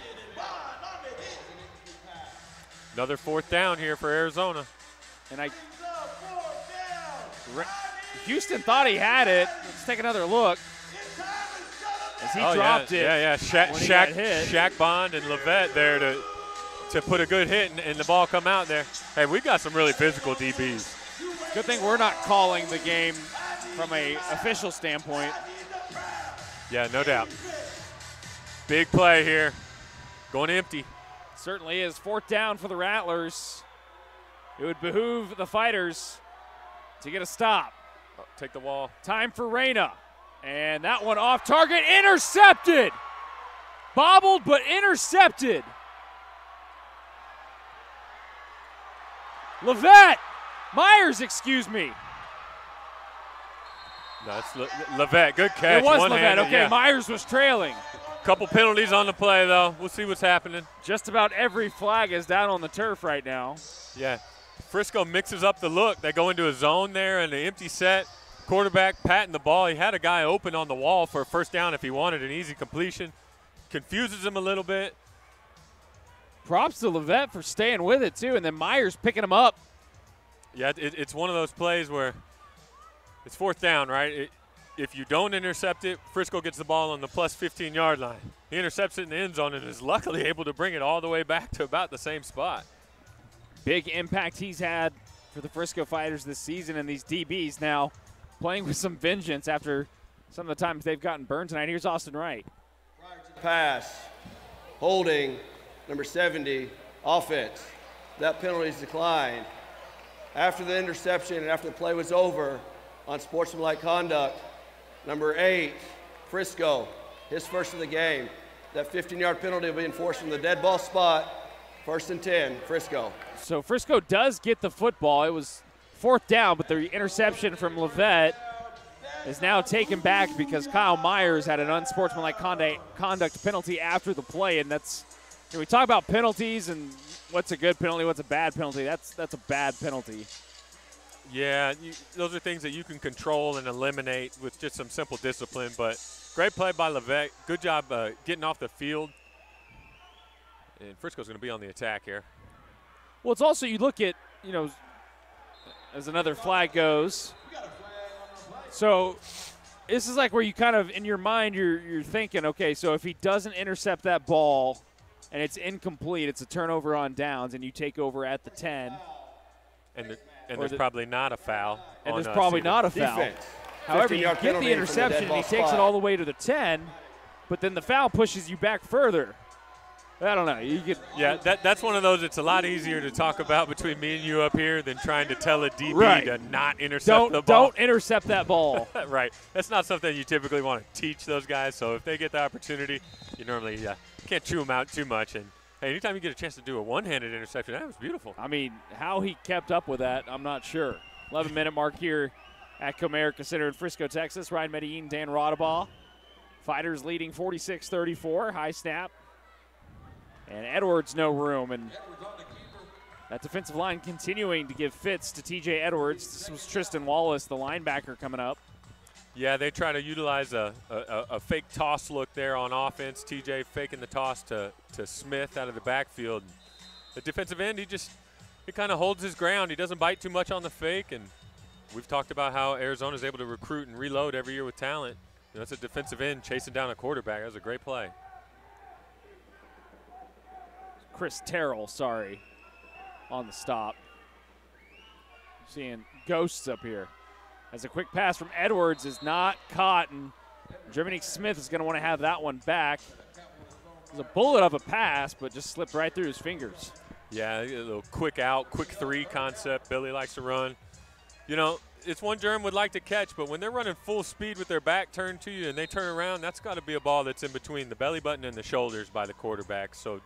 Another 4th down here for Arizona. And Houston thought he had it. Let's take another look. As he dropped it. Yeah. Shaq Bond and Levette there to put a good hit and the ball come out there. Hey, we got some really physical DBs. Good thing we're not calling the game from a official standpoint. Yeah, no doubt. Big play here. Going empty. Certainly is. 4th down for the Rattlers. It would behoove the Fighters to get a stop. Take the wall. Time for Reyna. And that one off target. Intercepted. Bobbled, but intercepted. Myers, excuse me. That's Levette. Good catch. It was Levette. Okay, yeah. Myers was trailing. Couple penalties on the play, though. We'll see what's happening. Just about every flag is down on the turf right now. Yeah. Frisco mixes up the look. They go into a zone there and the empty set. Quarterback patting the ball. He had a guy open on the wall for a 1st down if he wanted an easy completion. Confuses him a little bit. Props to Levette for staying with it, too, and then Myers picking him up. Yeah, it's one of those plays where it's 4th down, right? If you don't intercept it, Frisco gets the ball on the plus 15-yard line. He intercepts it in the end zone and is luckily able to bring it all the way back to about the same spot. Big impact he's had for the Frisco Fighters this season, and these DBs now playing with some vengeance after some of the times they've gotten burned tonight. Here's Austin Wright. Pass, holding, number 70, offense. That penalty is declined. After the interception and after the play was over on sportsmanlike conduct, number 8, Frisco, his first of the game. That 15-yard penalty will be enforced from the dead ball spot. 1st and 10, Frisco. So Frisco does get the football. It was 4th down, but the interception from Levette is now taken back because Kyle Myers had an unsportsmanlike conduct penalty after the play, and that's we talk about penalties and what's a good penalty, what's a bad penalty. That's a bad penalty. Yeah, those are things that you can control and eliminate with just some simple discipline, but great play by Levette. Good job getting off the field. And Frisco's going to be on the attack here. Well, it's also, you look at, as another flag goes. So this is like where you kind of, in your mind, you're thinking, okay, so if he doesn't intercept that ball and it's incomplete, it's a turnover on downs, and you take over at the 10. And there's probably not a foul. And there's probably not a foul. Defense. However, you get the interception and he takes it all the way to the 10, but then the foul pushes you back further. I don't know. Yeah, that's one of those. It's a lot easier to talk about between me and you up here than trying to tell a DB to not intercept the ball. Don't intercept that ball. Right. That's not something you typically want to teach those guys. So if they get the opportunity, you normally can't chew them out too much. And hey, anytime you get a chance to do a one-handed interception, that was beautiful. I mean, how he kept up with that, I'm not sure. 11-minute mark here at Comerica Center in Frisco, Texas. Ryan Medellin, Dan Rodabaugh. Fighters leading 46-34. High snap. And Edwards, no room. And that defensive line continuing to give fits to T.J. Edwards. This was Tristan Wallace, the linebacker, coming up. Yeah, they try to utilize a fake toss look there on offense. T.J. faking the toss to Smith out of the backfield. The defensive end, he kind of holds his ground. He doesn't bite too much on the fake. And we've talked about how Arizona's able to recruit and reload every year with talent. That's a defensive end chasing down a quarterback. That was a great play. Chris Terrell, on the stop. Seeing ghosts up here. As a quick pass from Edwards is not caught, and Jeremy Smith is going to want to have that one back. It was a bullet of a pass, but just slipped right through his fingers. Yeah, a little quick out, quick three concept Billy likes to run. It's one Germ would like to catch, but when they're running full speed with their back turned to you and they turn around, that's got to be a ball that's in between the belly button and the shoulders by the quarterback. So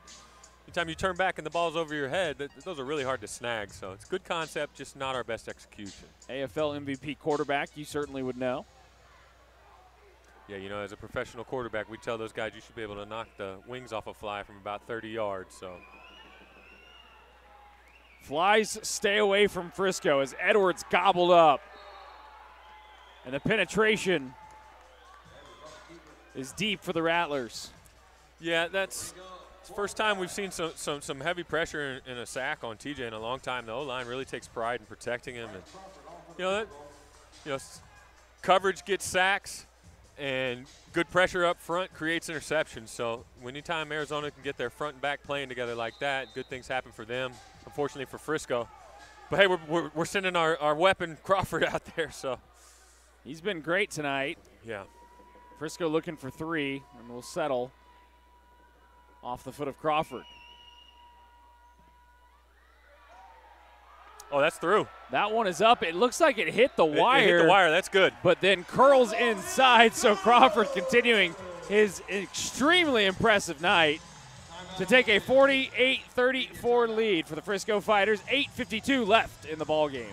anytime you turn back and the ball's over your head, those are really hard to snag. So it's good concept, just not our best execution. AFL MVP quarterback, you certainly would know. Yeah, as a professional quarterback, we tell those guys you should be able to knock the wings off a fly from about 30 yards. So flies stay away from Frisco as Edwards gobbled up. And the penetration is deep for the Rattlers. Yeah, that's the first time we've seen some heavy pressure in a sack on TJ in a long time. The O-line really takes pride in protecting him, and coverage gets sacks, and good pressure up front creates interceptions. So anytime Arizona can get their front and back playing together like that, good things happen for them. Unfortunately for Frisco, but hey, we're sending our weapon Crawford out there. So he's been great tonight. Yeah. Frisco looking for 3, and will settle off the foot of Crawford. Oh, that's through. That one is up. It looks like it hit the wire. It hit the wire. That's good. But then curls inside, so Crawford continuing his extremely impressive night to take a 48-34 lead for the Frisco Fighters. 8:52 left in the ballgame.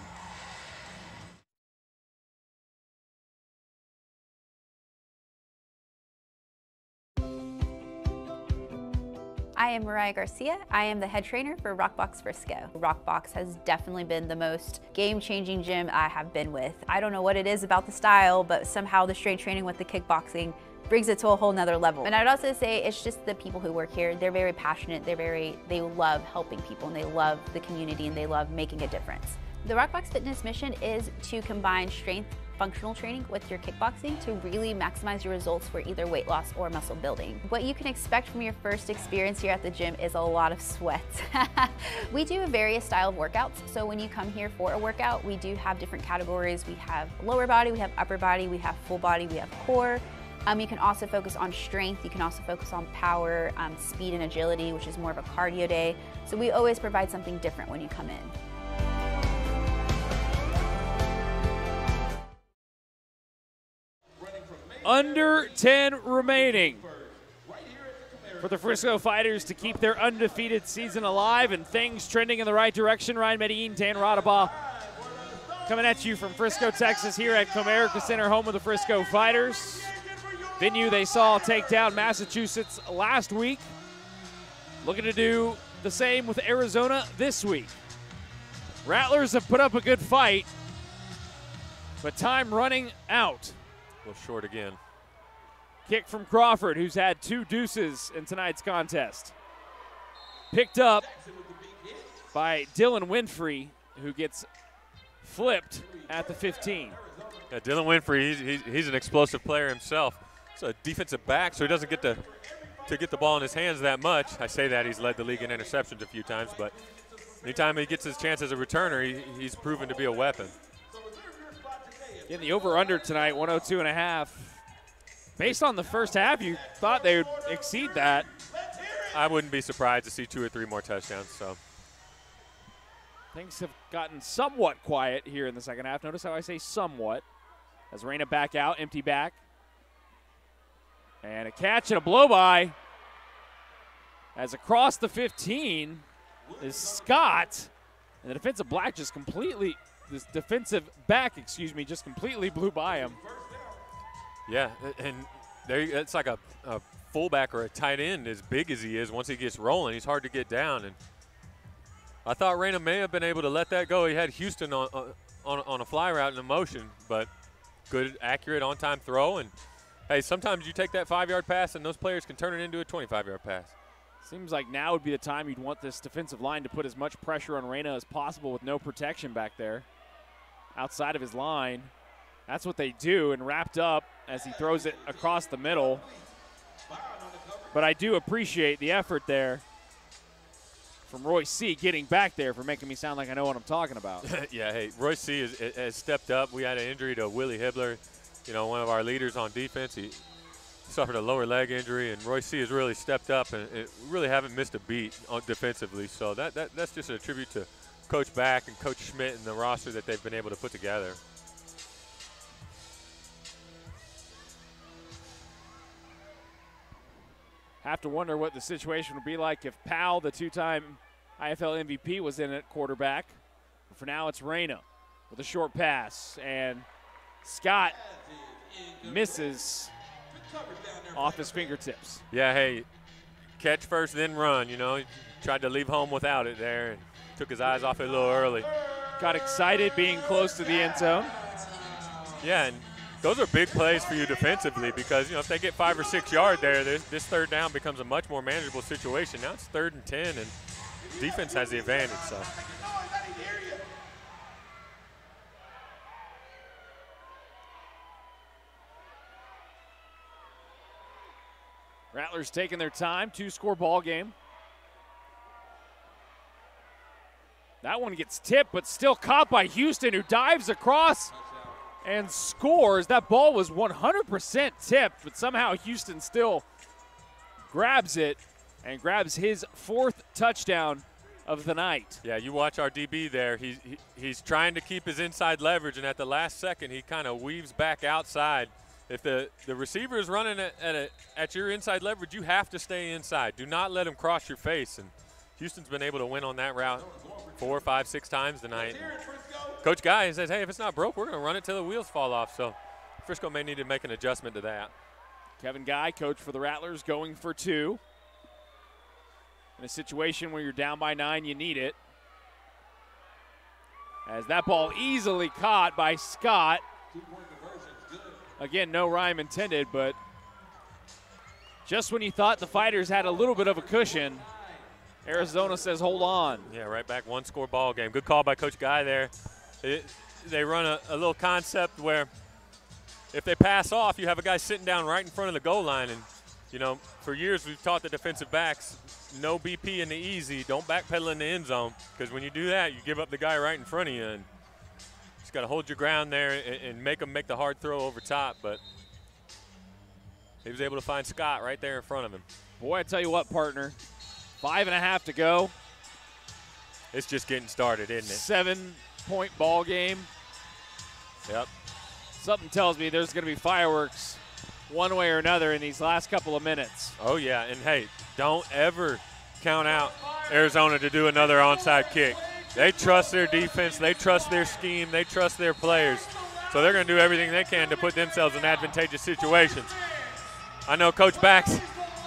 I am Mariah Garcia. I am the head trainer for Rockbox Frisco. Rockbox has definitely been the most game-changing gym I have been with. I don't know what it is about the style, but somehow the strength training with the kickboxing brings it to a whole nother level. And I'd also say it's just the people who work here. They're very passionate. They love helping people, and they love the community, and they love making a difference. The Rockbox Fitness mission is to combine strength functional training with your kickboxing to really maximize your results for either weight loss or muscle building. What you can expect from your first experience here at the gym is a lot of sweat. We do various style of workouts, so when you come here for a workout, we do have different categories. We have lower body, we have upper body, we have full body, we have core. You can also focus on strength, you can also focus on power, speed and agility, which is more of a cardio day. So we always provide something different when you come in. Under 10 remaining for the Frisco Fighters to keep their undefeated season alive, and things trending in the right direction. Ryan Medellin, Dan Radaba coming at you from Frisco, Texas, here at Comerica Center, home of the Frisco Fighters. Venue they saw take down Massachusetts last week. Looking to do the same with Arizona this week. Rattlers have put up a good fight, but time running out. A little short again. Kick from Crawford, who's had 2 deuces in tonight's contest. Picked up by Dylan Winfrey, who gets flipped at the 15. Yeah, Dylan Winfrey, he's an explosive player himself. He's a defensive back, so he doesn't get to get the ball in his hands that much. I say that he's led the league in interceptions a few times, but anytime he gets his chance as a returner, he's proven to be a weapon. In the over-under tonight, 102.5. Based on the first half, you thought they would exceed that. I wouldn't be surprised to see 2 or 3 more touchdowns. So things have gotten somewhat quiet here in the second half. Notice how I say somewhat. As Reyna back out, empty back. And a catch and a blow-by. As across the 15 is Scott. And the defensive back just completely blew by him. Yeah, and it's like a fullback or a tight end, as big as he is. Once he gets rolling, he's hard to get down. And I thought Reyna may have been able to let that go. He had Houston on a fly route in a motion, but good, accurate, on-time throw. And, hey, sometimes you take that 5-yard pass, and those players can turn it into a 25-yard pass. Seems like now would be the time you'd want this defensive line to put as much pressure on Reyna as possible with no protection back there outside of his line. That's what they do, and wrapped up as he throws it across the middle. But I do appreciate the effort there from Royce C. getting back there for making me sound like I know what I'm talking about. Yeah, hey, Royce C. has stepped up. We had an injury to Willie Hibbler, one of our leaders on defense. He suffered a lower leg injury, and Royce C. has really stepped up and really haven't missed a beat defensively. So that's just a tribute to Coach Back and Coach Schmidt and the roster that they've been able to put together. Have to wonder what the situation would be like if Powell, the 2-time IFL MVP, was in at quarterback. But for now, it's Reyna with a short pass, and Scott misses off his fingertips. Yeah, hey, catch first, then run. He tried to leave home without it there and took his eyes off it a little early. Got excited being close to the end zone. Yeah, and those are big plays for you defensively because, if they get 5 or 6 yards there, this third down becomes a much more manageable situation. Now it's 3rd and 10, and defense has the advantage. So. Rattlers taking their time, 2-score ball game. That one gets tipped, but still caught by Houston, who dives across and scores. That ball was 100% tipped, but somehow Houston still grabs it and grabs his 4th touchdown of the night. Yeah, you watch our DB there. He's trying to keep his inside leverage, and at the last second, he kind of weaves back outside. If the receiver is running at your inside leverage, you have to stay inside. Do not let him cross your face. And Houston's been able to win on that route 4, 5, 6 times tonight. Coach Guy says, hey, if it's not broke, we're going to run it till the wheels fall off. So Frisco may need to make an adjustment to that. Kevin Guy, coach for the Rattlers, going for 2. In a situation where you're down by 9, you need it. As that ball easily caught by Scott. Again, no rhyme intended, but just when you thought the Fighters had a little bit of a cushion, Arizona says hold on. Yeah, right back, 1-score ball game. Good call by Coach Guy there. They run a little concept where if they pass off, you have a guy sitting down right in front of the goal line. And, for years we've taught the defensive backs, no BP in the easy, don't backpedal in the end zone, because when you do that, you give up the guy right in front of you. And just got to hold your ground there and make them make the hard throw over top. But he was able to find Scott right there in front of him. Boy, I tell you what, partner, 5.5 to go. It's just getting started, isn't it? 7-point ball game. Yep. Something tells me there's going to be fireworks one way or another in these last couple of minutes. Oh, yeah. And, hey, don't ever count out Arizona to do another onside kick. They trust their defense. They trust their scheme. They trust their players. So they're going to do everything they can to put themselves in advantageous situations. I know Coach Bax,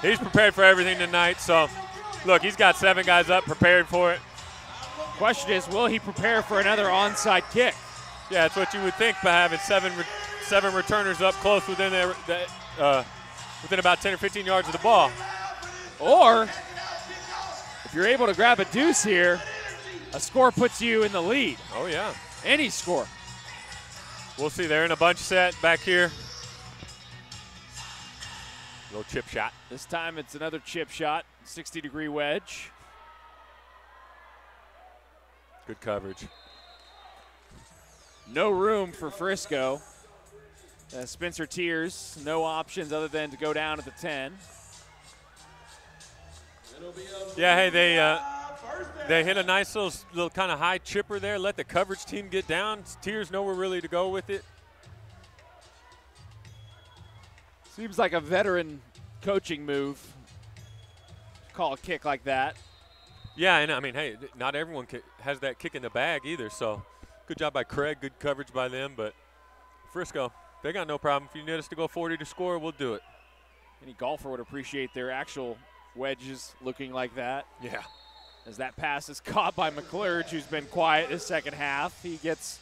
he's prepared for everything tonight. So, look, he's got 7 guys up prepared for it. Question is, will he prepare for another onside kick? Yeah, that's what you would think by having seven returners up close within about 10 or 15 yards of the ball. Or, if you're able to grab a deuce here, a score puts you in the lead. Oh, yeah. Any score. We'll see. They're in a bunch set back here. Little chip shot. This time it's another chip shot, 60-degree wedge. Good coverage. No room for Frisco. Spencer Tears, no options other than to go down at the 10. Yeah, hey, they hit a nice little kind of high chipper there, let the coverage team get down. Tears nowhere really to go with it. Seems like a veteran coaching move to call a kick like that. Yeah, and I mean, hey, not everyone has that kick in the bag either, so good job by Craig, good coverage by them, but Frisco, they got no problem. If you need us to go 40 to score, we'll do it. Any golfer would appreciate their actual wedges looking like that. Yeah. As that pass is caught by McClurge, who's been quiet this second half. He gets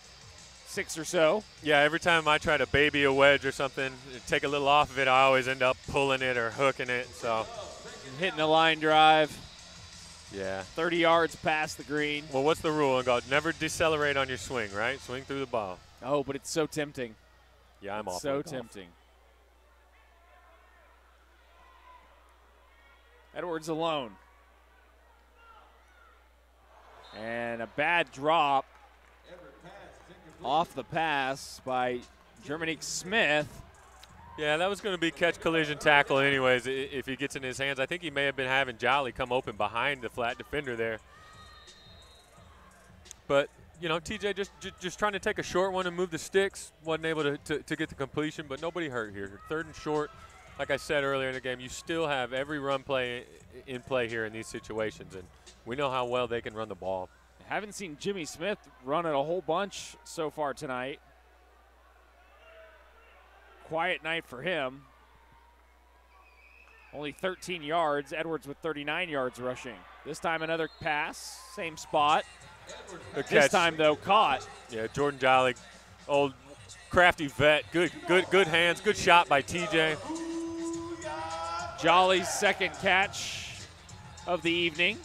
6 or so. Yeah, every time I try to baby a wedge or something, take a little off of it, I always end up pulling it or hooking it. So hitting a line drive. Yeah. 30 yards past the green. Well, what's the rule? Never decelerate on your swing, right? Swing through the ball. Oh, but it's so tempting. Yeah, I'm off. So tempting. Edwards alone. And a bad drop off the pass by Jermanique Smith. Yeah, that was going to be catch collision tackle anyways if he gets in his hands. I think he may have been having Jolly come open behind the flat defender there. But, TJ just trying to take a short one and move the sticks. Wasn't able to get the completion, but nobody hurt here. 3rd and short. Like I said earlier in the game, you still have every run play in play here in these situations, and we know how well they can run the ball. Haven't seen Jimmy Smith run it a whole bunch so far tonight. Quiet night for him. Only 13 yards. Edwards with 39 yards rushing. This time another pass, same spot. This time, though, caught. Yeah, Jordan Jolly, old crafty vet. Good hands. Good shot by TJ. Jolly's second catch of the evening.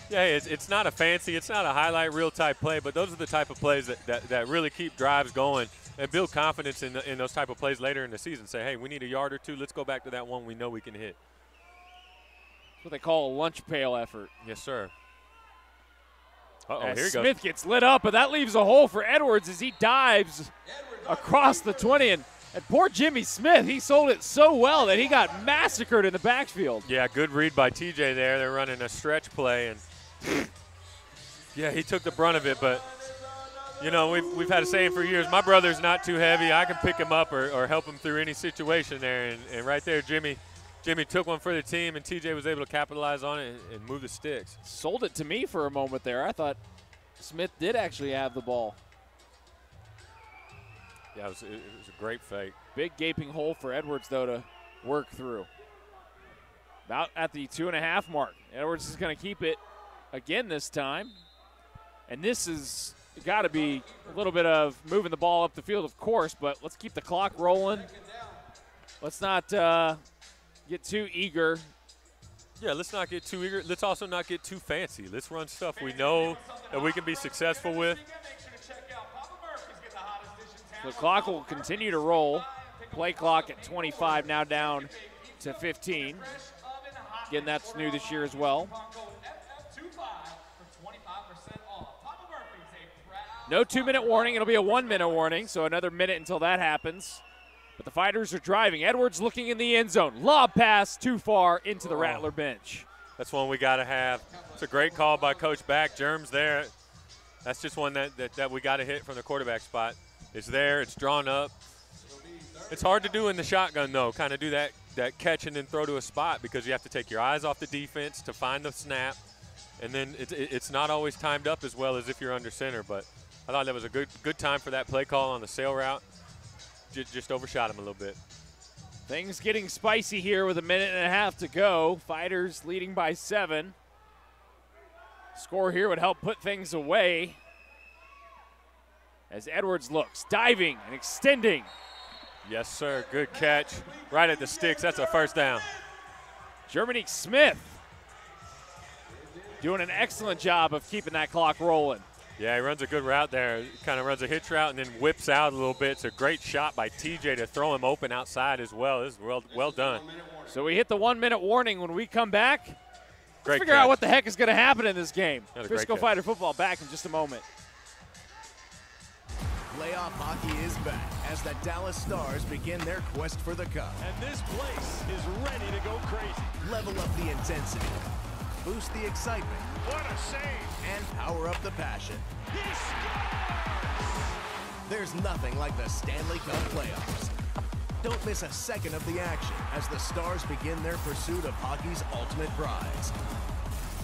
Yeah, it's not a fancy, it's not a highlight reel type play, but those are the type of plays that really keep drives going and build confidence in those type of plays later in the season. Say, hey, we need a yard or two. Let's go back to that one we know we can hit. That's what they call a lunch pail effort. Yes, sir. Uh-oh, as here he goes. Smith gets lit up, but that leaves a hole for Edwards as he dives across the 20. And poor Jimmy Smith, he sold it so well that he got massacred in the backfield. Yeah, good read by TJ there. They're running a stretch play, and yeah, he took the brunt of it. But, you know, we've had a saying for years, my brother's not too heavy. I can pick him up or help him through any situation there. And right there, Jimmy took one for the team, and TJ was able to capitalize on it and move the sticks. Sold it to me for a moment there. I thought Smith did actually have the ball. Yeah, it was a great fake. Big gaping hole for Edwards, though, to work through. About at the 2.5 mark. Edwards is going to keep it again this time. And this has got to be a little bit of moving the ball up the field, of course, but let's keep the clock rolling. Let's not get too eager. Yeah, let's not get too eager. Let's also not get too fancy. Let's run stuff we know that we can be successful with. The clock will continue to roll. Play clock at 25, now down to 15. Again, that's new this year as well. No 2-minute warning. It'll be a 1-minute warning, so another minute until that happens. But the Fighters are driving. Edwards looking in the end zone. Lob pass too far into the Rattler bench. That's one we got to have. It's a great call by Coach Back. Germ's there. That's just one that we got to hit from the quarterback spot. It's there. It's drawn up. It's hard to do in the shotgun, though, kind of do that catch and then throw to a spot because you have to take your eyes off the defense to find the snap. And then it's not always timed up as well as if you're under center. But I thought that was a good time for that play call on the sail route. Just overshot him a little bit. Things getting spicy here with 1.5 minutes to go. Fighters leading by 7. Score here would help put things away. As Edwards looks, diving and extending. Yes, sir. Good catch. Right at the sticks. That's a first down. Germany Smith doing an excellent job of keeping that clock rolling. Yeah, he runs a good route there. Kind of runs a hitch route and then whips out a little bit. It's a great shot by TJ to throw him open outside as well. This is well done. So we hit the 1-minute warning. When we come back, let's figure out what the heck is going to happen in this game. Frisco Fighter football back in just a moment. Playoff hockey is back as the Dallas Stars begin their quest for the cup. And this place is ready to go crazy. Level up the intensity, boost the excitement. What a save. And power up the passion. He scores! There's nothing like the Stanley Cup playoffs. Don't miss a second of the action as the Stars begin their pursuit of hockey's ultimate prize.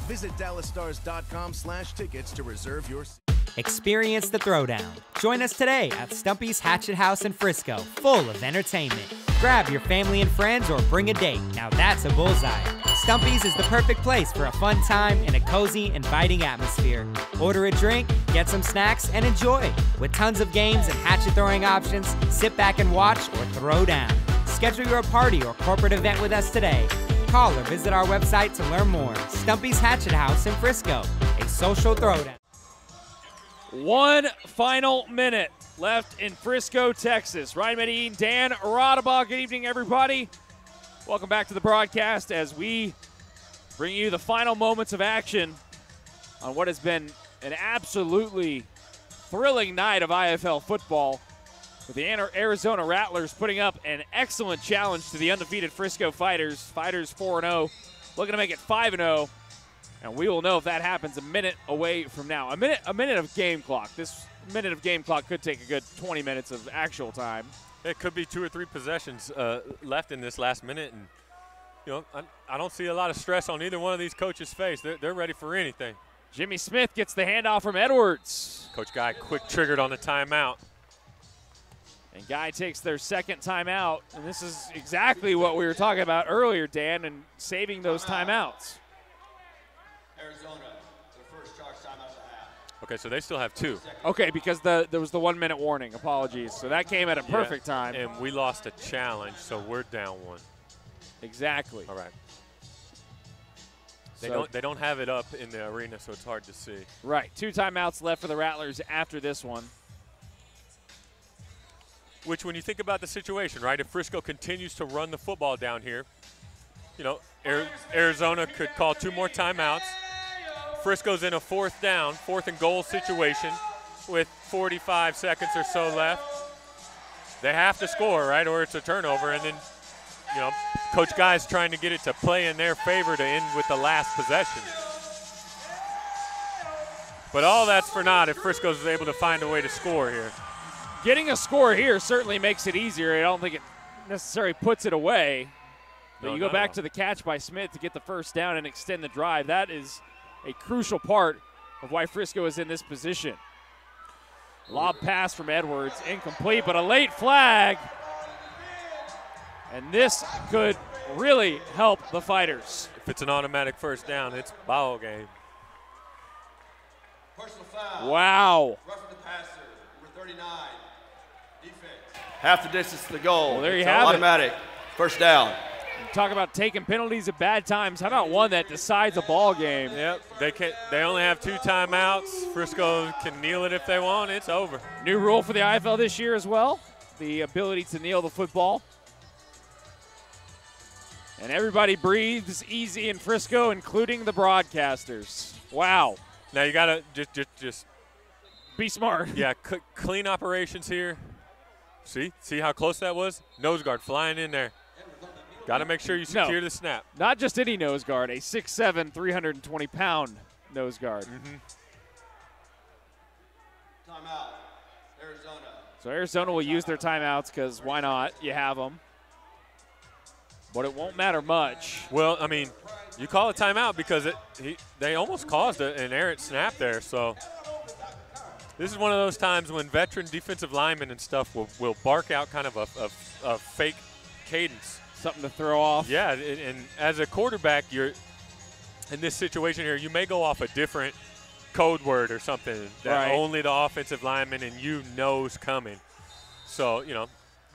Visit DallasStars.com/tickets to reserve your seat. Experience the Throwdown. Join us today at Stumpy's Hatchet House in Frisco, full of entertainment. Grab your family and friends or bring a date. Now that's a bullseye. Stumpy's is the perfect place for a fun time in a cozy, inviting atmosphere. Order a drink, get some snacks, and enjoy. With tons of games and hatchet throwing options, sit back and watch or throw down. Schedule your party or corporate event with us today. Call or visit our website to learn more. Stumpy's Hatchet House in Frisco, a social throwdown. One final minute left in Frisco, Texas. Ryan Medellin, Dan Rodabaugh. Good evening, everybody. Welcome back to the broadcast as we bring you the final moments of action on what has been an absolutely thrilling night of IFL football, with the Arizona Rattlers putting up an excellent challenge to the undefeated Frisco Fighters. Fighters 4-0, looking to make it 5-0. And we will know if that happens a minute away from now. A minute of game clock. This minute of game clock could take a good 20 minutes of actual time. It could be 2 or 3 possessions left in this last minute. And, you know, I don't see a lot of stress on either one of these coaches' face. They're ready for anything. Jimmy Smith gets the handoff from Edwards. Coach Guy quick triggered on the timeout. And Guy takes their second timeout. And this is exactly what we were talking about earlier, Dan, and saving those timeouts. Arizona, their first charge timeout of the half. Okay, so they still have 2. Okay, because there was the 1 minute warning. Apologies. So that came at a perfect time. And we lost a challenge, so we're down 1. Exactly. All right. They don't have it up in the arena, so it's hard to see. Right. 2 timeouts left for the Rattlers after this one. Which, when you think about the situation, right, if Frisco continues to run the football down here, you know, Arizona could call 2 more timeouts. Frisco's in a 4th down, 4th and goal situation with 45 seconds or so left. They have to score, right, or it's a turnover, and then, you know, Coach Guy's trying to get it to play in their favor to end with the last possession. But all that's for naught if Frisco's able to find a way to score here. Getting a score here certainly makes it easier. I don't think it necessarily puts it away. But you go back to the catch by Smith to get the first down and extend the drive. That is a crucial part of why Frisco is in this position. Lob pass from Edwards, incomplete, but a late flag. And this could really help the Fighters. If it's an automatic first down, it's ball game. Personal foul. Wow. Roughing the passer, number 39. Defense. Half the distance to the goal. Well, there you have automatic. First down. You talk about taking penalties at bad times. How about one that decides a ball game? Yep. They only have 2 timeouts. Frisco can kneel it if they want. It's over. New rule for the IFL this year as well. The ability to kneel the football. And everybody breathes easy in Frisco, including the broadcasters. Wow. Now you got to just be smart. Yeah, clean operations here. See how close that was? Nose guard flying in there. Got to make sure you secure the snap. Not just any nose guard, a 6'7", 320-pound nose guard. Timeout, Arizona. So Arizona will use their timeouts because why not? You have them. But it won't matter much. Well, I mean, you call a timeout because they almost caused an errant snap there. So this is one of those times when veteran defensive linemen and stuff will bark out kind of a fake cadence. Something to throw off. Yeah, and as a quarterback, you're in this situation here, you may go off a different code word or something that only the offensive lineman and you know's coming. So, you know,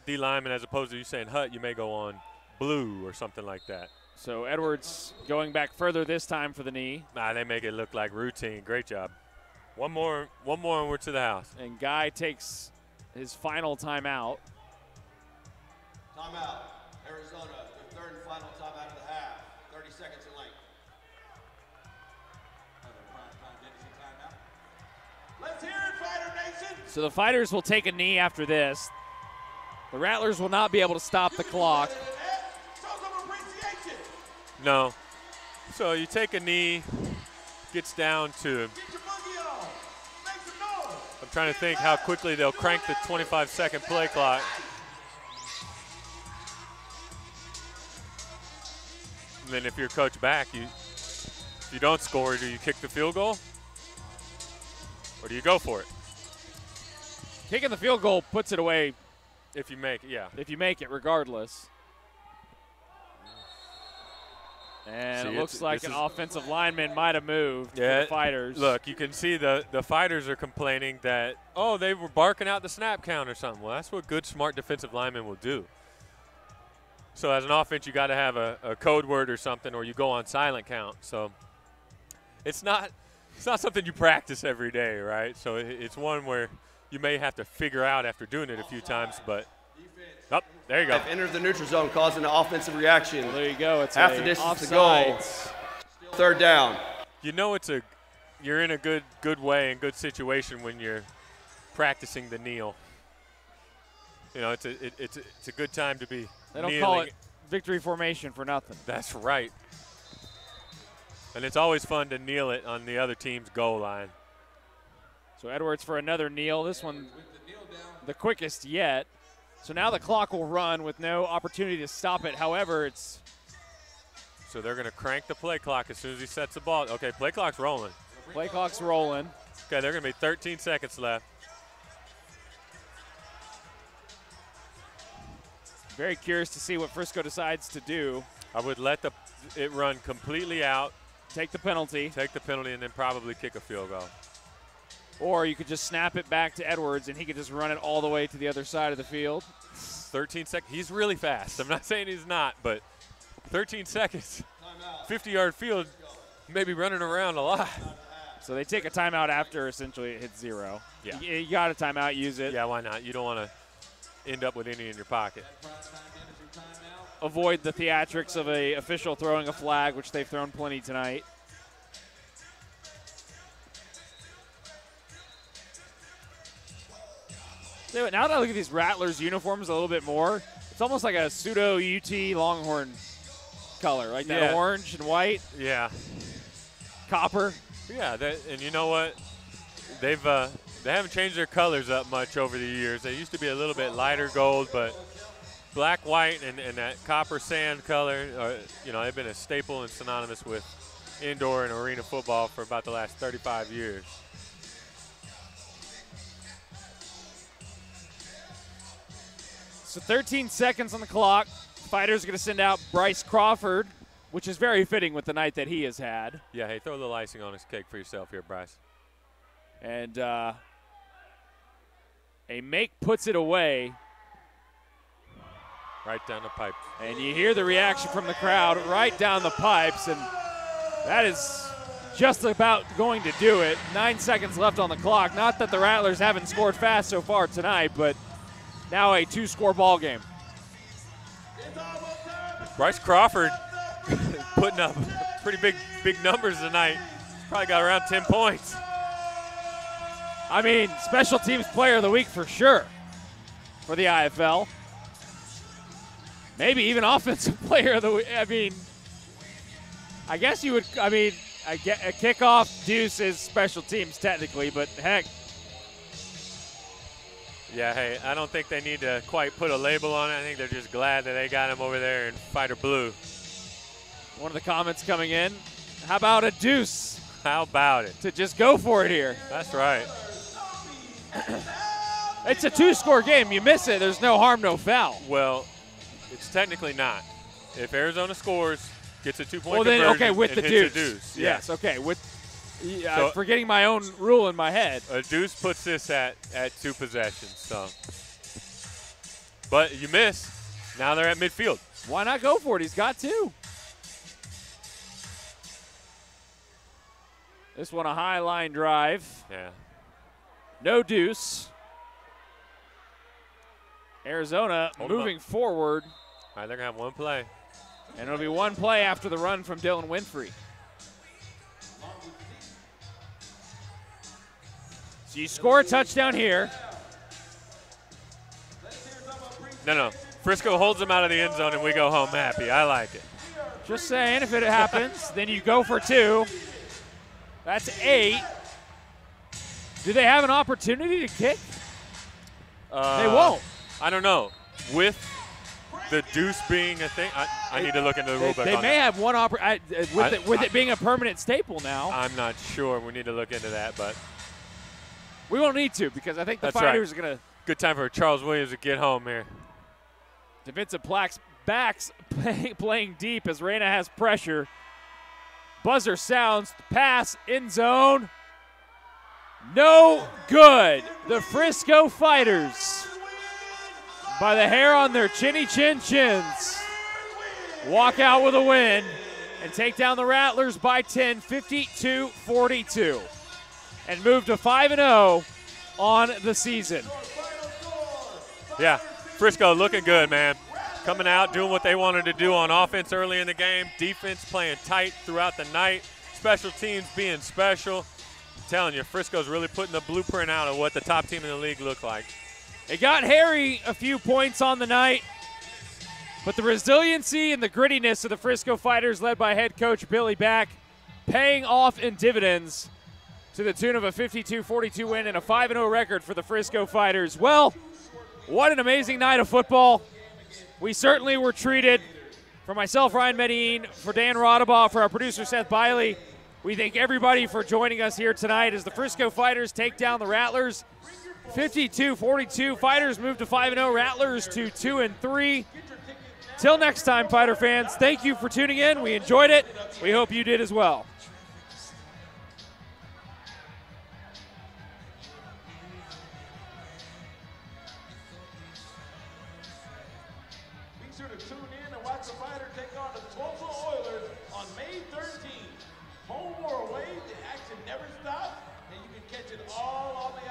D lineman, as opposed to you saying hut, you may go on blue or something like that. So Edwards going back further this time for the knee. They make it look like routine. Great job. One more and we're to the house. And Guy takes his final timeout. Timeout, Arizona, their 3rd and final timeout of the half. 30 seconds in length. Let's hear it, Fighter Nation. So the Fighters will take a knee after this. The Rattlers will not be able to stop the clock. No. So you take a knee, gets down to, I'm trying to think how quickly they'll crank the 25-second play clock. And then if you're coach back, if you don't score, do you kick the field goal? Or do you go for it? Kicking the field goal puts it away. If you make it, yeah. If you make it, regardless. And it looks like an offensive lineman might have moved for the Fighters. Look, you can see the Fighters are complaining that, they were barking out the snap count or something. Well, that's what good, smart defensive linemen will do. So as an offense, you got to have a code word or something, or you go on silent count. So it's not something you practice every day, right? So it's one where you may have to figure out after doing it a few times, but there you go. Entered the neutral zone, causing an offensive reaction. Well, there you go. It's half the distance to goal. 3rd down. You know you're in a good way and good situation when you're practicing the kneel. You know, it's a good time to be They don't kneeling. call it victory formation for nothing. That's right. And it's always fun to kneel it on the other team's goal line. So Edwards for another kneel. This one the quickest yet. So now the clock will run with no opportunity to stop it. However, So they're going to crank the play clock as soon as he sets the ball. Okay, play clock's rolling. Play clock's rolling. Okay, they're going to be 13 seconds left. Very curious to see what Frisco decides to do. I would let it run completely out. Take the penalty. Take the penalty and then probably kick a field goal. Or you could just snap it back to Edwards, and he could just run it all the way to the other side of the field. 13 seconds. He's really fast. I'm not saying he's not, but 13 seconds, 50-yard field, maybe running around a lot. So they take a timeout after essentially it hits 0. Yeah. You got a timeout, use it. Yeah, why not? You don't want to end up with any in your pocket. Avoid the theatrics of a official throwing a flag, which they've thrown plenty tonight. Now that I look at these Rattlers uniforms a little bit more, it's almost like a pseudo UT Longhorn color, like that orange and white. Yeah. Copper. Yeah, and you know what? They haven't changed their colors up much over the years. They used to be a little bit lighter gold, but black, white, and that copper sand color, they've been a staple and synonymous with indoor and arena football for about the last 35 years. So 13 seconds on the clock. Fighters are going to send out Bryce Crawford, which is very fitting with the night that he has had. Yeah, hey, throw a little icing on his cake for yourself here, Bryce. And a make puts it away. Right down the pipe. And you hear the reaction from the crowd right down the pipes, and that is just about going to do it. 9 seconds left on the clock. Not that the Rattlers haven't scored fast so far tonight, but now a 2-score ball game. Bryce Crawford putting up pretty big numbers tonight. Probably got around 10 points. I mean, special teams player of the week for sure for the IFL. Maybe even offensive player of the week. I mean, I guess you would, a kickoff deuce is special teams technically, but heck. Yeah, hey, I don't think they need to quite put a label on it. I think they're just glad that they got him over there in fighter blue. One of the comments coming in, how about a deuce? How about it? To just go for it here. That's right. It's a 2-score game. You miss it, there's no harm, no foul. Well, it's technically not. If Arizona scores, gets a 2-point well, then, conversion, okay, with the hits deuce. a deuce. Yes, okay. So, forgetting my own rule in my head. A deuce puts this at 2 possessions. So, but you miss. Now they're at midfield. Why not go for it? He's got 2. This one a high line drive. Yeah. No deuce. Arizona moving forward. All right, they're going to have one play. And it'll be one play after the run from Dylan Winfrey. So you score a touchdown here. No. Frisco holds them out of the end zone and we go home happy. I like it. Just saying, if it happens, then you go for 2. That's 8. Do they have an opportunity to kick? They won't. I don't know. With the deuce being a thing, I need to look into the rule book. They may have one opportunity with it being a permanent staple now. I'm not sure. We need to look into that, but we won't need to because I think the Fighters are going to. Good time for Charles Williams to get home here. Defensive backs playing deep as Reyna has pressure. Buzzer sounds. Pass in zone. No good. The Frisco Fighters, by the hair on their chinny chin chins, walk out with a win and take down the Rattlers by 10, 52-42, and move to 5-0 on the season. Yeah, Frisco looking good, man. Coming out, doing what they wanted to do on offense early in the game. Defense playing tight throughout the night. Special teams being special. I'm telling you, Frisco's really putting the blueprint out of what the top team in the league look like. It got hairy a few points on the night, but the resiliency and the grittiness of the Frisco Fighters, led by head coach Billy Back, paying off in dividends to the tune of a 52-42 win and a 5-0 record for the Frisco Fighters. Well, what an amazing night of football. We certainly were treated. For myself, Ryan Medellin, for Dan Rodabaugh, for our producer Seth Biley, we thank everybody for joining us here tonight as the Frisco Fighters take down the Rattlers 52-42. Fighters move to 5-0, Rattlers to 2-3. Till next time, Fighter fans, thank you for tuning in. We enjoyed it. We hope you did as well. sure to tune in and watch the Fighter take on the Tulsa Oilers on May 13th. Home or away, the action never stops, and you can catch it all on the